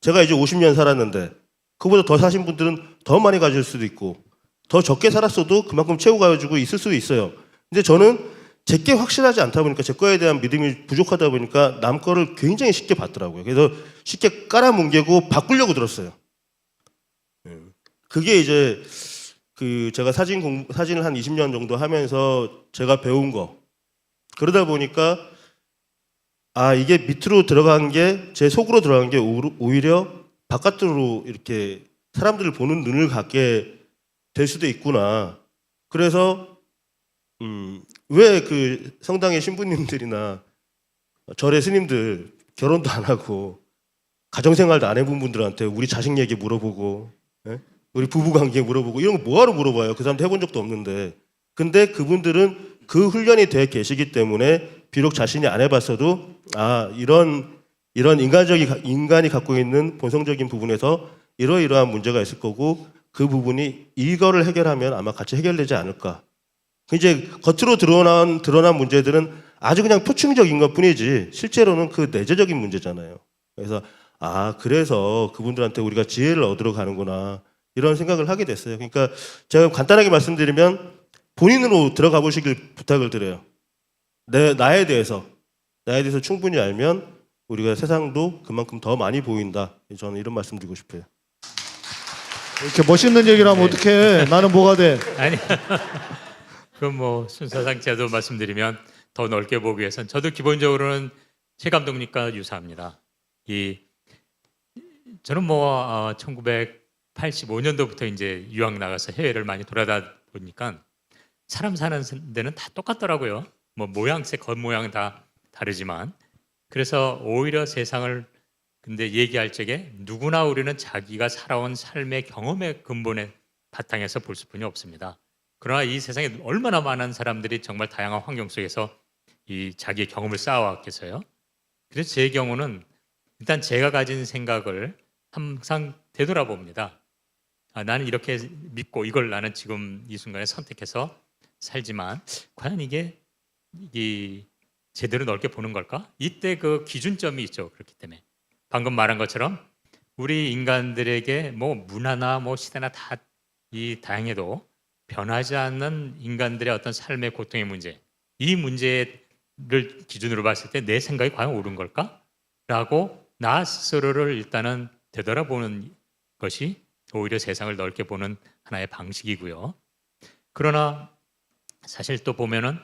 제가 이제 50년 살았는데 그보다 더 사신 분들은 더 많이 가질 수도 있고 더 적게 살았어도 그만큼 채워가지고 있을 수도 있어요. 근데 저는 제게 확실하지 않다 보니까 제 거에 대한 믿음이 부족하다 보니까 남 거를 굉장히 쉽게 봤더라고요. 그래서 쉽게 깔아뭉개고 바꾸려고 들었어요. 그게 이제 제가 사진을 한 20년 정도 하면서 제가 배운 거. 그러다 보니까 이게 밑으로 들어간 게 제 속으로 들어간 게 오히려 바깥으로 이렇게 사람들을 보는 눈을 갖게 될 수도 있구나. 그래서 왜 그 성당의 신부님들이나 절의 스님들 결혼도 안 하고 가정생활도 안 해본 분들한테 우리 자식 얘기 물어보고 우리 부부관계 물어보고 이런 거 뭐하러 물어봐요. 그 사람도 해본 적도 없는데. 근데 그분들은 그 훈련이 돼 계시기 때문에 비록 자신이 안 해봤어도 이런 인간이 갖고 있는 본성적인 부분에서 이러이러한 문제가 있을 거고 그 부분이 이거를 해결하면 아마 같이 해결되지 않을까. 이제 겉으로 드러난 문제들은 아주 그냥 표층적인 것 뿐이지 실제로는 그 내재적인 문제잖아요. 그래서 그래서 그분들한테 우리가 지혜를 얻으러 가는구나 이런 생각을 하게 됐어요. 그러니까 제가 간단하게 말씀드리면 본인으로 들어가 보시길 부탁을 드려요. 나에 대해서 충분히 알면 우리가 세상도 그만큼 더 많이 보인다. 저는 이런 말씀 드리고 싶어요. 이렇게 멋있는 얘기를 하면 어떡해. 나는 뭐가 돼. 아니, 그럼 순서상 제도 말씀드리면 더 넓게 보기 위해서는 저도 기본적으로는 최 감독님과 유사합니다. 저는 1985년도부터 이제 유학 나가서 해외를 많이 돌아다 보니까 사람 사는 데는 다 똑같더라고요. 모양새, 겉모양 다 다르지만 그래서 오히려 세상을 근데 얘기할 적에 누구나 우리는 자기가 살아온 삶의 경험의 근본에 바탕에서 볼 수뿐이 없습니다. 그러나 이 세상에 얼마나 많은 사람들이 정말 다양한 환경 속에서 이 자기의 경험을 쌓아왔겠어요. 그래서 제 경우는 일단 제가 가진 생각을 항상 되돌아봅니다. 나는 이렇게 믿고 이걸 나는 지금 이 순간에 선택해서 살지만 과연 이게 제대로 넓게 보는 걸까? 이때 그 기준점이 있죠. 그렇기 때문에 방금 말한 것처럼 우리 인간들에게 문화나 시대나 다 다양해도 변하지 않는 인간들의 어떤 삶의 고통의 문제, 이 문제를 기준으로 봤을 때 내 생각이 과연 옳은 걸까? 라고 나 스스로를 일단은 되돌아보는 것이 오히려 세상을 넓게 보는 하나의 방식이고요. 그러나 사실 또 보면은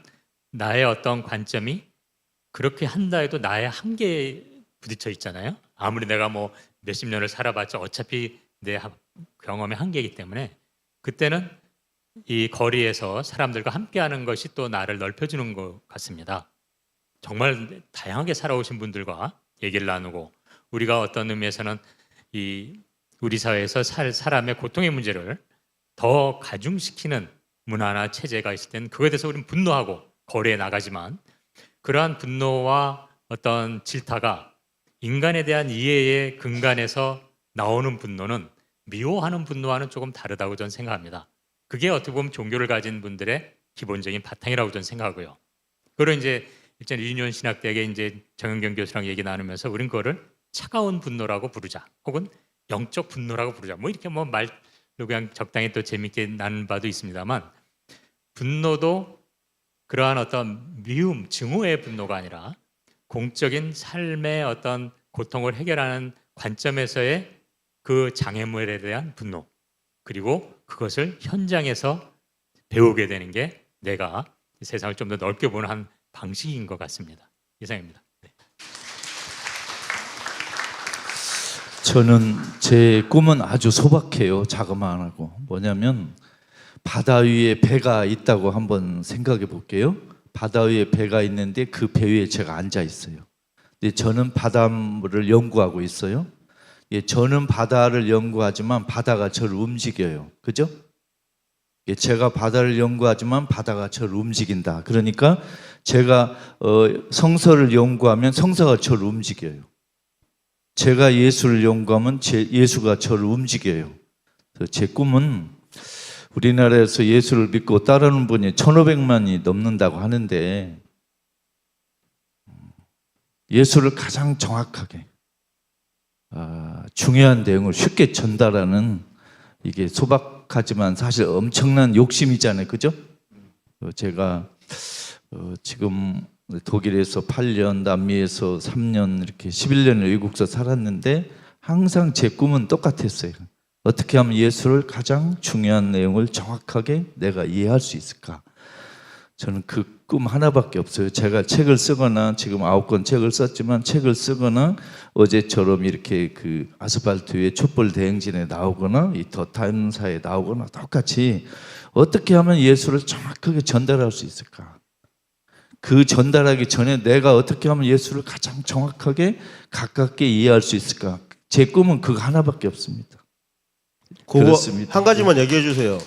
나의 어떤 관점이 그렇게 한다 해도 나의 한계에 부딪혀 있잖아요. 아무리 내가 몇십 년을 살아봤자 어차피 내 경험의 한계이기 때문에 그때는 이 거리에서 사람들과 함께하는 것이 또 나를 넓혀주는 것 같습니다. 정말 다양하게 살아오신 분들과 얘기를 나누고 우리가 어떤 의미에서는 이 우리 사회에서 사람의 고통의 문제를 더 가중시키는 문화나 체제가 있을 때는 그거에 대해서 우리는 분노하고 거리에 나가지만 그러한 분노와 어떤 질타가 인간에 대한 이해의 근간에서 나오는 분노는 미워하는 분노와는 조금 다르다고 저는 생각합니다. 그게 어떻게 보면 종교를 가진 분들의 기본적인 바탕이라고 저는 생각하고요. 그걸 이제 일전 유니온 신학대학의 이제 정현경 교수랑 얘기 나누면서 우린 그거를 차가운 분노라고 부르자, 혹은 영적 분노라고 부르자. 뭐 이렇게 뭐 말로 그냥 적당히 또 재밌게 나눈 바도 있습니다만, 분노도 그러한 어떤 미움, 증오의 분노가 아니라 공적인 삶의 어떤 고통을 해결하는 관점에서의 그 장애물에 대한 분노, 그리고 그것을 현장에서 배우게 되는 게 내가 세상을 좀 더 넓게 보는 한 방식인 것 같습니다. 이상입니다. 네. 저는 제 꿈은 아주 소박해요. 자그마하고. 뭐냐면 바다 위에 배가 있다고 한번 생각해 볼게요. 바다 위에 배가 있는데 그 배 위에 제가 앉아 있어요. 근데 저는 바닷물을 연구하고 있어요. 예, 저는 바다를 연구하지만 바다가 저를 움직여요. 그죠? 예, 제가 바다를 연구하지만 바다가 저를 움직인다. 그러니까 제가 성서를 연구하면 성서가 저를 움직여요. 제가 예수를 연구하면 예수가 저를 움직여요. 그래서 제 꿈은 우리나라에서 예수를 믿고 따르는 분이 1,500만이 넘는다고 하는데 예수를 가장 정확하게 중요한 내용을 쉽게 전달하는, 이게 소박하지만 사실 엄청난 욕심이잖아요. 그죠? 제가 지금 독일에서 8년, 남미에서 3년, 이렇게 11년을 외국서 살았는데 항상 제 꿈은 똑같았어요. 어떻게 하면 예수를 가장 중요한 내용을 정확하게 내가 이해할 수 있을까? 저는 그 꿈 하나밖에 없어요. 제가 책을 쓰거나, 지금 9권 책을 썼지만 책을 쓰거나, 어제처럼 이렇게 그 아스팔트 위에 촛불 대행진에 나오거나, 이 더 타임사에 나오거나 똑같이 어떻게 하면 예수를 정확하게 전달할 수 있을까? 그 전달하기 전에 내가 어떻게 하면 예수를 가장 정확하게 가깝게 이해할 수 있을까? 제 꿈은 그거 하나밖에 없습니다. 그렇습니다. 한 가지만 얘기해 주세요.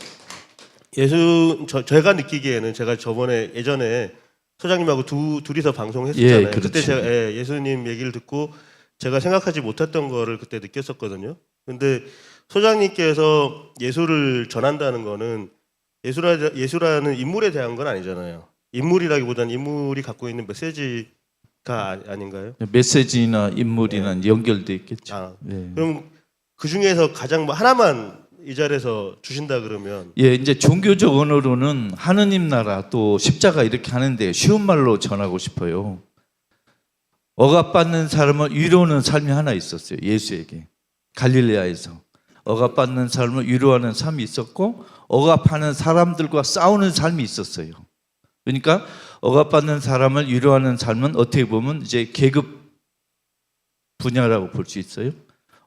제가 느끼기에는, 제가 저번에 예전에 소장님하고 둘이서 방송했었잖아요. 예, 그렇죠. 그때 제가 예수님 얘기를 듣고 제가 생각하지 못했던 거를 그때 느꼈었거든요. 근데 소장님께서 예수를 전한다는 거는 예수라는 인물에 대한 건 아니잖아요. 인물이라기보다는 인물이 갖고 있는 메시지가 아닌가요? 메시지나 인물이나 연결돼 있겠죠. 예. 그럼 그 중에서 가장 뭐 하나만 이 자리에서 주신다 그러면, 예, 이제 종교적 언어로는 하느님 나라 또 십자가 이렇게 하는데 쉬운 말로 전하고 싶어요. 억압받는 사람을 위로하는 삶이 하나 있었어요. 예수에게. 갈릴레아에서 억압받는 사람을 위로하는 삶이 있었고, 억압하는 사람들과 싸우는 삶이 있었어요. 그러니까 억압받는 사람을 위로하는 삶은 어떻게 보면 이제 계급 분야라고 볼 수 있어요.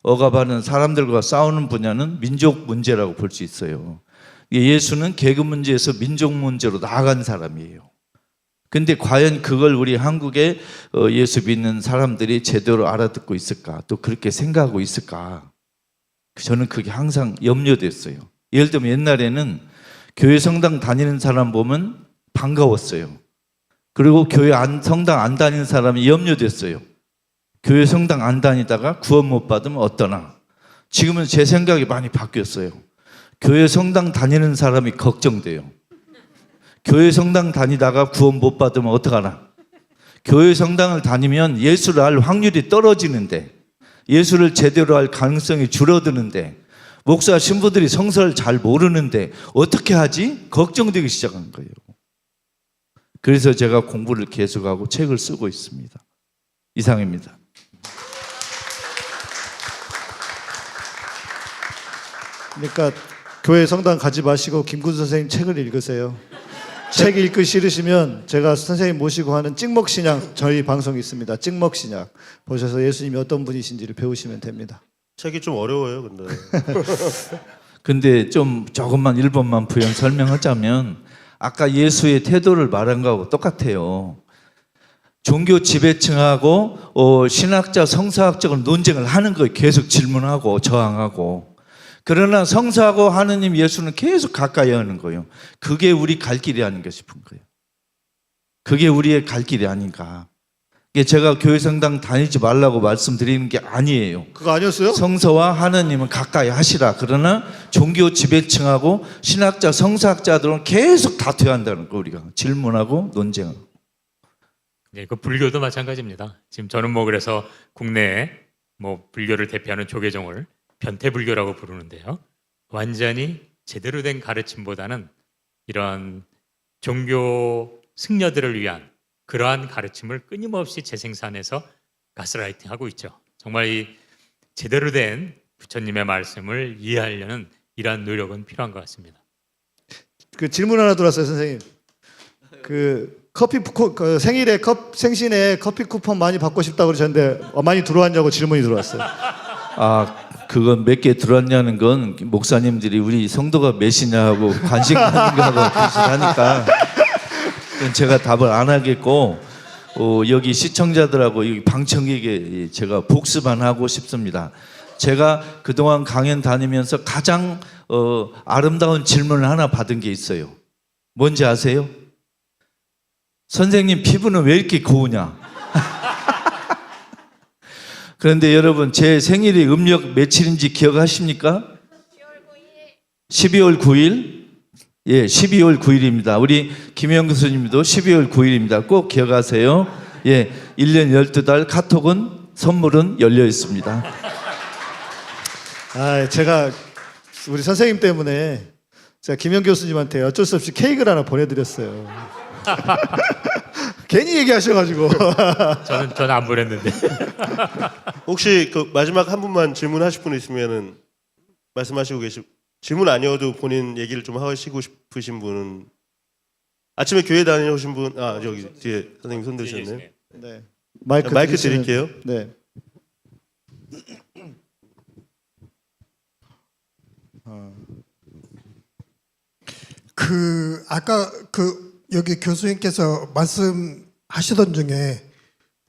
억압하는 사람들과 싸우는 분야는 민족 문제라고 볼 수 있어요. 예수는 계급 문제에서 민족 문제로 나아간 사람이에요. 근데 과연 그걸 우리 한국의 예수 믿는 사람들이 제대로 알아듣고 있을까? 또 그렇게 생각하고 있을까? 저는 그게 항상 염려됐어요. 예를 들면 옛날에는 교회 성당 다니는 사람 보면 반가웠어요. 그리고 교회 성당 안 다니는 사람이 염려됐어요. 교회 성당 안 다니다가 구원 못 받으면 어떠나. 지금은 제 생각이 많이 바뀌었어요. 교회 성당 다니는 사람이 걱정돼요. 교회 성당 다니다가 구원 못 받으면 어떡하나. 교회 성당을 다니면 예수를 알 확률이 떨어지는데, 예수를 제대로 할 가능성이 줄어드는데, 목사 신부들이 성서를 잘 모르는데 어떻게 하지? 걱정되기 시작한 거예요. 그래서 제가 공부를 계속하고 책을 쓰고 있습니다. 이상입니다. 그러니까 교회 성당 가지 마시고 김군 선생님 책을 읽으세요. 책 읽기 싫으시면 제가 선생님 모시고 하는 찍먹신약, 저희 방송이 있습니다. 찍먹신약 보셔서 예수님이 어떤 분이신지를 배우시면 됩니다. 책이 좀 어려워요, 근데. 근데 좀 조금만 1번만 부연 설명하자면 아까 예수의 태도를 말한 거하고 똑같아요. 종교 지배층하고 신학자 성서학적으로 논쟁을 하는 거예요. 계속 질문하고 저항하고. 그러나 성서하고 하느님 예수는 계속 가까이 하는 거예요. 그게 우리 갈 길이 아닌가 싶은 거예요. 그게 우리의 갈 길이 아닌가. 이게 제가 교회 성당 다니지 말라고 말씀드리는 게 아니에요. 그거 아니었어요? 성서와 하느님은 가까이 하시라. 그러나 종교 지배층하고 신학자 성서학자들은 계속 다투어야 한다는 거. 우리가 질문하고 논쟁하고. 네, 그 불교도 마찬가지입니다. 지금 저는 뭐 그래서 국내에 뭐 불교를 대표하는 조계종을 변태불교라고 부르는데요. 완전히 제대로 된 가르침보다는 이런 종교 승려들을 위한 그러한 가르침을 끊임없이 재생산해서 가스라이팅하고 있죠. 정말 이 제대로 된 부처님의 말씀을 이해하려는 이러한 노력은 필요한 것 같습니다. 그 질문 하나 들어왔어요, 선생님. 그 생일에 생신에 커피 쿠폰 많이 받고 싶다고 그러셨는데 많이 들어왔냐고 질문이 들어왔어요. 그건 몇 개 들어왔냐는 건 목사님들이 우리 성도가 몇이냐 하고 관심 갖는 거하고 비슷하니까 그건 제가 답을 안 하겠고 여기 시청자들하고 여기 방청객에 제가 복습만 하고 싶습니다. 제가 그동안 강연 다니면서 가장 아름다운 질문을 하나 받은 게 있어요. 뭔지 아세요? 선생님 피부는 왜 이렇게 고우냐? 그런데 여러분 제 생일이 음력 며칠인지 기억하십니까? 12월 9일. 예, 12월 9일입니다. 우리 김영 교수님도 12월 9일입니다. 꼭 기억하세요. 예, 1년 12달 카톡은 선물은 열려 있습니다. 제가 우리 선생님 때문에 제가 김영 교수님한테 어쩔 수 없이 케이크를 하나 보내드렸어요. 괜히 얘기하셔가지고. 저는 안 보냈는데. 혹시 그 마지막 한 분만 질문하실 분 있으면은 말씀하시고 질문 아니어도 본인 얘기를 좀 하시고 싶으신 분은 아침에 교회 다녀오신 분 여기 뒤에 선생님 손 드셨네요. 네. 마이크 드릴게요. 네. 아까 여기 교수님께서 말씀하시던 중에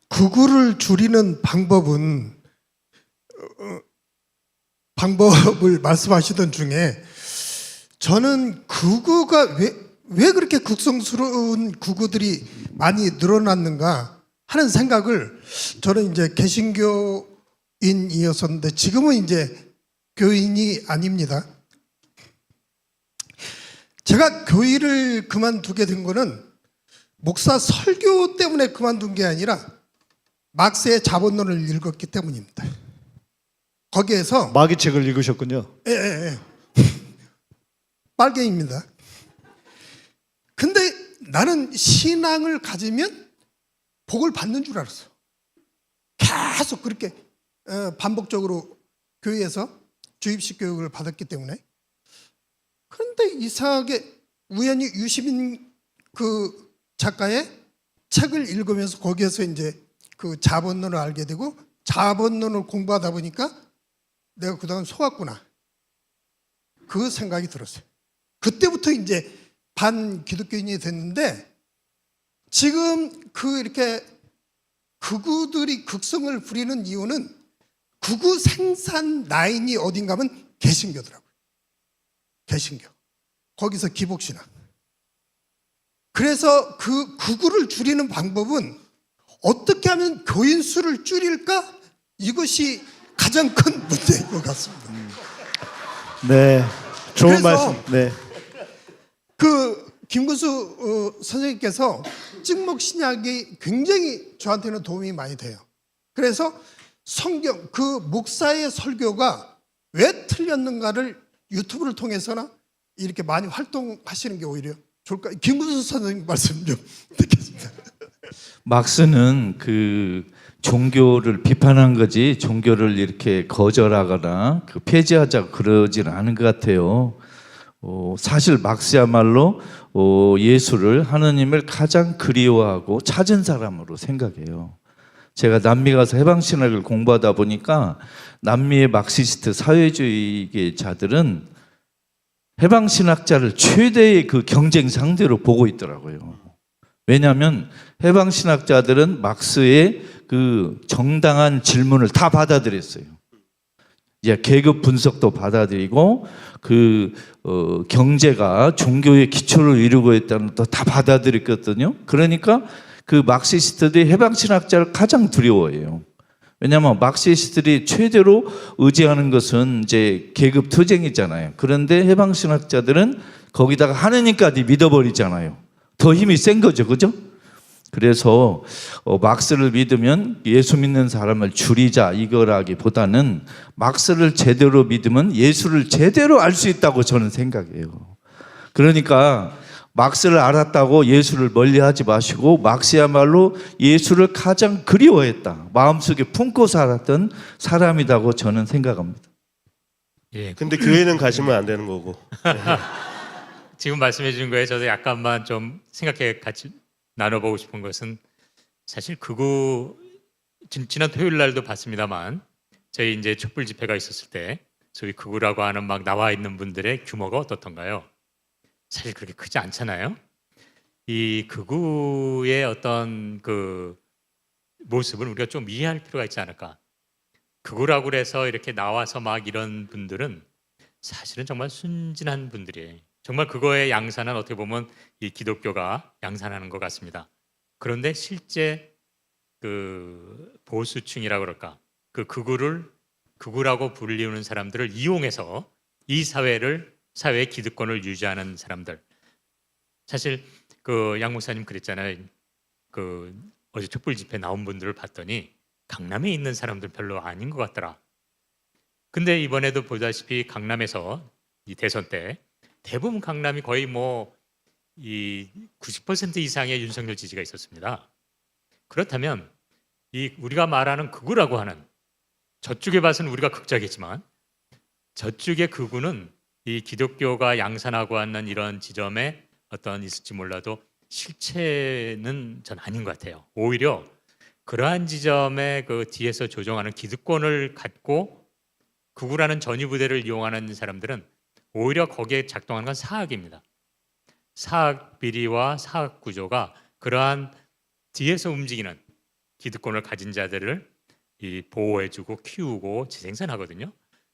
구구를 줄이는 방법을 말씀하시던 중에 저는 구구가 왜 그렇게 극성스러운 구구들이 많이 늘어났는가 하는 생각을 저는 이제 개신교인이었었는데 지금은 이제 교인이 아닙니다. 제가 교회를 그만두게 된 거는 목사 설교 때문에 그만둔 게 아니라 막스의 자본론을 읽었기 때문입니다. 거기에서 마귀책을 읽으셨군요. 예. 빨갱입니다. 근데 나는 신앙을 가지면 복을 받는 줄 알았어. 계속 그렇게 반복적으로 교회에서 주입식 교육을 받았기 때문에. 그런데 이상하게 우연히 유시민 그 작가의 책을 읽으면서 거기에서 이제 그 자본론을 알게 되고 자본론을 공부하다 보니까 내가 그동안 속았구나. 그 생각이 들었어요. 그때부터 이제 반기독교인이 됐는데 지금 이렇게 극우들이 극성을 부리는 이유는 극우 생산 라인이 어딘가 하면 개신교더라고요. 개신교. 거기서 기복신앙. 그래서 그 극우를 줄이는 방법은 어떻게 하면 교인 수를 줄일까? 이것이 가장 큰 문제인 것 같습니다. 네, 좋은 그래서 말씀. 네, 김구수 선생님께서 찍먹 신약이 굉장히 저한테는 도움이 많이 돼요. 그래서 성경 목사의 설교가 왜 틀렸는가를 유튜브를 통해서나 이렇게 많이 활동하시는 게 오히려 좋을까요? 김구수 선생님 말씀 좀 듣겠습니다. 막스는 그 종교를 비판한 거지 종교를 이렇게 거절하거나 폐지하자고 그러지는 않은 것 같아요. 사실 막스야말로 예수를 하느님을 가장 그리워하고 찾은 사람으로 생각해요. 제가 남미 가서 해방신학을 공부하다 보니까 남미의 막시스트 사회주의자들은 해방신학자를 최대의 그 경쟁 상대로 보고 있더라고요. 왜냐하면 해방신학자들은 막스의 그 정당한 질문을 다 받아들였어요. 이제 계급 분석도 받아들이고 경제가 종교의 기초를 이루고 있다는 것도 다 받아들였거든요. 그러니까 그 막시스트들이 해방신학자를 가장 두려워해요. 왜냐하면 막시스트들이 최대로 의지하는 것은 이제 계급 투쟁이잖아요. 그런데 해방신학자들은 거기다가 하느님까지 믿어버리잖아요. 더 힘이 센 거죠, 그죠? 그래서 막스를 믿으면 예수 믿는 사람을 줄이자 이거라기보다는 막스를 제대로 믿으면 예수를 제대로 알 수 있다고 저는 생각해요. 그러니까 막스를 알았다고 예수를 멀리하지 마시고 막스야말로 예수를 가장 그리워했다. 마음속에 품고 살았던 사람이라고 저는 생각합니다. 예, 근데 교회는 가시면 안 되는 거고. 지금 말씀해 주신 거에 저도 약간만 좀 생각해 같이 나눠보고 싶은 것은 사실 지난 토요일 날도 봤습니다만 저희 이제 촛불 집회가 있었을 때 소위 극우라고 하는 막 나와 있는 분들의 규모가 어떻던가요? 사실 그렇게 크지 않잖아요. 이 극우의 어떤 그 모습을 우리가 좀 이해할 필요가 있지 않을까? 극우라고 그래서 이렇게 나와서 막 이런 분들은 사실은 정말 순진한 분들이에요. 정말 그거에 양산은 어떻게 보면 이 기독교가 양산하는 것 같습니다. 그런데 실제 그 보수층이라고 그럴까? 그 극우라고 불리우는 사람들을 이용해서 이 사회의 기득권을 유지하는 사람들. 사실 그 양 목사님 그랬잖아요. 그 어제 촛불 집회 나온 분들을 봤더니 강남에 있는 사람들 별로 아닌 것 같더라. 근데 이번에도 보다시피 강남에서 이 대선 때 대부분 강남이 거의 뭐 이 90% 이상의 윤석열 지지가 있었습니다. 그렇다면 이 우리가 말하는 극우라고 하는 저쪽에 봐서는 우리가 극적이지만 저쪽의 극우는 이 기독교가 양산하고 있는 이런 지점에 어떤 있을지 몰라도 실체는 전 아닌 것 같아요. 오히려 그러한 지점에 그 뒤에서 조종하는 기득권을 갖고 극우라는 전위부대를 이용하는 사람들은 오히려 거기에 작동하는 건 사학입니다. 사학 비리와 사학 구조가 그러한 뒤에서 움직이는 기득권을 가진 자들을 이 보호해주고 키우고 재생산하거든요.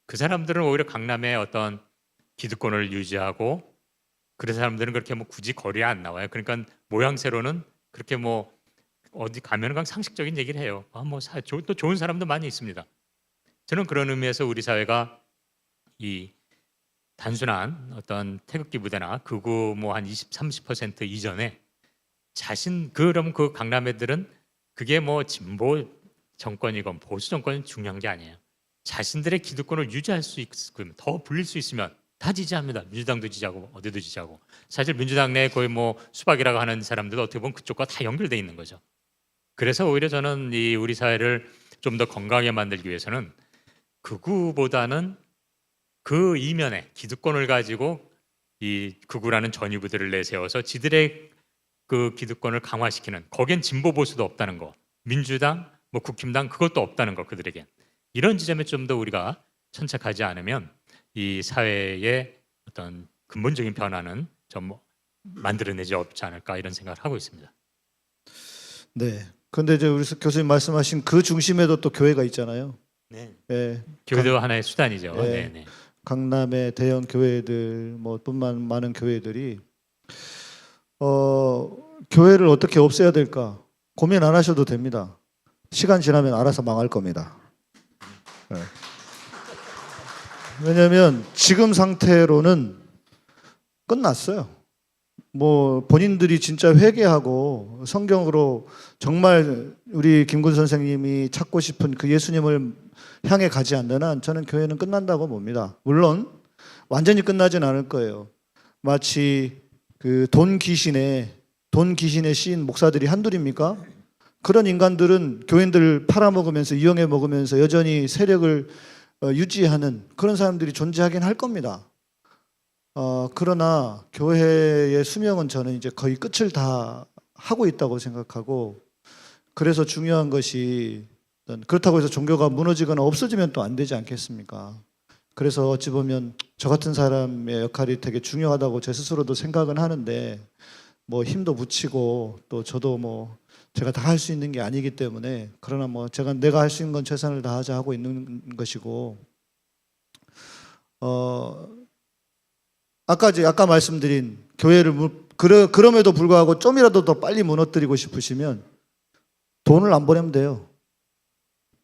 그 사람들은 오히려 강남의 어떤 기득권을 유지하고 그런 사람들은 그렇게 뭐 굳이 거리에 안 나와요. 그러니까 모양새로는 그렇게 뭐 어디 가면 그냥 상식적인 얘기를 해요. 또 좋은 사람도 많이 있습니다. 저는 그런 의미에서 우리 사회가 이 단순한 어떤 태극기 부대나 극우 뭐 한 20, 30% 이전에 그럼 그 강남 애들은 그게 뭐 진보 정권이건 보수 정권이 중요한 게 아니에요. 자신들의 기득권을 유지할 수 있으면 더 불릴 수 있으면 다 지지합니다. 민주당도 지지하고 어디도 지지하고. 사실 민주당 내에 거의 뭐 수박이라고 하는 사람들도 어떻게 보면 그쪽과 다 연결돼 있는 거죠. 그래서 오히려 저는 이 우리 사회를 좀 더 건강하게 만들기 위해서는 극우보다는 그 이면에 기득권을 가지고 이 극우라는 전위부들을 내세워서 지들의 그 기득권을 강화시키는 거긴 진보 보수도 없다는 거. 민주당, 뭐 국힘당 그것도 없다는 거 그들에게. 이런 지점에 좀 더 우리가 천착하지 않으면 이 사회의 어떤 근본적인 변화는 좀 만들어내지 없지 않을까 이런 생각을 하고 있습니다. 네. 근데 이제 우리 교수님 말씀하신 그 중심에도 또 교회가 있잖아요. 네. 예. 교회도 하나의 수단이죠. 네. 네, 네. 강남의 대형 교회들 뿐만 많은 교회들이 교회를 어떻게 없애야 될까 고민 안 하셔도 됩니다. 시간 지나면 알아서 망할 겁니다. 네. 왜냐하면 지금 상태로는 끝났어요. 뭐 본인들이 진짜 회개하고 성경으로 정말 우리 김군 선생님이 찾고 싶은 그 예수님을 향해 가지 않는 한 저는 교회는 끝난다고 봅니다. 물론 완전히 끝나진 않을 거예요. 마치 그 돈 귀신에 씌인 목사들이 한둘입니까? 그런 인간들은 교인들 팔아먹으면서 이용해 먹으면서 여전히 세력을 유지하는 그런 사람들이 존재하긴 할 겁니다. 그러나 교회의 수명은 저는 이제 거의 끝을 다 하고 있다고 생각하고 그래서 중요한 것이 그렇다고 해서 종교가 무너지거나 없어지면 또 안 되지 않겠습니까? 그래서 어찌 보면 저 같은 사람의 역할이 되게 중요하다고 제 스스로도 생각은 하는데 뭐 힘도 붙이고 또 저도 뭐 제가 다 할 수 있는 게 아니기 때문에 그러나 뭐 내가 할 수 있는 건 최선을 다하자 하고 있는 것이고 아까 말씀드린 교회를 그럼에도 불구하고 좀이라도 더 빨리 무너뜨리고 싶으시면 돈을 안 보내면 돼요.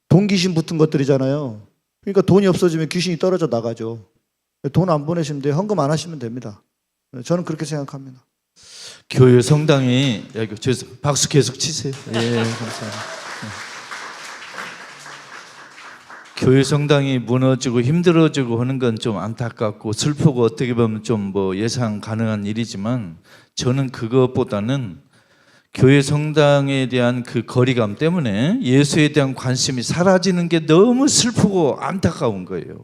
돈 귀신 붙은 것들이잖아요. 그러니까 돈이 없어지면 귀신이 떨어져 나가죠. 돈 안 보내시면 돼요. 헌금 안 하시면 됩니다. 저는 그렇게 생각합니다. 교회 성당이 박수 계속 치세요. 예, 감사합니다. 교회 성당이 무너지고 힘들어지고 하는 건 좀 안타깝고 슬프고 어떻게 보면 좀 뭐 예상 가능한 일이지만 저는 그것보다는 교회 성당에 대한 그 거리감 때문에 예수에 대한 관심이 사라지는 게 너무 슬프고 안타까운 거예요.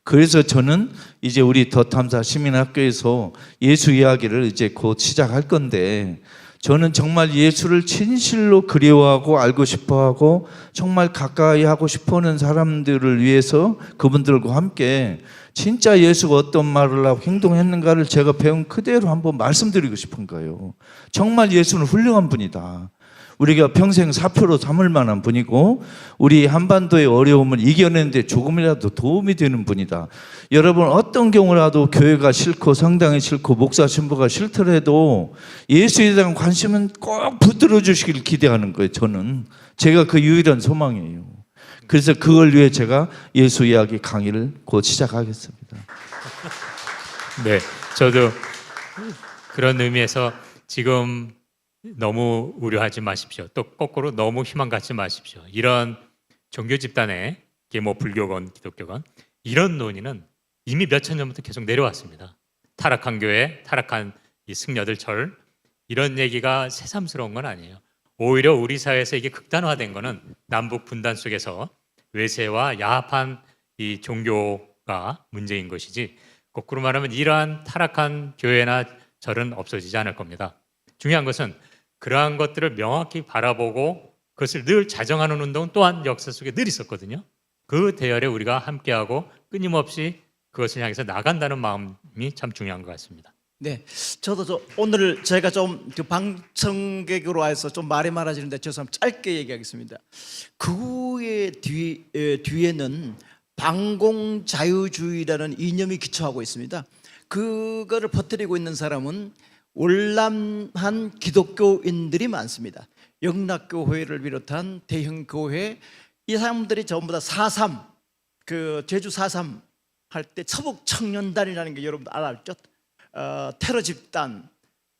그래서 저는 이제 우리 더탐사 시민학교에서 예수 이야기를 이제 곧 시작할 건데 저는 정말 예수를 진실로 그리워하고 알고 싶어하고 정말 가까이 하고 싶어하는 사람들을 위해서 그분들과 함께 진짜 예수가 어떤 말을 하고 행동했는가를 제가 배운 그대로 한번 말씀드리고 싶은 거예요. 정말 예수는 훌륭한 분이다. 우리가 평생 사표로 삼을 만한 분이고 우리 한반도의 어려움을 이겨내는데 조금이라도 도움이 되는 분이다. 여러분 어떤 경우라도 교회가 싫고 성당이 싫고 목사 신부가 싫더라도 예수에 대한 관심은 꼭 붙들어 주시길 기대하는 거예요. 저는 제가 그 유일한 소망이에요. 그래서 그걸 위해 제가 예수 이야기 강의를 곧 시작하겠습니다. 네, 저도 그런 의미에서 지금 너무 우려하지 마십시오. 또 거꾸로 너무 희망 갖지 마십시오. 이런 종교 집단에 뭐 불교건 기독교건 이런 논의는 이미 몇천 년부터 계속 내려왔습니다. 타락한 교회, 타락한 이 승려들 절 이런 얘기가 새삼스러운 건 아니에요. 오히려 우리 사회에서 이게 극단화된 거는 남북 분단 속에서 외세와 야합한 이 종교가 문제인 것이지 거꾸로 말하면 이러한 타락한 교회나 절은 없어지지 않을 겁니다. 중요한 것은 그러한 것들을 명확히 바라보고 그것을 늘 자정하는 운동은 또한 역사 속에 늘 있었거든요. 그 대열에 우리가 함께하고 끊임없이 그것을 향해서 나간다는 마음이 참 중요한 것 같습니다. 네, 저도 오늘 제가 좀 그 방청객으로 와서 좀 말이 많아지는데 죄송합니다. 짧게 얘기하겠습니다. 그의 뒤에는 방공자유주의라는 이념이 기초하고 있습니다. 그거를 퍼뜨리고 있는 사람은 월남한 기독교인들이 많습니다. 영락교회를 비롯한 대형교회 이 사람들이 전부 다 4.3 그 제주 4.3 할 때 처복청년단이라는 게 여러분 알았죠? 테러 집단.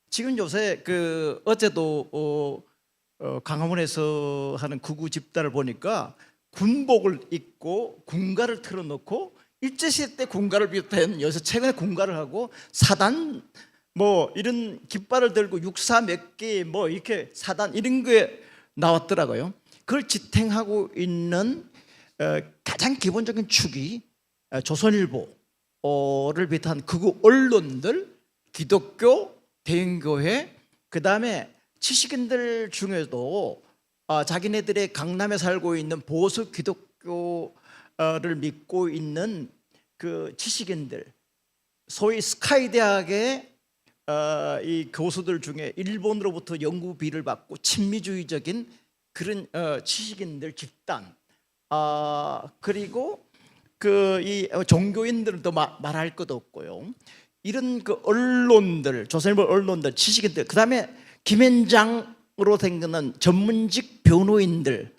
지금 요새 그 어제도 강화문에서 하는 극우 집단을 보니까 군복을 입고 군가를 틀어놓고 일제시대 때 군가를 비롯한 요새 최근에 군가를 하고 사단 뭐 이런 깃발을 들고 육사 몇 개 뭐 이렇게 사단 이런 거에 나왔더라고요. 그걸 지탱하고 있는 가장 기본적인 축이 조선일보를 비롯한 극우 언론들, 기독교, 대형교회, 그 다음에 지식인들 중에도 자기네들의 강남에 살고 있는 보수 기독교를 믿고 있는 그 지식인들, 소위 스카이 대학의 이 교수들 중에 일본으로부터 연구비를 받고 친미주의적인 그런 지식인들 집단, 그리고 그 이 종교인들은 또 말할 것도 없고요. 이런 그 언론들, 조선일보 언론들, 지식인들, 그 다음에 김현장으로 된 거는 전문직 변호인들,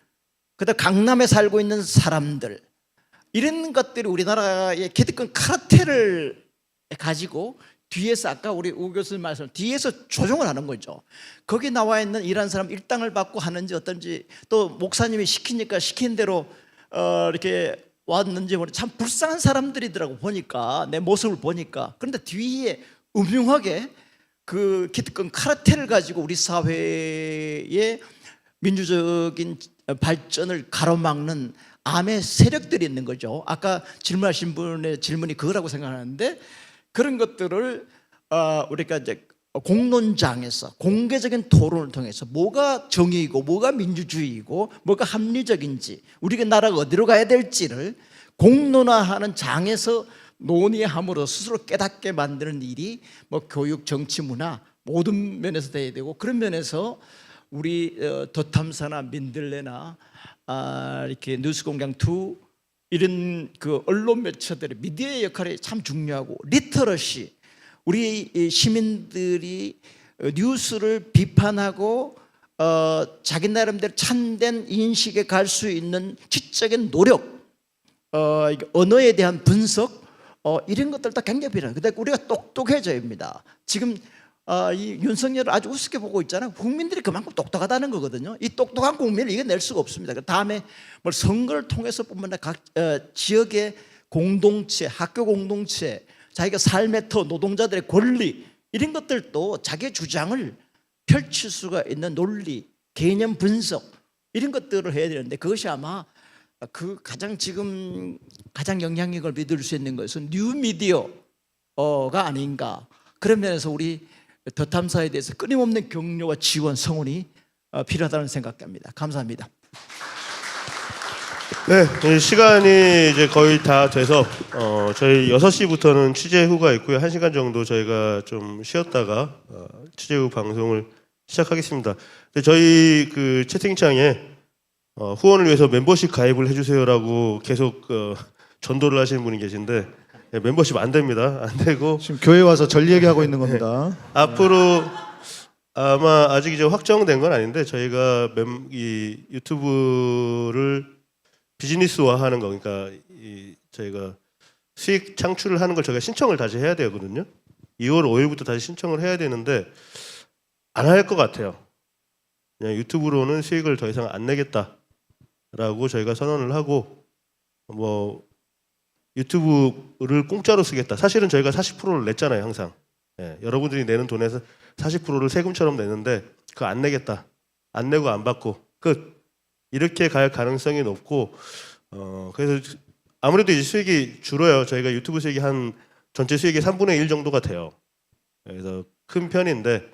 그다음 강남에 살고 있는 사람들, 이런 것들이 우리나라의 기득권 카르텔을 가지고 뒤에서 아까 우리 우 교수님 말씀 뒤에서 조종을 하는 거죠. 거기 나와 있는 이런 사람 일당을 받고 하는지 어떤지 또 목사님이 시키니까 시킨 대로 이렇게 왔는지 모르 참 불쌍한 사람들이더라고 보니까 내 모습을 보니까. 그런데 뒤에 음흉하게 그 기득권 카르텔을 가지고 우리 사회의 민주적인 발전을 가로막는 암의 세력들이 있는 거죠. 아까 질문하신 분의 질문이 그거라고 생각하는데 그런 것들을 우리가 이제 공론장에서 공개적인 토론을 통해서 뭐가 정의이고 뭐가 민주주의이고 뭐가 합리적인지 우리가 나라가 어디로 가야 될지를 공론화하는 장에서 논의함으로 스스로 깨닫게 만드는 일이 뭐 교육, 정치, 문화 모든 면에서 돼야 되고, 그런 면에서 우리 더탐사나 민들레나 이렇게 뉴스공장2 이런 그 언론 매체들의 미디어의 역할이 참 중요하고, 리터러시, 우리 이 시민들이 뉴스를 비판하고 자기 나름대로 참된 인식에 갈 수 있는 지적인 노력, 언어에 대한 분석, 이런 것들도 굉장히 필요해요. 근데 우리가 똑똑해져야 합니다. 지금 이 윤석열을 아주 우습게 보고 있잖아요. 국민들이 그만큼 똑똑하다는 거거든요. 이 똑똑한 국민을 이겨낼 수가 없습니다. 다음에 뭐 선거를 통해서뿐만 아니라 각 지역의 공동체, 학교 공동체, 자기가 삶의 터, 노동자들의 권리, 이런 것들도 자기의 주장을 펼칠 수가 있는 논리, 개념 분석, 이런 것들을 해야 되는데, 그것이 아마 그 지금 가장 영향력을 믿을 수 있는 것은 뉴미디어가 아닌가. 그런 면에서 우리 더탐사에 대해서 끊임없는 격려와 지원, 성원이 필요하다는 생각합니다. 감사합니다. 네, 시간이 이제 거의 다 돼서 저희 6시부터는 취재 후가 있고요. 1시간 정도 저희가 좀 쉬었다가 취재 후 방송을 시작하겠습니다. 저희 그 채팅창에 후원을 위해서 멤버십 가입을 해주세요라고 계속 전도를 하시는 분이 계신데, 멤버십 안 됩니다. 안 되고, 지금 교회 와서 절 얘기하고 있는 겁니다. 앞으로 아마 아직 이제 확정된 건 아닌데, 저희가 이 유튜브를 비즈니스화하는 거, 그러니까 저희가 수익 창출을 하는 걸 저희가 신청을 다시 해야 되거든요. 2월 5일부터 다시 신청을 해야 되는데 안 할 것 같아요. 그냥 유튜브로는 수익을 더 이상 안 내겠다라고 저희가 선언을 하고, 뭐 유튜브를 공짜로 쓰겠다. 사실은 저희가 40%를 냈잖아요, 항상. 여러분들이 내는 돈에서 40%를 세금처럼 내는데 그거 안 내겠다. 안 내고 안 받고 끝. 이렇게 갈 가능성이 높고, 그래서 아무래도 이제 수익이 줄어요. 저희가 유튜브 수익이 한 전체 수익의 3분의 1 정도가 돼요. 그래서 큰 편인데,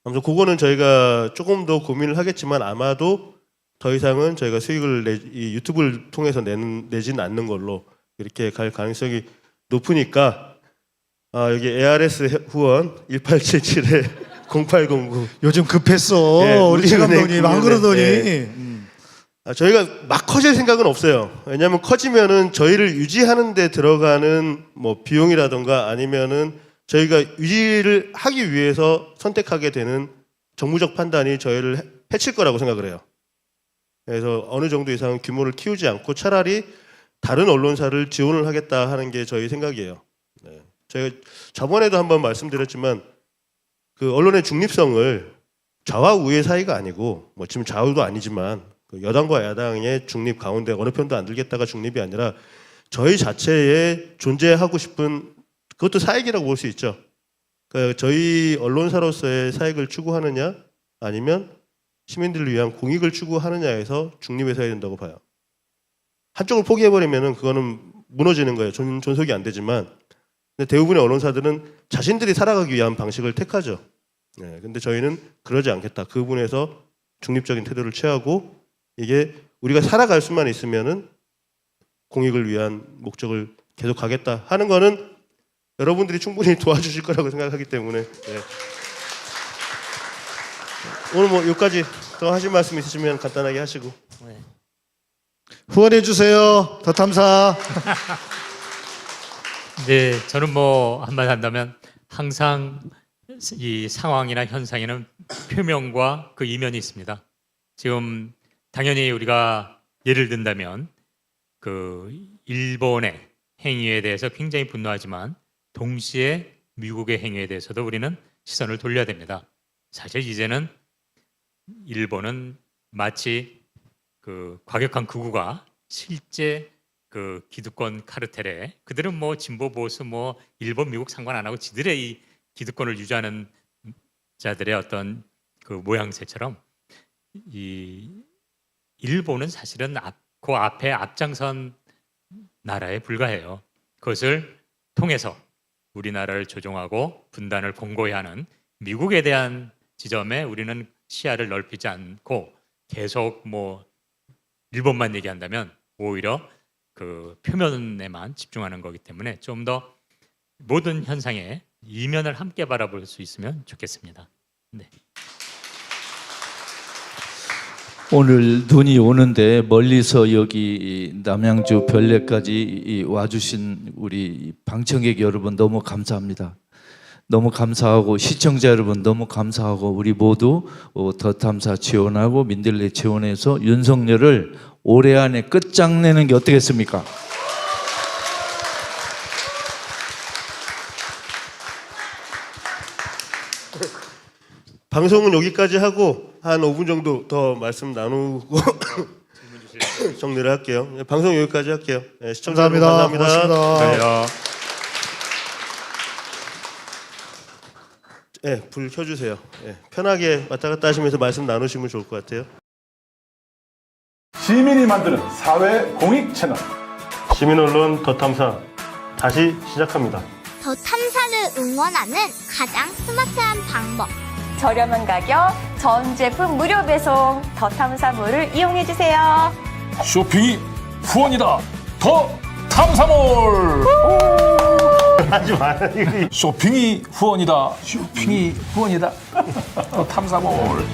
아무튼 그거는 저희가 조금 더 고민을 하겠지만, 아마도 더 이상은 저희가 수익을 이 유튜브를 통해서 내지는 않는 걸로 이렇게 갈 가능성이 높으니까, 여기 ARS 후원 1877에 0809. 요즘 급했어. 네, 우리 최 감독님 안 그러더니. 네. 저희가 막 커질 생각은 없어요. 왜냐하면 커지면은 저희를 유지하는 데 들어가는 뭐 비용이라던가, 아니면은 저희가 유지를 하기 위해서 선택하게 되는 정무적 판단이 저희를 해칠 거라고 생각을 해요. 그래서 어느 정도 이상 규모를 키우지 않고 차라리 다른 언론사를 지원을 하겠다 하는 게 저희 생각이에요. 네. 제가 저번에도 한번 말씀드렸지만, 그 언론의 중립성을 좌와 우의 사이가 아니고, 뭐 지금 좌우도 아니지만 그 여당과 야당의 중립 가운데 어느 편도 안 들겠다가 중립이 아니라, 저희 자체에 존재하고 싶은, 그것도 사익이라고 볼 수 있죠. 그러니까 저희 언론사로서의 사익을 추구하느냐, 아니면 시민들을 위한 공익을 추구하느냐에서 중립에 서야 된다고 봐요. 한쪽을 포기해버리면은 그거는 무너지는 거예요. 존속이 안 되지만, 근데 대부분의 언론사들은 자신들이 살아가기 위한 방식을 택하죠. 네, 근데 저희는 그러지 않겠다. 그 부분에서 중립적인 태도를 취하고, 이게 우리가 살아갈 수만 있으면은 공익을 위한 목적을 계속 가겠다 하는 거는 여러분들이 충분히 도와주실 거라고 생각하기 때문에, 네. 오늘 뭐 여기까지 더 하실 말씀 있으시면 간단하게 하시고. 후원해 주세요. 더탐사. 네, 저는 뭐 한마디 한다면 항상 이 상황이나 현상에는 표면과 그 이면이 있습니다. 지금 당연히 우리가 예를 든다면 그 일본의 행위에 대해서 굉장히 분노하지만, 동시에 미국의 행위에 대해서도 우리는 시선을 돌려야 됩니다. 사실 이제는 일본은 마치 그 과격한 극우가 실제 그 기득권 카르텔에, 그들은 뭐 진보 보수 뭐 일본 미국 상관 안 하고 지들의 이 기득권을 유지하는 자들의 어떤 그 모양새처럼, 이 일본은 사실은 그 앞에 앞장선 나라에 불과해요. 그것을 통해서 우리나라를 조종하고 분단을 공고히 하는 미국에 대한 지점에 우리는 시야를 넓히지 않고 계속 뭐 일본만 얘기한다면 오히려 그 표면에만 집중하는 거기 때문에 좀 더 모든 현상의 이면을 함께 바라볼 수 있으면 좋겠습니다. 네. 오늘 눈이 오는데 멀리서 여기 남양주 별내까지 와주신 우리 방청객 여러분 너무 감사합니다. 너무 감사하고 시청자 여러분 너무 감사하고 우리 모두 더 탐사 지원하고 민들레 지원해서 윤석열을 올해 안에 끝장내는 게 어떻겠습니까? 방송은 여기까지 하고 한 5분 정도 더 말씀 나누고 정리를 할게요. 방송 여기까지 할게요. 네, 시청자 여러분 감사합니다. 감사합니다. 고맙습니다. 네, 불 켜주세요. 네, 편하게 왔다 갔다 하시면서 말씀 나누시면 좋을 것 같아요. 시민이 만드는 사회 공익 채널 시민 언론 더 탐사 다시 시작합니다. 더 탐사를 응원하는 가장 스마트한 방법. 저렴한 가격, 전 제품 무료 배송, 더 탐사몰을 이용해 주세요. 쇼핑이 후원이다 더 탐사몰 하지 마요. 쇼핑이 후원이다 더 탐사몰